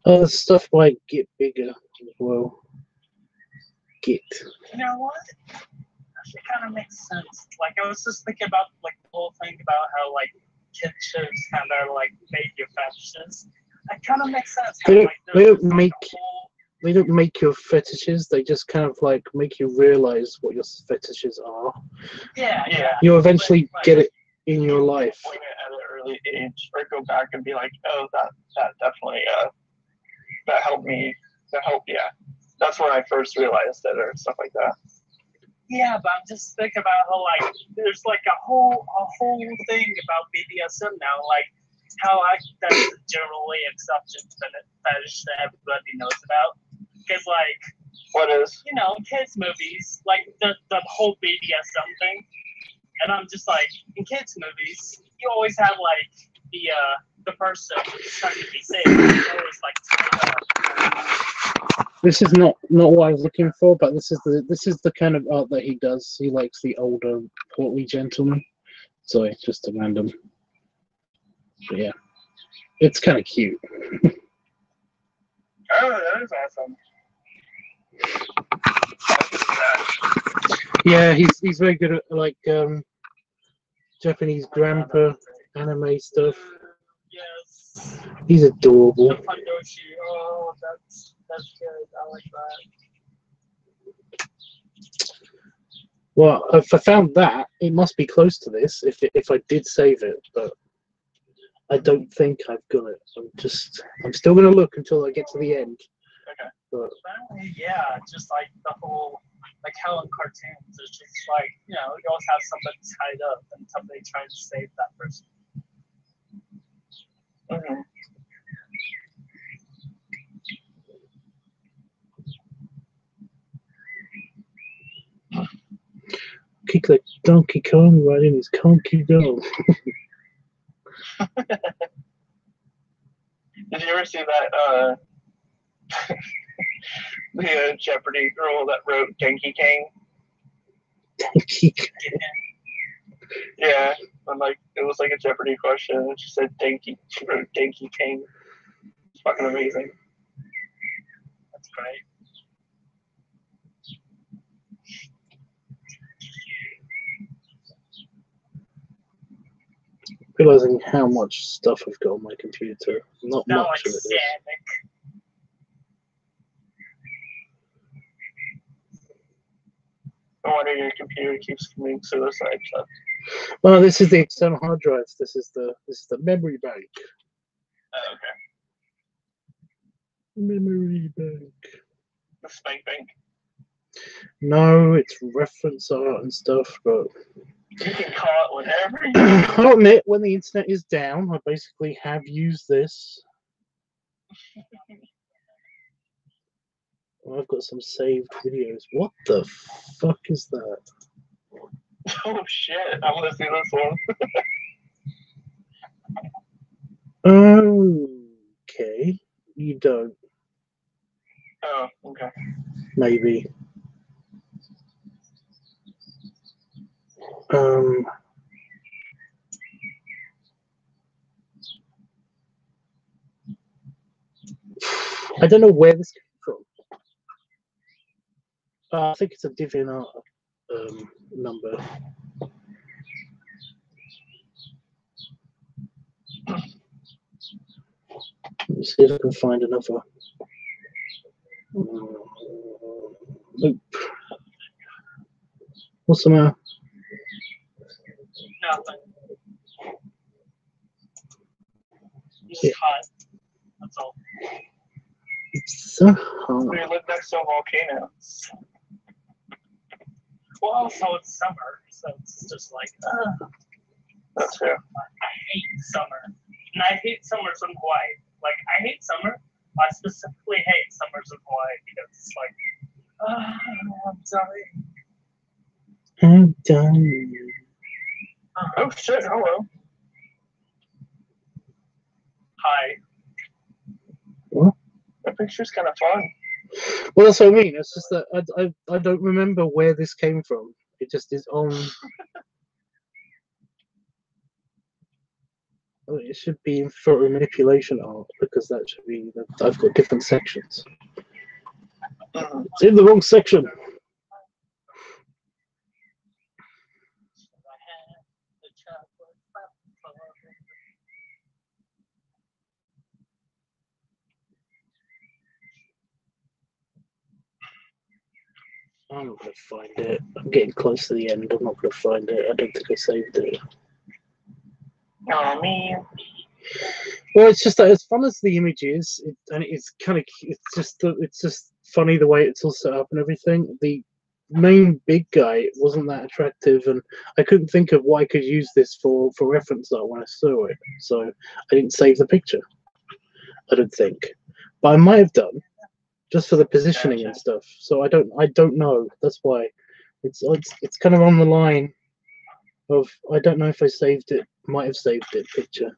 Speaker 1: Oh, the stuff might get bigger as well. Get.
Speaker 2: You know what? It kind of makes sense. Like I was just thinking about like the whole thing about how like kid shows kind of like make your fetishes. That kind of makes sense.
Speaker 1: They don't make your fetishes. They just kind of like make you realize what your fetishes are.
Speaker 2: Yeah.
Speaker 1: You eventually get it in your life.
Speaker 3: Point it at an early age, or go back and be like, oh, that definitely that helped me. Yeah. That's when I first realized it, or stuff like that.
Speaker 2: Yeah, but I'm just thinking about how like there's like a whole thing about BDSM now, like how that's a generally accepted fetish that everybody knows about. Because like,
Speaker 3: what is?
Speaker 2: Kids movies, like the whole BDSM thing, and I'm just like, in kids movies, you always have like the person who's trying to be safe, always like tied up.
Speaker 1: This is not what I was looking for, but this is the kind of art that he does. He likes the older, portly gentleman. Sorry, just a random. But yeah, it's kind of cute.
Speaker 3: Oh, that is awesome.
Speaker 1: Yeah, he's very good at like Japanese grandpa anime stuff.
Speaker 2: Yes.
Speaker 1: He's adorable.
Speaker 2: The Fundoshi. Oh, that's good. I like that.
Speaker 1: Well, if I found that, it must be close to this. If I did save it, but I don't think I've got it. I'm still gonna look until I get to the end.
Speaker 3: Okay.
Speaker 2: But yeah, just like the whole, like how in cartoons, it's just like, you always have somebody tied up and somebody trying to save that person.
Speaker 3: Mm-hmm.
Speaker 1: Kick like Donkey Kong riding his Conky Dog.
Speaker 3: Did you ever see that the Jeopardy girl that wrote Genki Kang?
Speaker 1: Denki.
Speaker 3: Yeah, and like it was like a Jeopardy question, and she said Denki. She wrote Denki King. It's fucking amazing.
Speaker 2: That's great.
Speaker 1: Realizing how much stuff I've got on my computer. Not
Speaker 2: Not
Speaker 1: much
Speaker 2: like
Speaker 1: of it is.
Speaker 2: Sonic.
Speaker 3: No wonder your computer keeps committing suicide stuff.
Speaker 1: Well, this is the external hard drives. This is the memory bank.
Speaker 3: Oh, okay.
Speaker 1: Memory bank.
Speaker 3: The Spank Bank.
Speaker 1: No, it's reference art and stuff, but
Speaker 3: You can call it whatever you
Speaker 1: I'll admit, when the internet is down, I basically have used this. Oh, I've got some saved videos. What the fuck is that?
Speaker 3: Oh shit, I want to see this one.
Speaker 1: Okay, you don't.
Speaker 3: Oh, okay.
Speaker 1: Maybe. I don't know where this came from. I think it's a DeviantArt number. Let me see if I can find another. Nope. What's the matter?
Speaker 2: Nothing. Just
Speaker 1: Yeah.
Speaker 2: hot. That's all.
Speaker 1: It's so hard.
Speaker 3: We live next to a volcano.
Speaker 2: Well, also it's summer, so it's just like,
Speaker 3: That's fair.
Speaker 2: I hate summer. And I hate summers in Hawaii. Like, I hate summer. I specifically hate summers in Hawaii because it's like, I'm dying.
Speaker 1: I'm done.
Speaker 3: Oh shit, hello.
Speaker 2: Hi.
Speaker 1: What?
Speaker 3: That picture's kind of fun.
Speaker 1: Well, that's what I mean. It's just that I don't remember where this came from. It just is on. Oh, it should be in photo manipulation art because that should be. I've got different sections. It's in the wrong section. I'm not going to find it. I'm getting close to the end. I'm not going to find it. I don't think I saved it.
Speaker 3: Oh man.
Speaker 1: Well, it's just that as fun as the image is, and it's kind of, it's just funny the way it's all set up and everything. The main big guy wasn't that attractive, and I couldn't think of what I could use this for reference art when I saw it. So I didn't save the picture. I don't think, but I might have done. Just for the positioning and stuff. So I don't know. That's why it's kind of on the line of I don't know if I saved it. Might have saved it picture.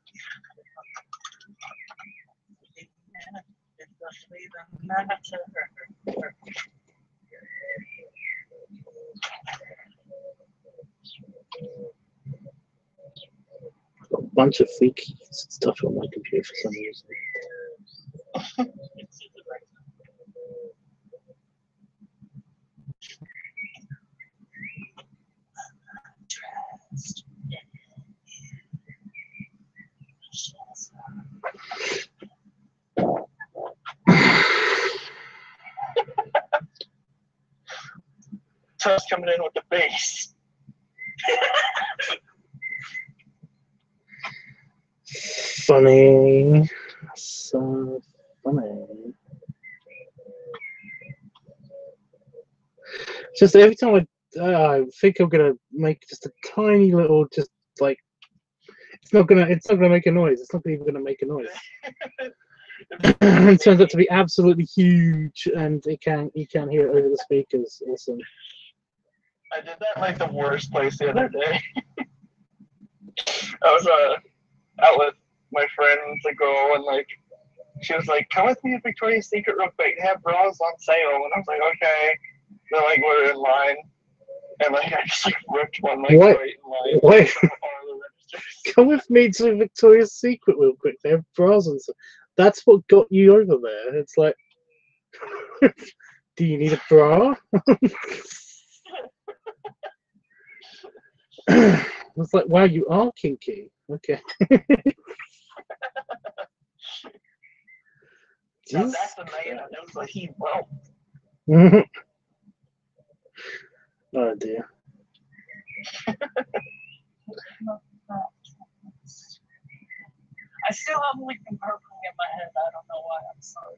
Speaker 1: Got a bunch of freaky stuff on my computer for some reason.
Speaker 3: Tusk coming in with the bass.
Speaker 1: Funny. So funny. Just every time I think I'm gonna make just a tiny little, just like it's not gonna make a noise. It's not even gonna make a noise. It turns out to be absolutely huge, and you can hear it over the speakers. Awesome.
Speaker 3: I did that like the worst place the other day. I was out with my friends, a girl, and like she was like, "Come with me to Victoria's Secret real quick. They have bras on sale." And I was like, "Okay." They're like, we're in line, And like I just like ripped one like
Speaker 1: What?
Speaker 3: right in line.
Speaker 1: Wait.
Speaker 3: From all the registers.
Speaker 1: Come with me to Victoria's Secret real quick. They have bras and stuff. That's what got you over there. It's like, do you need a bra? It's like, wow, you are kinky. Okay.
Speaker 3: Now that's the man. It was like he well.
Speaker 1: Oh dear.
Speaker 2: I still have Linkin Park in my head. I don't know why. I'm sorry.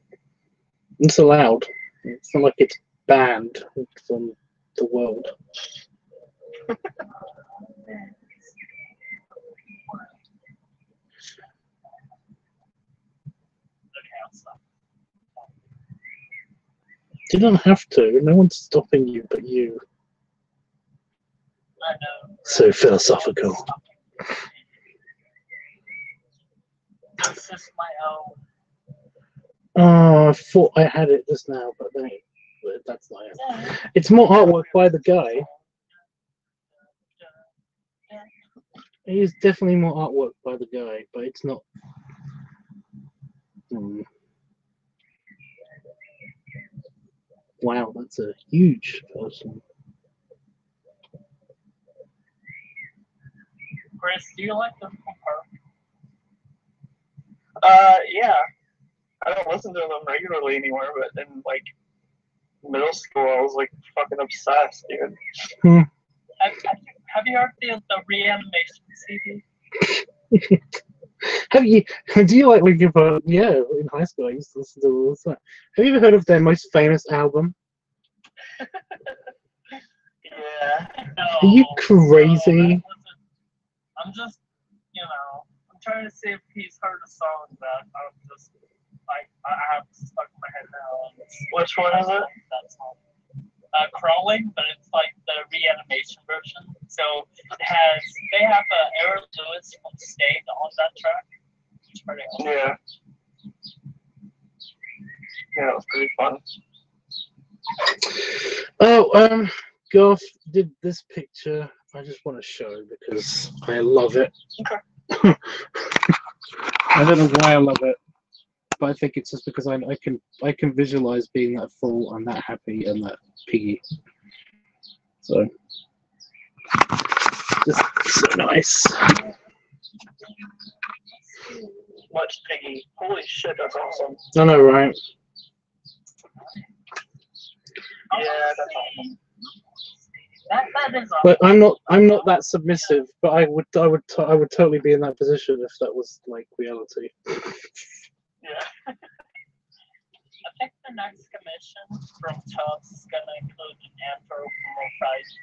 Speaker 1: It's allowed. It's not like it's banned from the world. You don't have to. No one's stopping you but you.
Speaker 2: I know.
Speaker 1: So philosophical.
Speaker 2: It's just my own.
Speaker 1: Oh, I thought I had it just now, but then that's not it. It's more artwork by the guy. It is definitely more artwork by the guy, but it's not. Wow, that's a huge person.
Speaker 2: Chris, do you like Linkin Park?
Speaker 3: Yeah. I don't listen to them regularly anymore, but in like middle school, I was like fucking obsessed, dude.
Speaker 2: Have you heard the Reanimation CD?
Speaker 1: Have you? Do you like Linkin Park? Yeah, in high school I used to listen to them all the time. Have you ever heard of their most famous album?
Speaker 3: Yeah.
Speaker 2: No,
Speaker 1: Are you crazy?
Speaker 2: I'm just, I'm trying to see if he's heard a song that I'm just like I have stuck in my head now.
Speaker 3: Which one is it?
Speaker 2: That song. Crawling, but it's like the Reanimation version. So they have Aaron Lewis from State on that track. It's pretty awesome.
Speaker 3: Yeah. Yeah, it was pretty fun.
Speaker 1: Oh, Garth did this picture. I just want to show because I love it.
Speaker 3: Okay.
Speaker 1: I don't know why I love it, but I think it's just because I can visualize being that full and that happy and that piggy. So just so nice.
Speaker 3: Much piggy. Holy shit, that's awesome.
Speaker 1: I know, right?
Speaker 3: Yeah, that's awesome.
Speaker 2: That is awesome.
Speaker 1: But I'm not that submissive. But I would totally be in that position if that was like reality.
Speaker 3: Yeah.
Speaker 2: I think the next commission from Tubbs is going to include an anthropomorphized,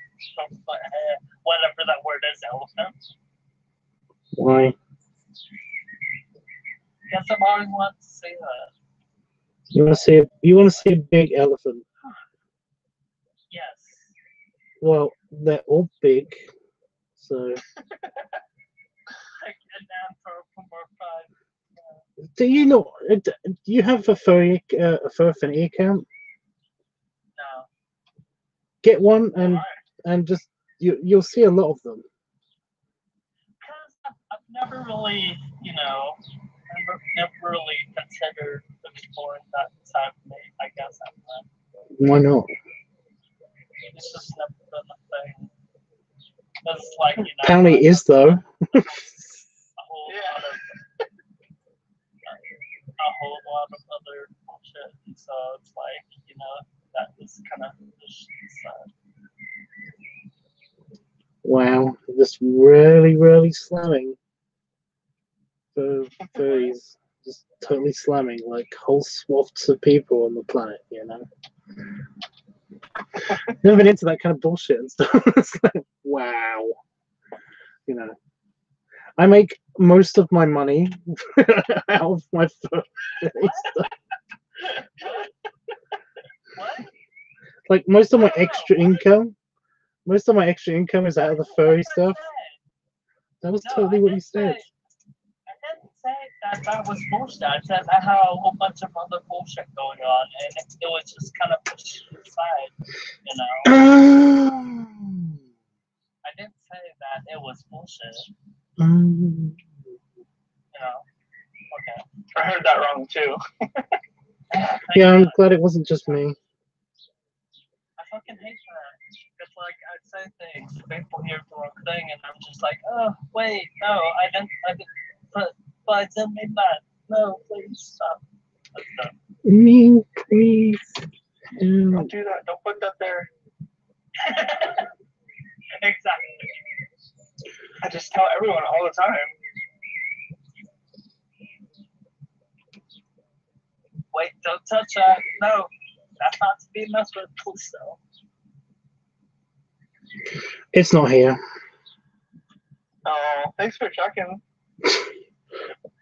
Speaker 2: whatever that word is, elephant.
Speaker 1: Why?
Speaker 2: Because I've always wanted to see that.
Speaker 1: You want to see a big elephant?
Speaker 2: Yes.
Speaker 1: Well, they're all big, so.
Speaker 2: Like an anthropomorphized.
Speaker 1: Do you know? Do you have a fur affinity account?
Speaker 2: No.
Speaker 1: Get one and just you'll see a lot of them.
Speaker 2: Because I've never really, never really considered exploring that side of me. I guess
Speaker 1: Why not?
Speaker 2: it's just never been a thing. It's like
Speaker 1: Apparently it is though.
Speaker 2: A whole lot of other bullshit. So it's like, that is kind of just sad.
Speaker 1: Wow, just really, really slamming. Furries, just totally slamming like whole swaths of people on the planet. Never been into that kind of bullshit and stuff. It's like, wow. I make most of my money out of my furry stuff.
Speaker 2: What?
Speaker 1: Like most of my extra income is out of the furry stuff. That was totally what you said.
Speaker 2: I didn't say that was bullshit. I said I had a whole bunch of other bullshit going on, and it was just kind of pushed aside, shit.
Speaker 1: Um,
Speaker 2: You know. Okay.
Speaker 3: I heard that wrong too.
Speaker 1: yeah, I'm glad it wasn't just me.
Speaker 2: I fucking hate that. It's like I say things, people hear the wrong thing, and I'm just like, oh wait, no, I didn't, but I didn't mean that. No, please stop. That's dumb.
Speaker 1: Me, please.
Speaker 3: Don't do that. Don't put that there.
Speaker 2: Exactly.
Speaker 3: I just tell everyone all the time.
Speaker 2: Wait, don't touch that. No, that's not to be messed with. Please no.
Speaker 1: It's not here.
Speaker 3: Oh, thanks for checking.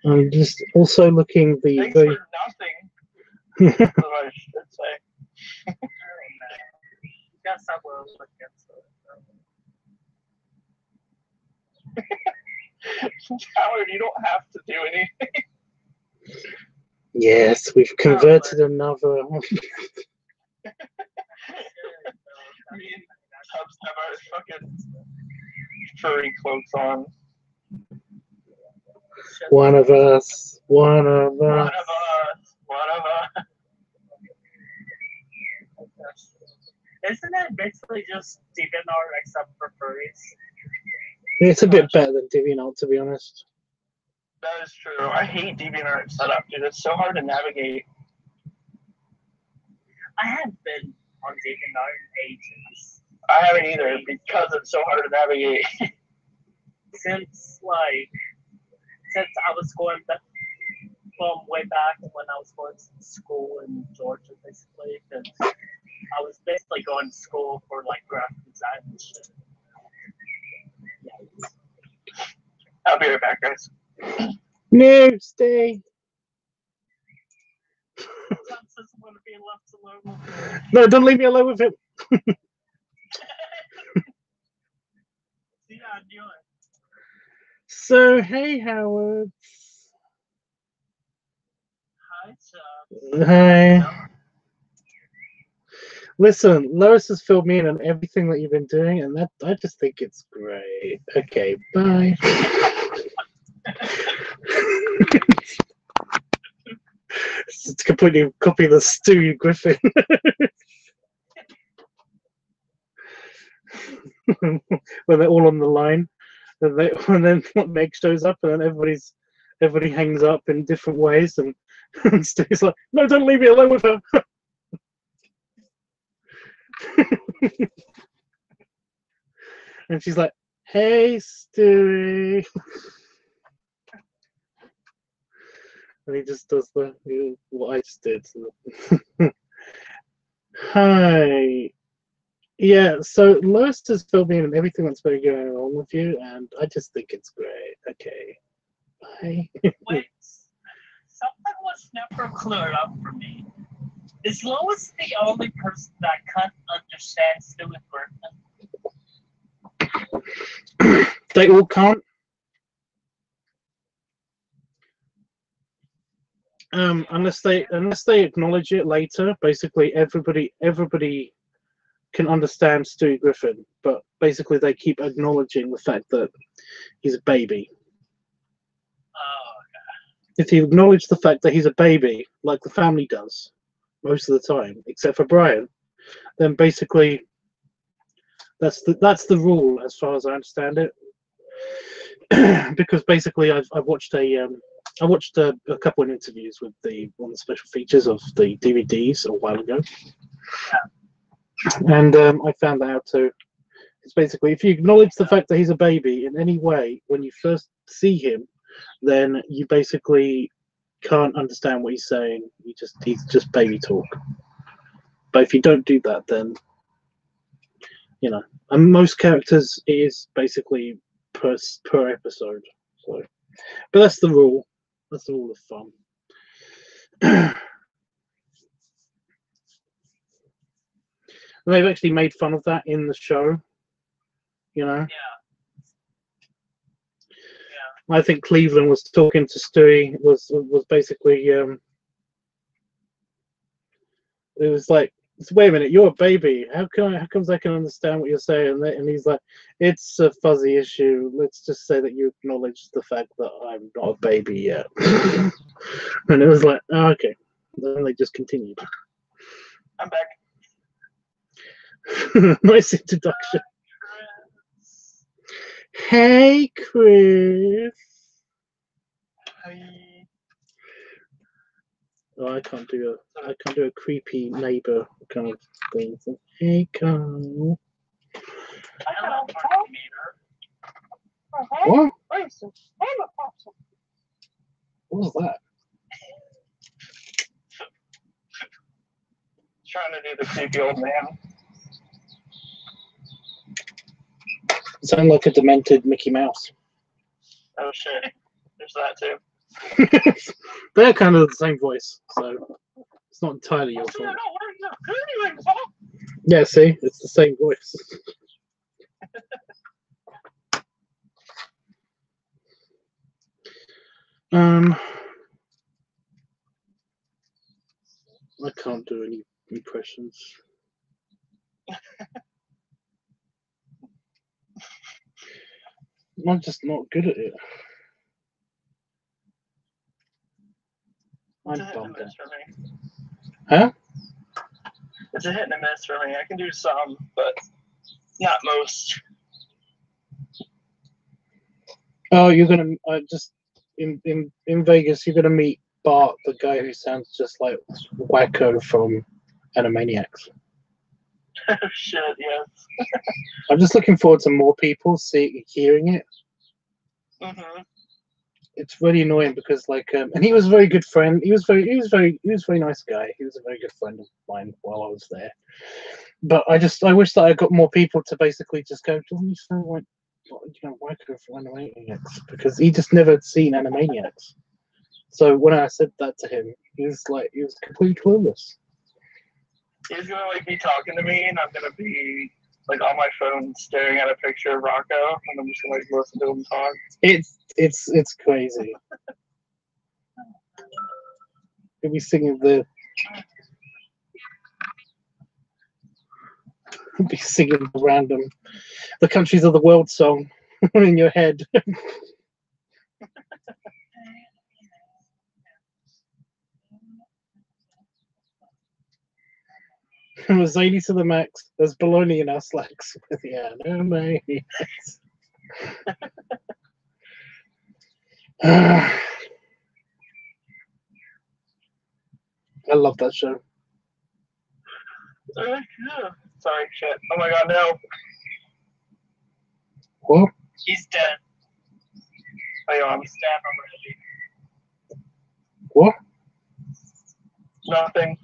Speaker 1: I'm just also looking the
Speaker 3: Thanks for nothing. That's what I should say.
Speaker 2: Oh, man. Guess I will look into it.
Speaker 3: Howard, you don't have to do anything.
Speaker 1: Yes, we've converted another.
Speaker 3: Me and Tubbs have our fucking furry cloaks on.
Speaker 1: One of us. One of
Speaker 3: One
Speaker 1: us.
Speaker 3: of us. One of us.
Speaker 2: Isn't it basically just DeviantArt except for furries?
Speaker 1: It's a bit better than DeviantArt, to be honest.
Speaker 3: That is true. I hate DeviantArt setup, dude. It's so hard to navigate.
Speaker 2: I haven't been on DeviantArt in ages.
Speaker 3: I haven't either because it's so hard to navigate.
Speaker 2: Since I was going back from way back when I was going to school in Georgia, basically, because I was basically going to school for like graphic design and shit. Yeah.
Speaker 3: I'll be right back, guys.
Speaker 1: No, stay.
Speaker 2: John doesn't want to be left alone with me.
Speaker 1: No, don't leave me alone with him.
Speaker 2: See, I knew it.
Speaker 1: So, hey, Howard.
Speaker 2: Hi, Chuck.
Speaker 1: Hi. Listen, Lois has filled me in on everything that you've been doing, and that I just think it's great. Okay, bye. It's completely copy the Stewie Griffin. When they're all on the line, and then Meg shows up, and then everybody hangs up in different ways, and Stewie's like, "No, don't leave me alone with her." And she's like, "Hey, Stewie," and he just does what I just did. Hi. Yeah, so Lois has filled me in on everything that's been going on with you, and I just think it's great. Okay. Bye.
Speaker 2: Wait, something was never cleared up for me. Is Lois the only person that can't understand Stewie Griffin?
Speaker 1: They all can't. Unless they acknowledge it later. Basically, everybody can understand Stewie Griffin, but basically they keep acknowledging the fact that he's a baby.
Speaker 2: Oh, okay.
Speaker 1: If you acknowledge the fact that he's a baby, like the family does most of the time, except for Brian, then basically that's the rule as far as I understand it. Because basically I've watched a couple of interviews with one of the special features of the DVDs a while ago. And I found that out too. It's basically, if you acknowledge the fact that he's a baby in any way when you first see him, then you basically can't understand what he's saying. He's just baby talk. But if you don't do that, then and most characters it is basically per episode. So, but that's the rule. That's the rule of thumb. They've actually made fun of that in the show,
Speaker 2: Yeah.
Speaker 1: I think Cleveland was talking to Stewie, was basically it was like wait a minute, you're a baby. How comes I can understand what you're saying? And he's like, it's a fuzzy issue. Let's just say that you acknowledge the fact that I'm not a baby yet. And it was like, oh, okay. Then they just continued.
Speaker 3: I'm back.
Speaker 1: Nice introduction. Hey, Chris.
Speaker 3: Hi.
Speaker 1: Oh, I can't do a creepy neighbor kind of thing. So, hey, Carl.
Speaker 2: Hello, Parkmeter.
Speaker 1: What? What was that?
Speaker 3: Trying to do the creepy old man.
Speaker 1: Sound like a demented Mickey Mouse.
Speaker 3: Oh shit. There's that too.
Speaker 1: They're kind of the same voice, so it's not entirely your fault. Yeah, see, it's the same voice. I can't do any impressions. I'm just not good at it. I'm
Speaker 3: It's a hit and a
Speaker 1: bummed out.
Speaker 3: miss for me.
Speaker 1: Huh?
Speaker 3: It's a hit and a miss for me. I can do some, but not most.
Speaker 1: Oh, you're gonna just in Vegas. You're gonna meet Bart, the guy who sounds just like Wacko from Animaniacs.
Speaker 3: Oh shit, yes.
Speaker 1: I'm just looking forward to more people hearing it.
Speaker 3: Mm-hmm.
Speaker 1: It's really annoying because and he was a very good friend. He was very nice guy. He was a very good friend of mine while I was there. But I wish that I got more people to basically just go, doesn't he sound like Wacko from Animaniacs? Because he just never seen Animaniacs. So when I said that to him, he was completely clueless.
Speaker 3: He's gonna be talking to me, and I'm gonna be on my phone staring at a picture of Rocco, and I'm just gonna listen to him talk.
Speaker 1: It's crazy. He'll be singing the random "The Countries of the World" song in your head. It was 80 to the max. There's baloney in our slacks with the anime. I love that show.
Speaker 3: Yeah. Sorry, shit. Oh my god, no.
Speaker 1: What?
Speaker 2: He's dead.
Speaker 3: Hang on.
Speaker 2: He's dead already.
Speaker 1: What?
Speaker 3: Nothing.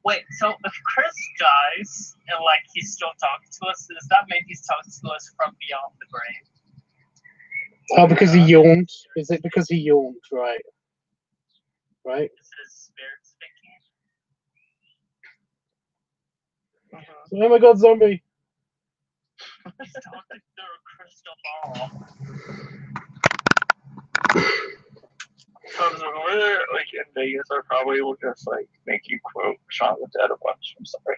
Speaker 2: Wait, so if Chris dies and he's still talking to us, does that mean he's talking to us from beyond the grave?
Speaker 1: Oh, because he yawned. Is it because he yawned? Right. Right.
Speaker 2: Is his spirit speaking?
Speaker 3: Mm-hmm.
Speaker 1: Oh my god, zombie!
Speaker 2: He's talking through a crystal ball.
Speaker 3: So we're in Vegas, I probably will just make you quote Shaun the Dead a bunch. I'm sorry.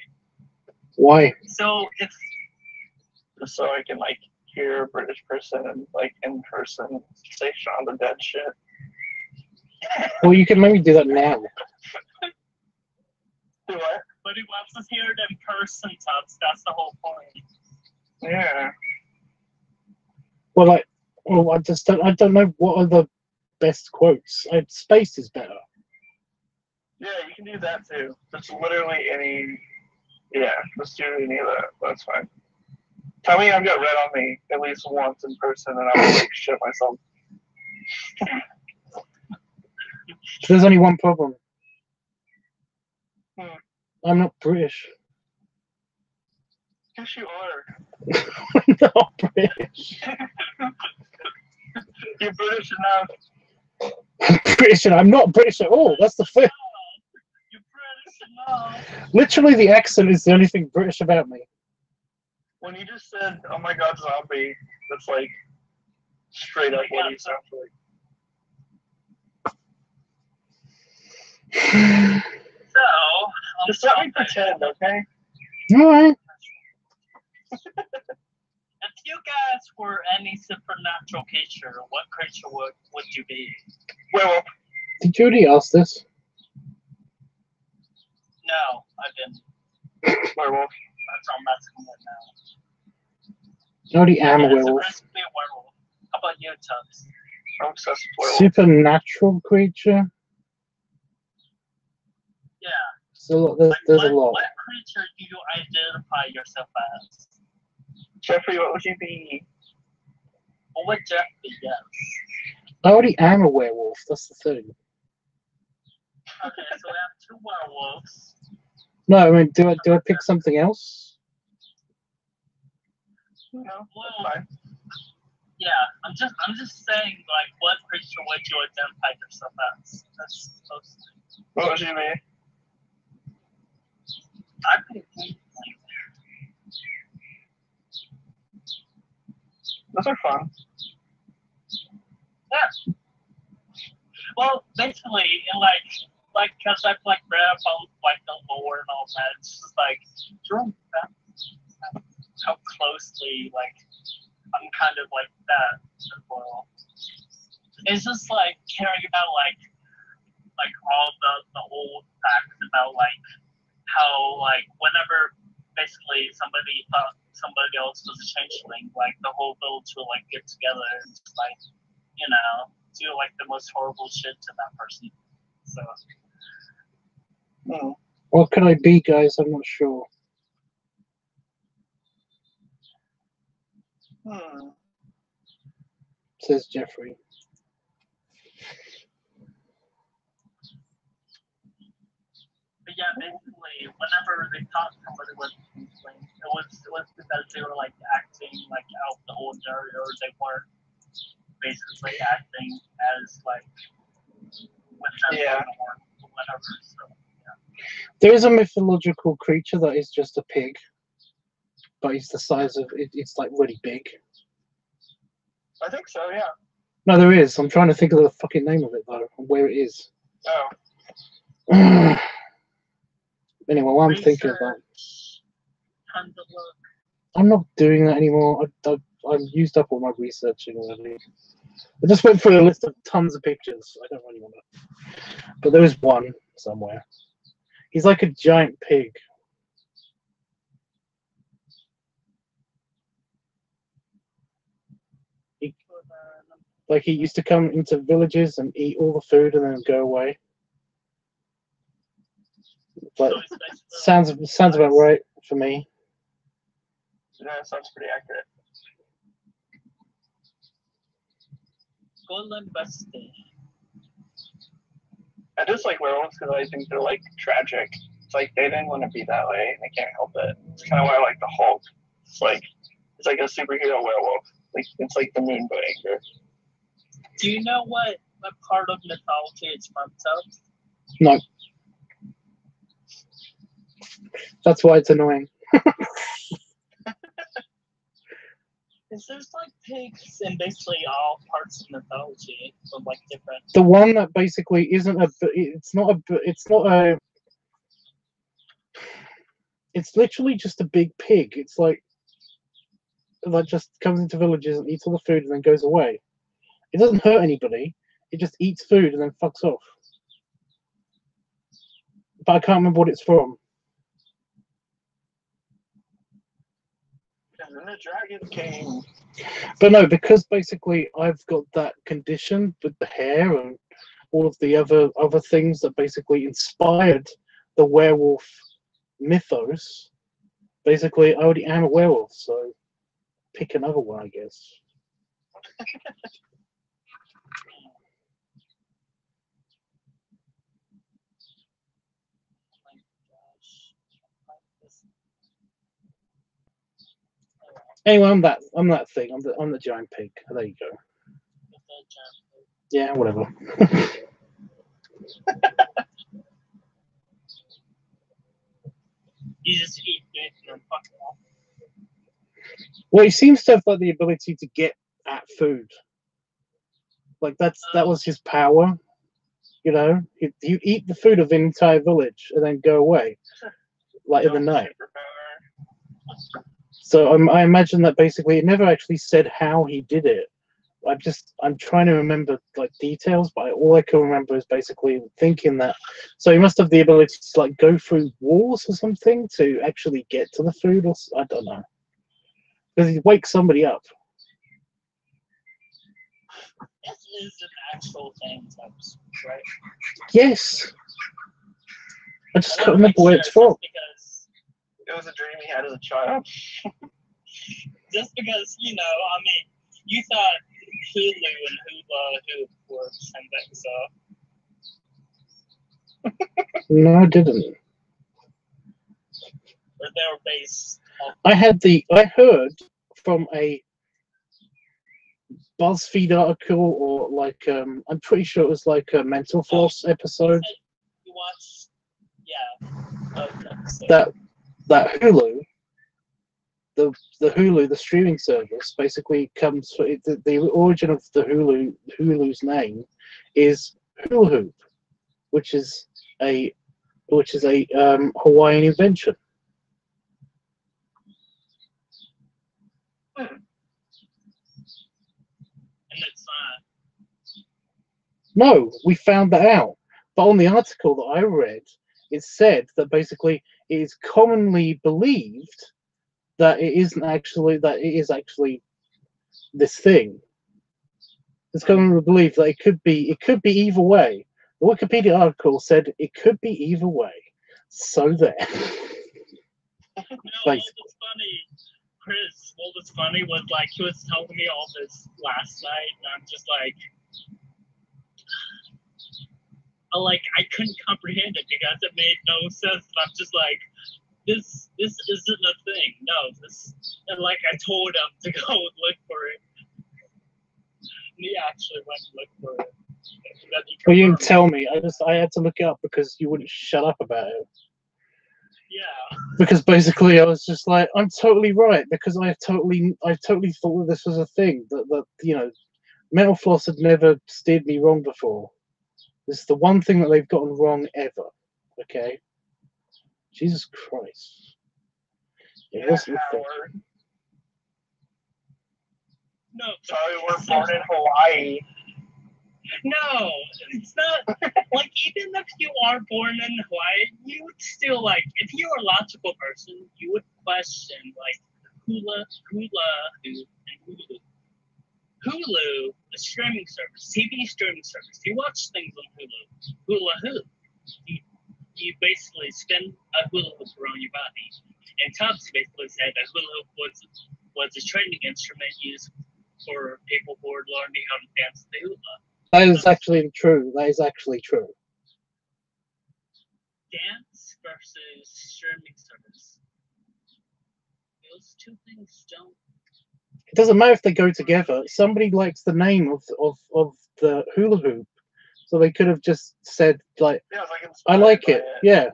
Speaker 1: Why?
Speaker 2: So if
Speaker 3: Just so I can hear a British person and in person say Shaun the Dead shit.
Speaker 1: Well, you can maybe do that now.
Speaker 3: Do what?
Speaker 2: But he wants to hear it in person, Tubbs. That's the whole point.
Speaker 3: Yeah.
Speaker 1: Well, I don't know what are the best quotes. Space is better.
Speaker 3: Yeah, you can do that too. Just literally any. Yeah, just do any of that. That's fine. Tell me I've got red on me at least once in person, and I will shit myself.
Speaker 1: There's only one problem. I'm not British.
Speaker 3: Yes, you are.
Speaker 1: I'm not British.
Speaker 3: You're British enough.
Speaker 1: British, and I'm not British at all. That's the thing.
Speaker 2: You're British enough.
Speaker 1: Literally, the accent is the only thing British about me.
Speaker 3: When you just said, "Oh my God, zombie," that's straight up what he sounds like.
Speaker 2: So,
Speaker 3: Just let me pretend, okay?
Speaker 1: All right.
Speaker 2: If you guys were any supernatural creature, what creature would you be?
Speaker 3: Werewolf.
Speaker 1: Did you already ask this?
Speaker 2: No, I didn't.
Speaker 3: Werewolf.
Speaker 2: That's all I'm asking it now.
Speaker 1: I already am a
Speaker 2: Yeah,
Speaker 1: werewolf.
Speaker 2: it's supposed to be a werewolf. How about you, Tubbs?
Speaker 3: I'm obsessed with werewolf.
Speaker 1: Supernatural creature.
Speaker 2: Yeah.
Speaker 1: So there's a lot.
Speaker 2: What creature do you identify yourself as?
Speaker 3: Jeffrey, what would you be?
Speaker 2: What would Jeff be? Yes.
Speaker 1: I already am a werewolf. That's the thing.
Speaker 2: Okay, so we have two werewolves.
Speaker 1: No, I mean, do I pick something else?
Speaker 3: No,
Speaker 2: Well,
Speaker 3: that's fine.
Speaker 2: yeah, I'm just saying, like, what creature would you identify yourself as? That's supposed to.
Speaker 3: What would you be?
Speaker 2: I think we.
Speaker 3: Those are fun.
Speaker 2: Yeah. Well, basically, in like, cause I've like read about like the lore and all that. It's just like, how closely like I'm kind of like that as well. It's just like caring about like all the old facts about like how like whenever basically somebody thought somebody else was a changeling, like the whole village will like get together and just like, you know, do like the most horrible shit to that person. So
Speaker 1: What could I be, guys? I'm not sure. Says Jeffrey.
Speaker 2: but yeah, basically whenever they thought somebody was a changeling, it was because they were like acting like out the ordinary, or they weren't basically acting as like with them or whatever. So
Speaker 1: There is a mythological creature that is just a pig, but it's the size of it's like really big.
Speaker 3: I think so, yeah.
Speaker 1: No, there is. I'm trying to think of the fucking name of it though, and where it is.
Speaker 3: Oh.
Speaker 1: Anyway, while I'm thinking of that,
Speaker 2: tons of look.
Speaker 1: I'm not doing that anymore. I've used up all my researching already. I just went through a list of tons of pictures. I don't really want to, but there is one somewhere. He's like a giant pig. He used to come into villages and eat all the food and then go away. But sounds about right for me.
Speaker 3: Yeah, sounds pretty accurate.
Speaker 2: Go investigate.
Speaker 3: I just like werewolves because I think they're like tragic. It's like they didn't want to be that way. They can't help it. It's kind of why I like the Hulk. It's like a superhero werewolf. Like it's like the moon but angry.
Speaker 2: Do you know what part of mythology it's from, Tubbs?
Speaker 1: No. That's why it's annoying.
Speaker 2: Because there's like pigs in basically all parts of mythology from like different.
Speaker 1: The one that basically isn't it's literally just a big pig. It's like just comes into villages and eats all the food and then goes away. It doesn't hurt anybody. It just eats food and then fucks off. But I can't remember what it's from.
Speaker 3: And then the dragon came.
Speaker 1: But no, because basically I've got that condition with the hair and all of the other things that basically inspired the werewolf mythos. Basically, I already am a werewolf, so pick another one, I guess. Anyway, I'm that thing. I'm the giant pig. There you go. Yeah, whatever.
Speaker 2: You just eat food and then fuck it off.
Speaker 1: Well, he seems to have like the ability to get at food. Like that was his power. You know, you eat the food of the entire village and then go away, like in the night.
Speaker 3: Superpower.
Speaker 1: So I imagine that basically it never actually said how he did it. I'm trying to remember like details, but all I can remember is basically thinking that. So he must have the ability to like go through walls or something to actually get to the food, or I don't know. Because he wakes somebody up.
Speaker 2: This is an actual thing, right?
Speaker 1: Yes. I just
Speaker 2: I
Speaker 1: can't
Speaker 2: wanna make
Speaker 1: remember where
Speaker 2: sure
Speaker 1: it's from.
Speaker 2: Because
Speaker 3: It was a dream he had as a child.
Speaker 2: just because, you know, I mean, you thought Hulu and Hula Hoop were the same thing, so.
Speaker 1: No, I didn't.
Speaker 2: Or they were based off.
Speaker 1: I heard from a BuzzFeed article, or like I'm pretty sure it was like a Mental Floss episode.
Speaker 2: You watched, yeah. Okay, so.
Speaker 1: That Hulu, the Hulu, the streaming service, basically comes the origin of the Hulu's name is hula hoop, which is a Hawaiian invention.
Speaker 2: And it's
Speaker 1: No, we found that out. But on the article that I read, it said that basically it is commonly believed that it is actually this thing. It's commonly believed that it could be either way. The Wikipedia article said it could be either way. So there.
Speaker 2: what was funny, Chris, what was funny was like he was telling me all this last night, and I'm just like, I couldn't comprehend it because it made no sense. And I'm just like, this isn't a thing. No, and like I told him to go and look for it. And he actually went to look for it.
Speaker 1: Well, you didn't tell me. I had to look it up because you wouldn't shut up about it.
Speaker 2: Yeah.
Speaker 1: Because basically I was just like, I'm totally right, because I totally thought that this was a thing, that you know, Mental Floss had never steered me wrong before. This is the one thing that they've gotten wrong ever. Okay? Jesus Christ. It wasn't a thing.
Speaker 2: No.
Speaker 3: Sorry, we're born in Hawaii.
Speaker 2: No, it's not. Like, even if you are born in Hawaii, you would still, like, if you're a logical person, you would question, like, hula hoop and Hulu. Hulu, the streaming service, TV streaming service. You watch things on Hulu. Hula hoop. You basically spin a hula hoop around your body. And Tubbs basically said that hula hoop was a training instrument used for people who were learning how to dance the hula.
Speaker 1: That is actually true. That is actually true.
Speaker 2: Dance versus streaming service. Those two things don't.
Speaker 1: It doesn't matter if they go together. Somebody likes the name of the hula hoop, so they could have just said like,
Speaker 3: Yeah,
Speaker 1: I like it. Yeah,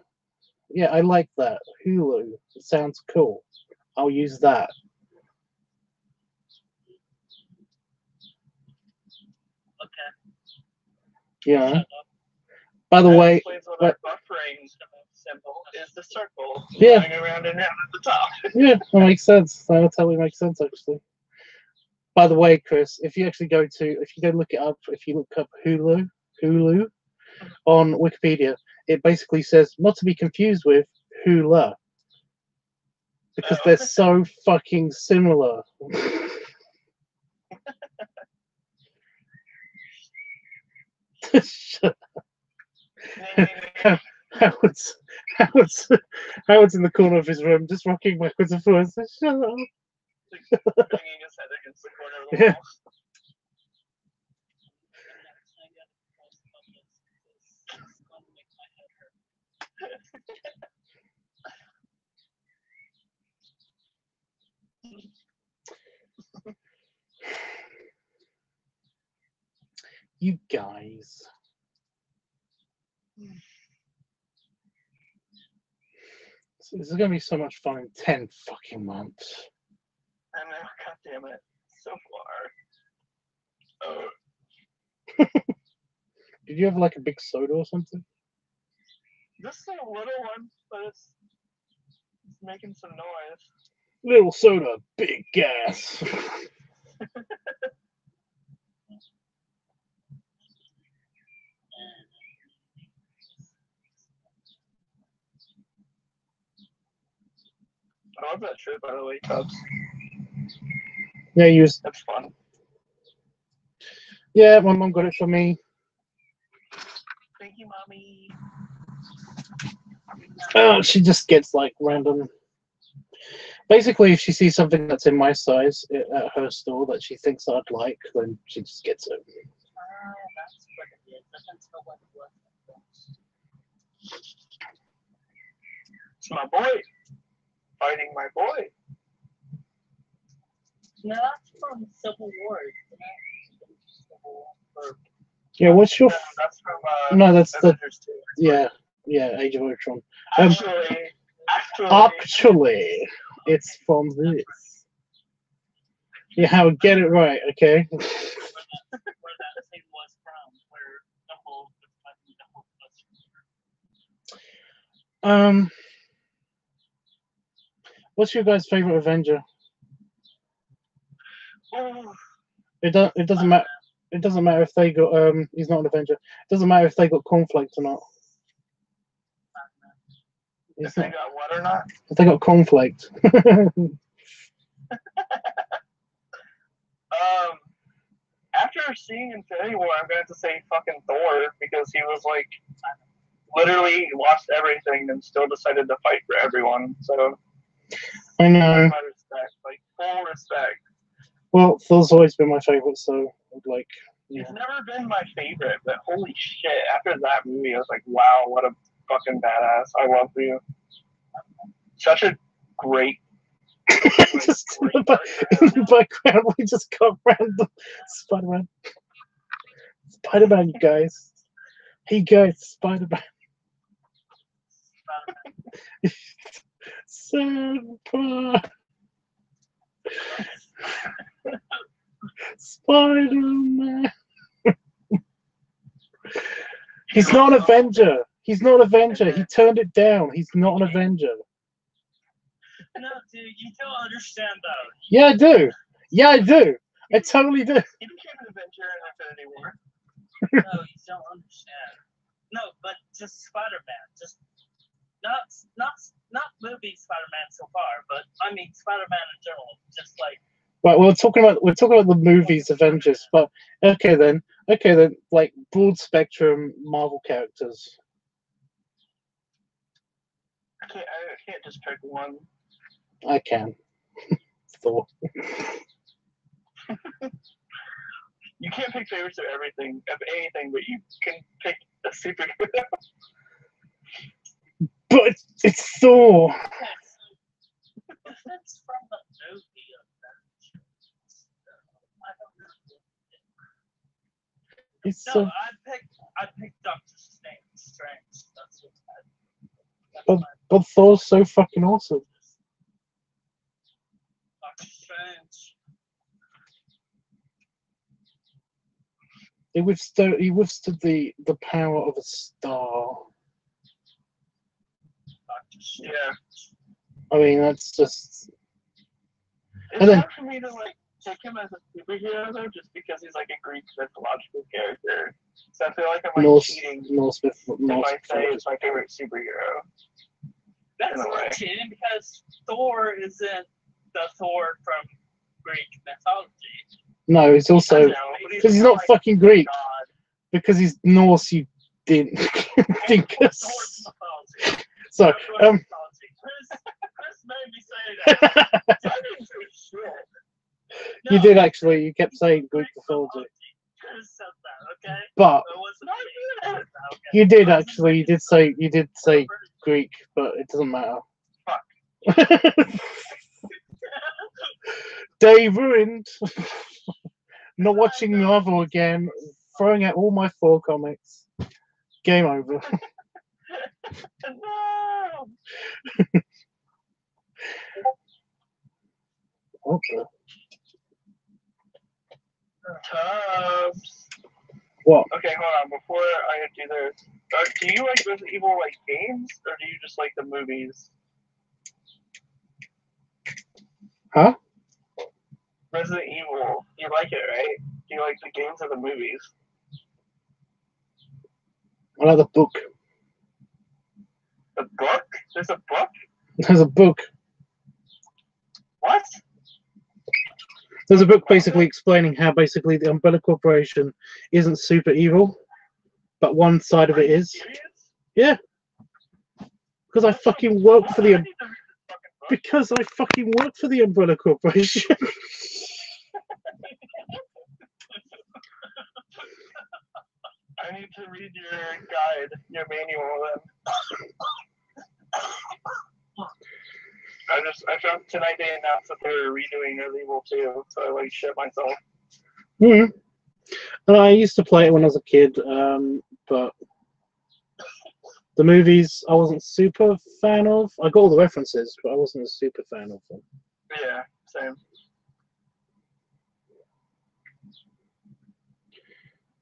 Speaker 1: I like that Hulu. It sounds cool. I'll use that.
Speaker 2: Okay.
Speaker 1: Yeah. By the way,
Speaker 3: our buffering symbol is the circle
Speaker 1: Yeah.
Speaker 3: going around and around at the top.
Speaker 1: yeah, that makes sense. That totally makes sense, actually. By the way, Chris, if you go look it up, if you look up Hulu on Wikipedia, it basically says not to be confused with hula, because they're so fucking similar. Shut up. Howard's in the corner of his room, just rocking backwards and forwards. Shut up.
Speaker 3: Banging his head against the corner of the
Speaker 1: Yeah.
Speaker 3: wall.
Speaker 1: You guys. This is going to be so much fun in 10 fucking months.
Speaker 3: I know, god damn it. So far. Oh.
Speaker 1: Did you have like a big soda or something?
Speaker 3: This is a little one, but it's making some noise.
Speaker 1: Little soda, big gas.
Speaker 3: I love that shirt, by the way, Tubbs.
Speaker 1: Yeah,
Speaker 3: That's fun.
Speaker 1: Yeah, my mom got it for me.
Speaker 3: Thank you, Mommy.
Speaker 1: She just gets like random. Basically, if she sees something that's in my size at her store that she thinks I'd like, then she just gets it.
Speaker 2: That's what it is. That's until what it was.
Speaker 3: It's my boy. Fighting my boy.
Speaker 2: No, that's from Civil War. Isn't it? Civil War.
Speaker 1: Yeah, what's your?
Speaker 3: That's from
Speaker 1: No, that's the.
Speaker 3: Avengers 2.
Speaker 1: Yeah, Age of Ultron.
Speaker 3: Actually,
Speaker 1: it's from this. Yeah, Howard, get it right, okay?
Speaker 2: Where that thing was from, where the whole
Speaker 1: What's your guys' favorite Avenger?
Speaker 3: oh,
Speaker 1: It doesn't matter. It doesn't matter if they got he's not an Avenger. It doesn't matter if they got cornflakes or not.
Speaker 3: if they got what or not?
Speaker 1: If they got cornflakes.
Speaker 3: After seeing Infinity War, I'm going to say fucking Thor, because he was like literally lost everything and still decided to fight for everyone. So
Speaker 1: I know.
Speaker 3: my respect, like full respect.
Speaker 1: Well, Thor's always been my favorite, so like. Yeah.
Speaker 3: He's never been my favorite, but holy shit! After that movie, I was like, wow, what a fucking badass! I love you. Such a great.
Speaker 1: Just in the background, we just got random Spider-Man. Spider-Man, you guys. Hey guys, Spider-Man. Spider-Man. Spider-Man. He's not an Avenger. He's not an Avenger. He turned it down. He's not an Avenger.
Speaker 2: No, dude, you don't understand though.
Speaker 1: Yeah, I do. Yeah, I do. I totally do.
Speaker 3: He became an Avenger in Infinity War.
Speaker 2: No, you don't understand. No, but just Spider-Man. Just not movie Spider-Man so far, but I mean Spider-Man in general. Just like.
Speaker 1: Right, we're talking about the movies Avengers, but okay then, like broad spectrum Marvel characters.
Speaker 3: I can't just pick one.
Speaker 1: I can. Thor.
Speaker 3: You can't pick favorites of everything, of anything, but you can pick a superhero.
Speaker 1: But it's Thor.
Speaker 2: If it's from the movie Avengers, I don't know.
Speaker 1: It's
Speaker 2: No,
Speaker 1: so.
Speaker 2: I picked Doctor Strange. That's what
Speaker 1: But Thor's so fucking awesome.
Speaker 2: Doctor Strange.
Speaker 1: He withstood the power of a star.
Speaker 2: Doctor Strange.
Speaker 3: Yeah.
Speaker 1: I mean, that's just.
Speaker 3: It's
Speaker 1: And then-
Speaker 3: hard for me to like take him as a superhero though, just because he's like a Greek mythological character. So I feel like I'm like cheating
Speaker 1: Norse
Speaker 3: if I say it's my favorite superhero.
Speaker 2: That's
Speaker 3: In a way.
Speaker 2: not cheating because Thor isn't the Thor from Greek mythology.
Speaker 1: No, it's
Speaker 3: I
Speaker 1: also
Speaker 3: know, but
Speaker 1: because he's
Speaker 3: more
Speaker 1: not
Speaker 3: like
Speaker 1: fucking Greek.
Speaker 3: God.
Speaker 1: Because he's Norse. You didn't think.
Speaker 2: Norse mythology.
Speaker 1: So
Speaker 2: Norse mythology. Chris made me say that.
Speaker 3: I didn't say shit.
Speaker 1: you
Speaker 2: No,
Speaker 1: did actually. You kept saying Greek mythology,
Speaker 2: Chris said that, okay?
Speaker 1: but
Speaker 2: It wasn't me that said that, okay?
Speaker 1: you did actually. You did say Greek, but it doesn't matter.
Speaker 3: Fuck.
Speaker 1: Day ruined. Not watching Marvel again. Throwing out all my Thor comics. Game over.
Speaker 3: No.
Speaker 1: Okay.
Speaker 3: Tubbs.
Speaker 1: What?
Speaker 3: Okay, hold on. Before I do this, do you like Resident Evil like games, or do you just like the movies?
Speaker 1: Huh?
Speaker 3: Resident Evil, you like it, right? Do you like the games or the movies?
Speaker 1: I like the book.
Speaker 3: The book? There's a book?
Speaker 1: There's a book.
Speaker 3: What?
Speaker 1: There's a book basically explaining how basically the Umbrella Corporation isn't super evil, but one side of
Speaker 3: Are
Speaker 1: it
Speaker 3: you
Speaker 1: is.
Speaker 3: serious?
Speaker 1: Yeah. Because I fucking work for the
Speaker 3: I need to read this fucking book.
Speaker 1: because I fucking work for the Umbrella Corporation.
Speaker 3: I need to read your guide, your manual then. I found tonight they announced that they were redoing Resident Evil 2, so I like shit myself.
Speaker 1: Hmm. And I used to play it when I was a kid, but the movies I wasn't super fan of. I got all the references, but I wasn't a super fan of them.
Speaker 3: Yeah, same.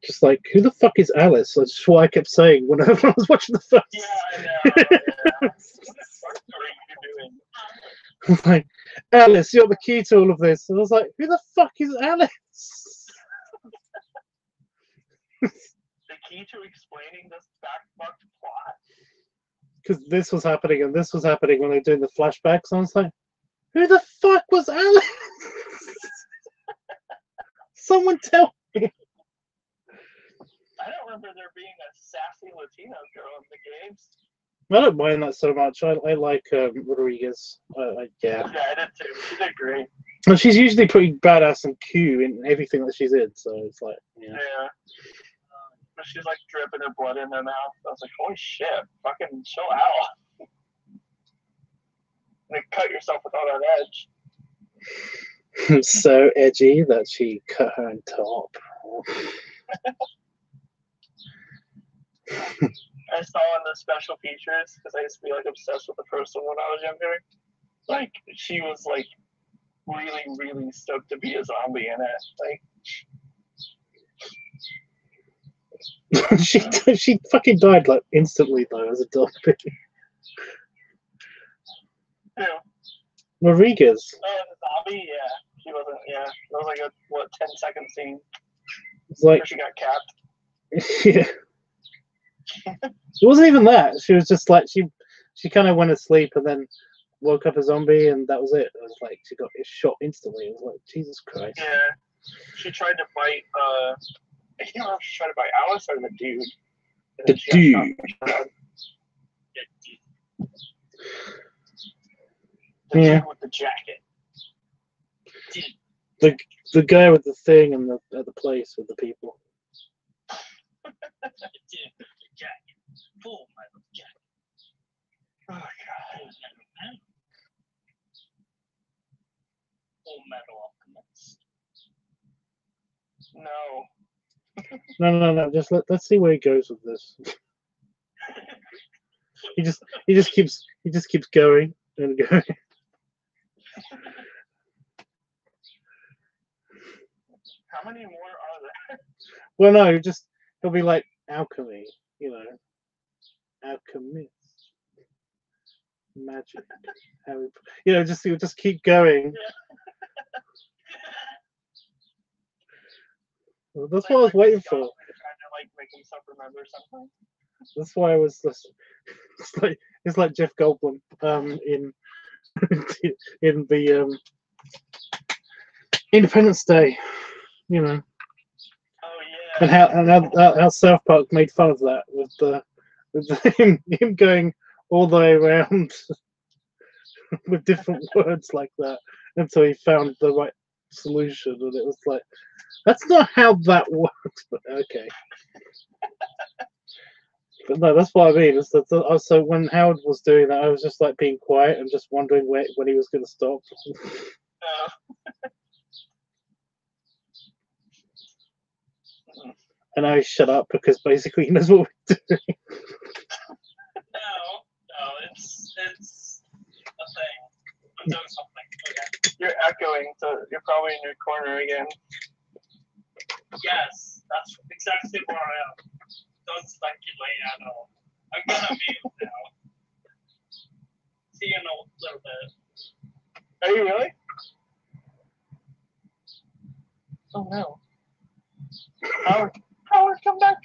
Speaker 1: Just like, who the fuck is Alice? That's what I kept saying whenever I was watching the first.
Speaker 3: Yeah, I know. Yeah. What the fuck are you doing?
Speaker 1: I was like, Alice, you're the key to all of this. And I was like, who the fuck is Alice?
Speaker 3: The key to explaining this backfucked plot.
Speaker 1: Because this was happening and this was happening when they were doing the flashbacks. I was like, who the fuck was Alice? Someone tell me.
Speaker 3: I don't remember there being a sassy Latino girl in the games.
Speaker 1: I don't mind that so much. I like Rodriguez. Yeah.
Speaker 3: Yeah, I did too. She did great.
Speaker 1: Well, she's usually pretty badass and cute in everything that she's in, so it's like, yeah.
Speaker 3: Yeah. But she's like dripping her blood in her mouth. I was like, holy shit, fucking chill out. Like, cut yourself with all that edge.
Speaker 1: So edgy that she cut her own top.
Speaker 3: I saw in the special features, because I used to be like obsessed with the first one when I was younger. Like, she was like really, really stoked to be a zombie in it. Like,
Speaker 1: she fucking died like instantly though as a zombie.
Speaker 3: you know,
Speaker 1: Rodriguez.
Speaker 3: the zombie, yeah. She wasn't, yeah. That was like a, 10-second scene
Speaker 1: It's like,
Speaker 3: where she got capped.
Speaker 1: yeah. It wasn't even that. She was just like she kind of went to sleep and then woke up a zombie and that was it. It was like she got shot instantly. It was like, Jesus Christ.
Speaker 3: Yeah. She tried to bite, I can't remember if she tried to bite Alice or the dude. And
Speaker 1: The
Speaker 3: then she got shot
Speaker 1: dude.
Speaker 3: in the head. The
Speaker 1: Yeah.
Speaker 3: dude with the jacket.
Speaker 1: The guy with the thing and at the place with the people.
Speaker 2: Full metal jacket.
Speaker 3: Oh, God.
Speaker 2: Full metal alchemist.
Speaker 3: No.
Speaker 1: No. Just let's see where he goes with this. he just keeps going and going.
Speaker 3: How many more are there?
Speaker 1: Well, no, he'll be like alchemy, you know, alchemist, magic, Harry, he'll just keep going. Well, that's what I was waiting for.
Speaker 3: Trying to like make himself remember something.
Speaker 1: That's why I was just. It's like Jeff Goldblum in in the Independence Day, you know.
Speaker 3: Oh yeah.
Speaker 1: And how South Park made fun of that with him going all the way around with different words like that until he found the right solution, and it was like, that's not how that works, but okay. But no, that's what I mean. So when Howard was doing that, I was just like being quiet and just wondering when he was going to stop. And I shut up because basically he knows what we're doing.
Speaker 2: No, it's a thing. I'm doing something. Okay.
Speaker 3: You're echoing, so you're probably in your corner again.
Speaker 2: Yes. That's exactly where I am. Don't speculate at all. I'm gonna mute now. See you in a little bit.
Speaker 3: Are you really? Oh no. Howard, come back.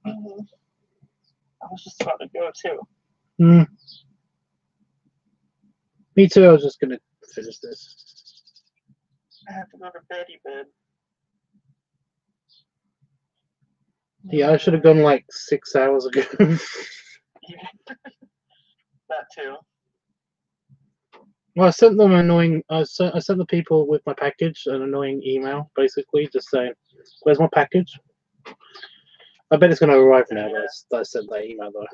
Speaker 3: I was just about to go too.
Speaker 1: Me too. I was just gonna finish this.
Speaker 3: I have to go to bed.
Speaker 1: Yeah, I should have gone like 6 hours ago.
Speaker 3: That too.
Speaker 1: Well, I sent them annoying. I sent the people with my package an annoying email, basically, just saying, "Where's my package?" I bet it's going to arrive now. But I sent that email though.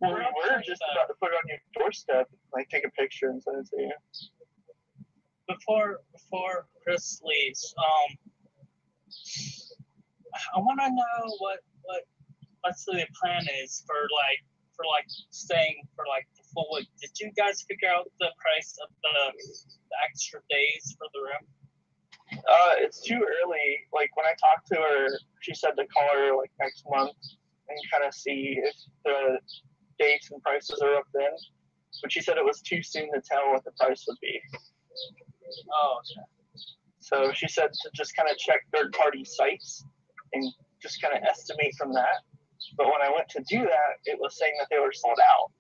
Speaker 3: Well, we were just about to put it on your doorstep, like take a picture and send it to you.
Speaker 2: Before Chris leaves, I want to know what's the plan is for staying for like the full week. Did you guys figure out the price of the extra days for the room?
Speaker 3: It's too early. Like when I talked to her, she said to call her like next month and kind of see if the dates and prices are up then. But she said it was too soon to tell what the price would be.
Speaker 2: Oh, okay.
Speaker 3: So she said to just kind of check third-party sites and just kind of estimate from that. But when I went to do that, it was saying that they were sold out,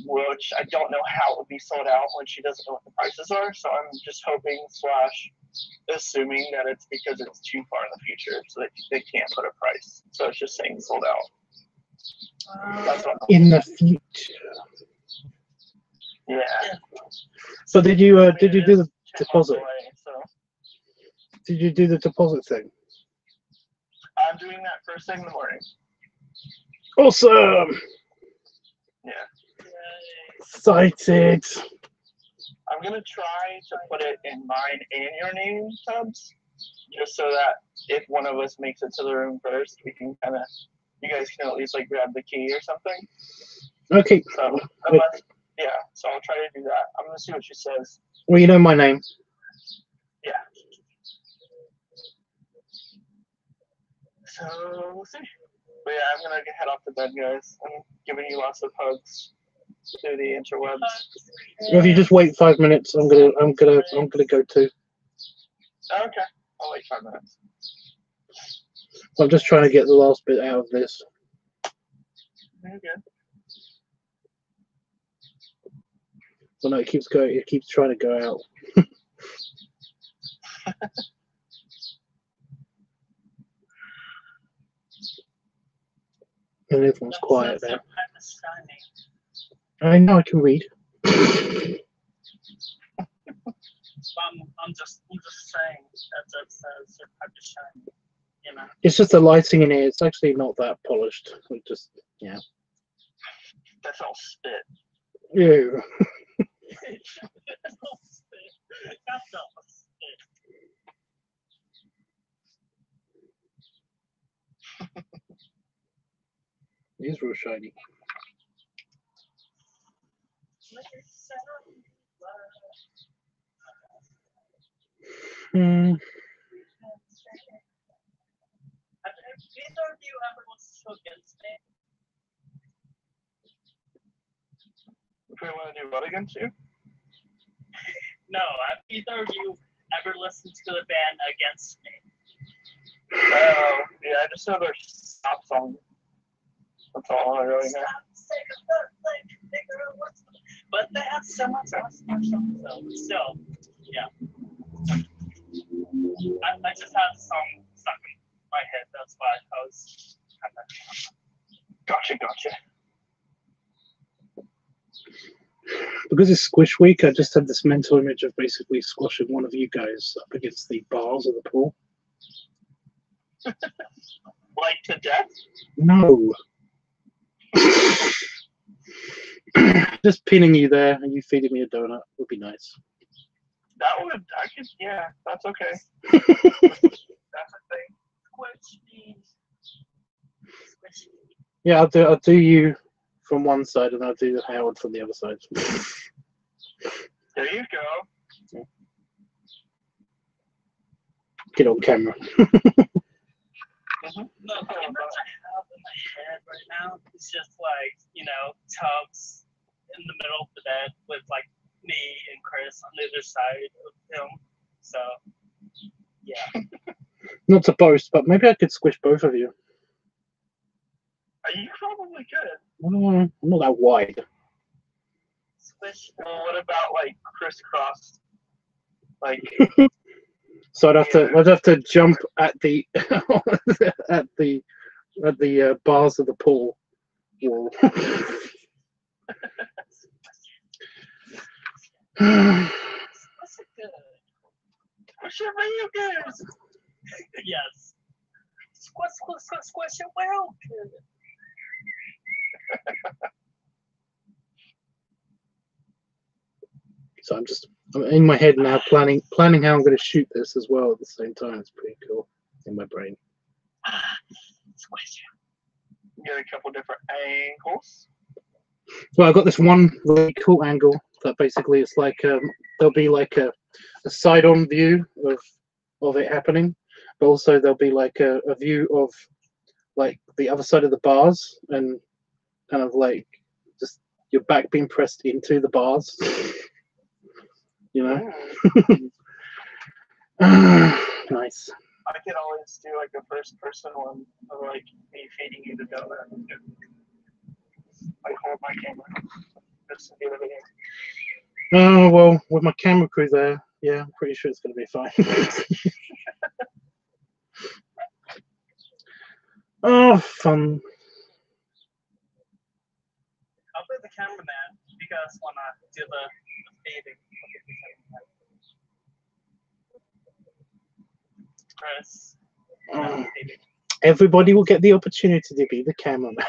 Speaker 3: which I don't know how it would be sold out when she doesn't know what the prices are. So I'm just hoping / assuming that it's because it's too far in the future, so that they can't put a price. So it's just saying sold out. That's what
Speaker 1: In the future.
Speaker 3: Yeah.
Speaker 1: So did you do the deposit?
Speaker 3: Away, so
Speaker 1: Did you do the deposit thing?
Speaker 3: I'm doing that first thing in the morning.
Speaker 1: Awesome!
Speaker 3: Yeah.
Speaker 1: Excited.
Speaker 3: I'm gonna try to put it in mine and your name tubs, just so that if one of us makes it to the room first, we can kind of, you guys can at least like grab the key or something.
Speaker 1: Okay.
Speaker 3: So unless, yeah, so I'll try to do that. I'm gonna see what she says.
Speaker 1: Well, you know my name.
Speaker 3: Yeah. So we'll see. But yeah, I'm gonna head off to bed, guys. I'm giving you lots of hugs through the interwebs.
Speaker 1: Well, if you just wait 5 minutes, I'm gonna go too.
Speaker 3: Okay, I'll wait 5 minutes.
Speaker 1: I'm just trying to get the last bit out of this.
Speaker 3: Very good.
Speaker 1: Well, no, it keeps going. It keeps trying to go out. And everyone's quiet now. I know I can read.
Speaker 2: I'm just saying that says your pipe is shiny. You know.
Speaker 1: It's just the lighting in here. It's actually not that polished. It just, yeah.
Speaker 3: That's all spit.
Speaker 1: Ew.
Speaker 2: That's all spit.
Speaker 1: It is real shiny. Hmm.
Speaker 2: Have either of you ever listened to Against Me?
Speaker 3: If we want to do what against you?
Speaker 2: No, have either of you ever listened to the band Against Me?
Speaker 3: Oh, yeah, I just know their stop song. That's all I really know.
Speaker 2: But they have so much songs, so still, yeah. I just had the song stuck in my head, that's why I was kind of...
Speaker 3: Gotcha.
Speaker 1: Because it's Squish Week, I just had this mental image of basically squashing one of you guys up against the bars of the pool.
Speaker 3: Like to death?
Speaker 1: No. Just pinning you there and you feeding me a donut would be nice.
Speaker 3: That would, I could, yeah, that's okay. That's a thing.
Speaker 2: Which means...
Speaker 1: Yeah, I'll do you from one side and I'll do Howard from the other side.
Speaker 3: There you go.
Speaker 1: get on camera.
Speaker 2: No, the image I have in my head right now is just like, you know, Tubbs in the middle of the bed with like me and Chris on the other side of him. So, yeah.
Speaker 1: Not to boast, but maybe I could squish both of you.
Speaker 3: You probably could.
Speaker 1: I'm not that wide.
Speaker 2: Squish.
Speaker 3: Well, what about like crisscross? Like,
Speaker 1: So I'd have to jump at the at the bars of the pool wall.
Speaker 2: What's it good?
Speaker 3: what's your real good?
Speaker 2: Yes. Squish, squish, squish, squish it well good.
Speaker 1: So I'm in my head now planning how I'm going to shoot this as well at the same time. It's pretty cool in my brain.
Speaker 2: Squish it.
Speaker 3: Get a couple different angles.
Speaker 1: Well, I got this one really cool angle that basically it's like there'll be like a side-on view of it happening, but also there'll be like a view of like the other side of the bars and kind of like just your back being pressed into the bars. You know. Nice.
Speaker 3: I could always do like a first person one of like me feeding you the donut. Like hold my camera. Just to do the video.
Speaker 1: Oh well, with my camera crew there, yeah, I'm pretty sure it's going to be fine. Oh, fun.
Speaker 2: I'll be the cameraman because when I do the feeding, I'll be the cameraman. Chris.
Speaker 1: Everybody will get the opportunity to be the cameraman.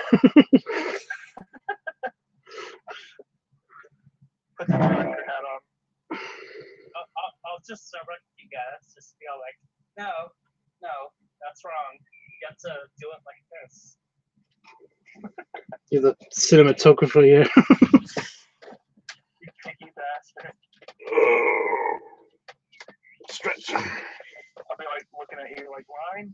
Speaker 3: Put the director hat on.
Speaker 2: I'll just direct you guys, just be all like, no, that's wrong. You have to do it like this.
Speaker 1: You're the cinematographer, yeah.
Speaker 3: You picky bastard.
Speaker 1: Stretch.
Speaker 3: I'll be like looking at you like line.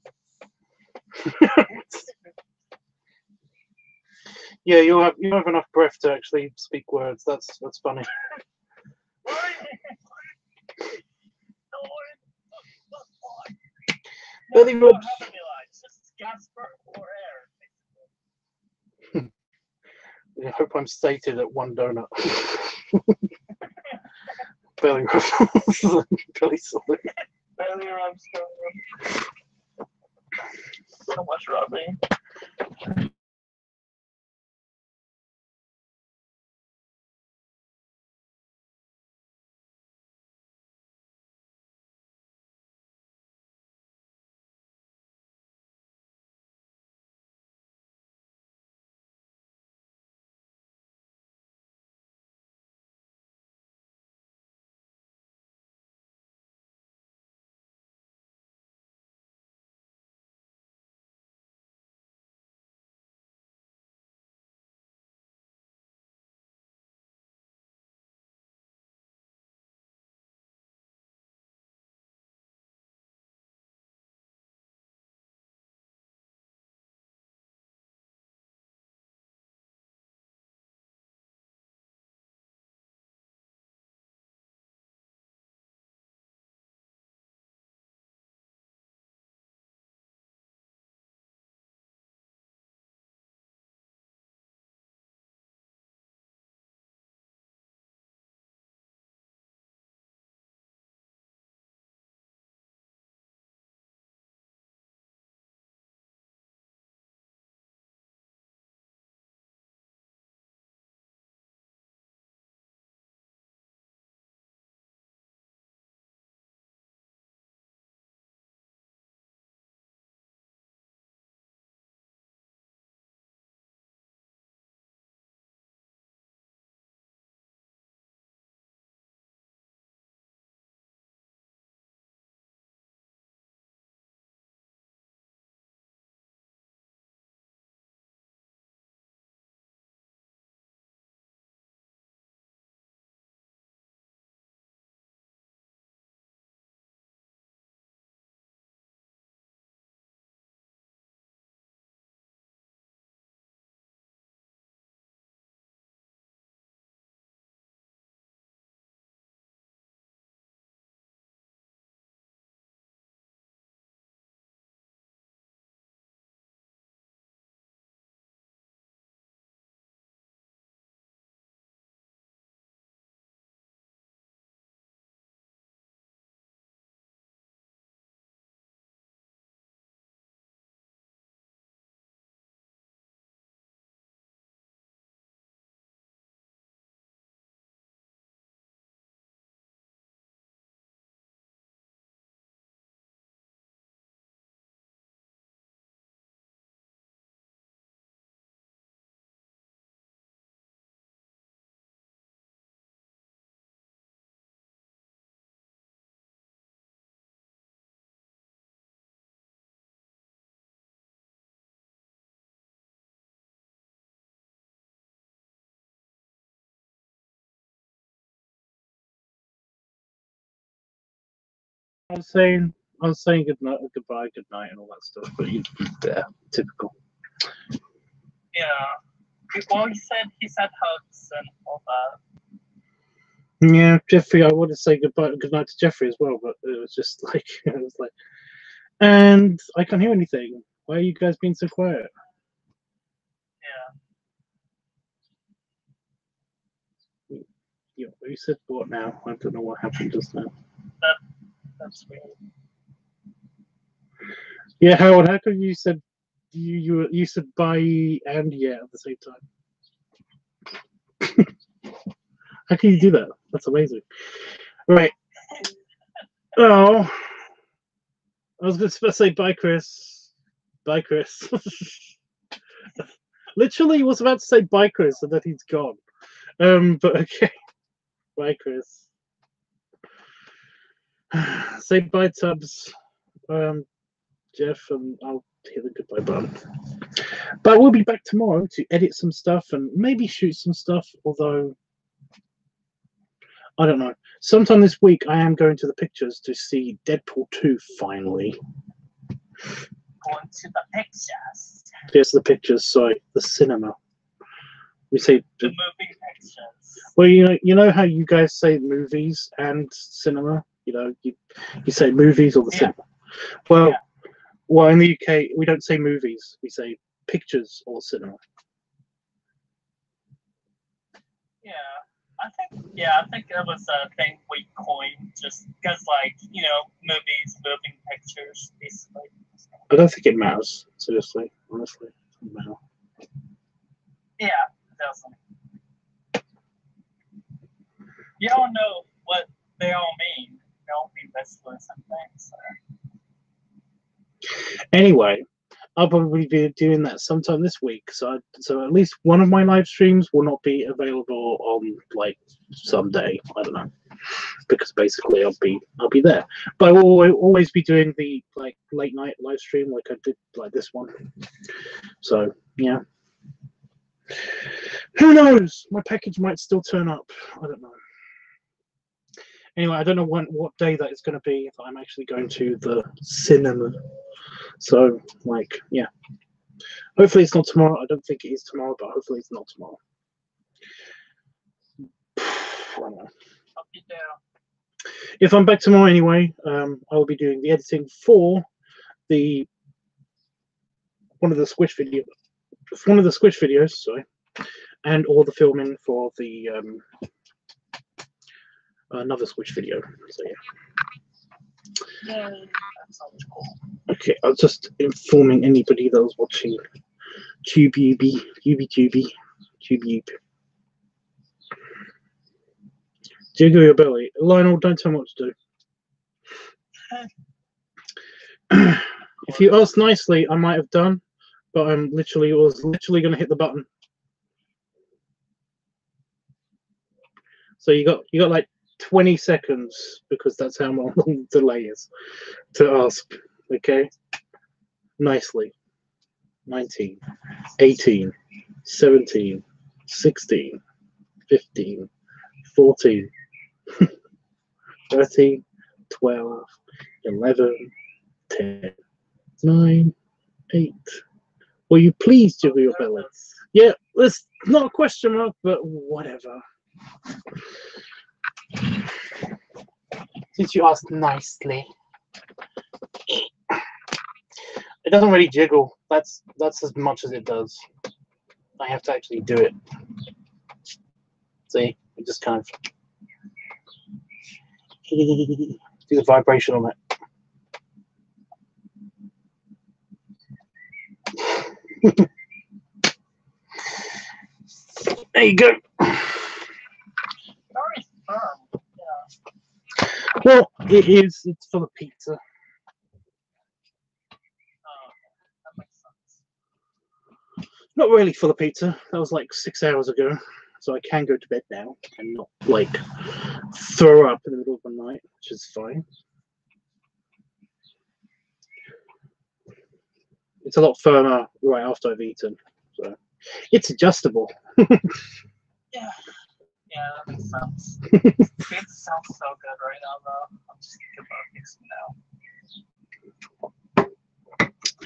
Speaker 1: Yeah, you have enough breath to actually speak words. That's funny. Billy Robs.
Speaker 2: Just gas or air.
Speaker 1: I hope I'm stated at one donut. Billy Robs. Billy Solid.
Speaker 3: Belly rubs. So much rubbing.
Speaker 1: I was saying good night, goodbye, good night, and all that stuff. But yeah, typical.
Speaker 2: Yeah. Well, he said hugs and all that.
Speaker 1: Yeah, Jeffrey. I wanted to say goodbye, good night to Jeffrey as well, but it was just like it was like, and I can't hear anything. Why are you guys being so quiet?
Speaker 2: Yeah.
Speaker 1: You said what now? I don't know what happened just now.
Speaker 2: That's weird.
Speaker 1: Yeah, Howard. How come you said you said bye and yeah at the same time? How can you do that? That's amazing. Right. Oh, I was just about to say bye, Chris. Bye, Chris. Literally was about to say bye, Chris, and then he's gone. But okay. Bye, Chris. Say bye, Tubbs. Jeff, and I'll hit the goodbye button. But we'll be back tomorrow to edit some stuff and maybe shoot some stuff, although I don't know. Sometime this week I am going to the pictures to see Deadpool 2 finally.
Speaker 2: Going to the pictures.
Speaker 1: Yes, the pictures, sorry, the cinema. We say
Speaker 2: the movie pictures.
Speaker 1: Well, you know how you guys say movies and cinema? You know, you say movies or the cinema. Well, well, in the UK, we don't say movies. We say pictures or cinema.
Speaker 2: I think it was a thing we coined just because, like, you know, movies, moving pictures, basically.
Speaker 1: I don't think it matters, seriously, honestly. It doesn't matter.
Speaker 2: Yeah, it doesn't. You don't know what they all mean. They all mean basically the same thing, so.
Speaker 1: Anyway, I'll probably be doing that sometime this week. So at least one of my live streams will not be available on like someday. I don't know, because basically I'll be there. But I will always be doing the like late night live stream like I did like this one. So yeah. Who knows? My package might still turn up. I don't know. Anyway, I don't know what day that is going to be if I'm actually going to the cinema. So, like, yeah. Hopefully it's not tomorrow. I don't think it is tomorrow, but hopefully it's not tomorrow. I don't know. If I'm back tomorrow anyway, I will be doing the editing for one of the Squish videos, sorry, and all the filming for the another Squish video. So yeah.
Speaker 2: Yeah, that sounds cool.
Speaker 1: Okay, I was just informing anybody that was watching TubeUb. Jiggle your belly. Lionel, don't tell me what to do. If you asked nicely, I might have done, but I was literally going to hit the button. So you got like 20 seconds because that's how long the delay is to ask. Okay, nicely. 19, 18, 17, 16, 15, 14, 13, 12, 11, 10, 9, 8. Will you please jiggle your belly? Yeah, it's not a question mark, but whatever. Since you asked nicely. It doesn't really jiggle. That's as much as it does. I have to actually do it. See? It just kind of do the vibration on it. There you go.
Speaker 2: Very firm. Yeah.
Speaker 1: Well, it is. It's for the pizza.
Speaker 2: That makes sense.
Speaker 1: Not really for the pizza. That was like 6 hours ago. So I can go to bed now and not like throw up in the middle of the night, which is fine. It's a lot firmer right after I've eaten. So it's adjustable.
Speaker 2: Yeah. Yeah, that makes sense. Pizza sounds so good right now, though. I'm just thinking about pizza now.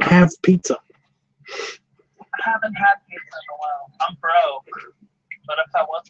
Speaker 1: Have pizza.
Speaker 2: I haven't had pizza in a while. I'm broke, but if I was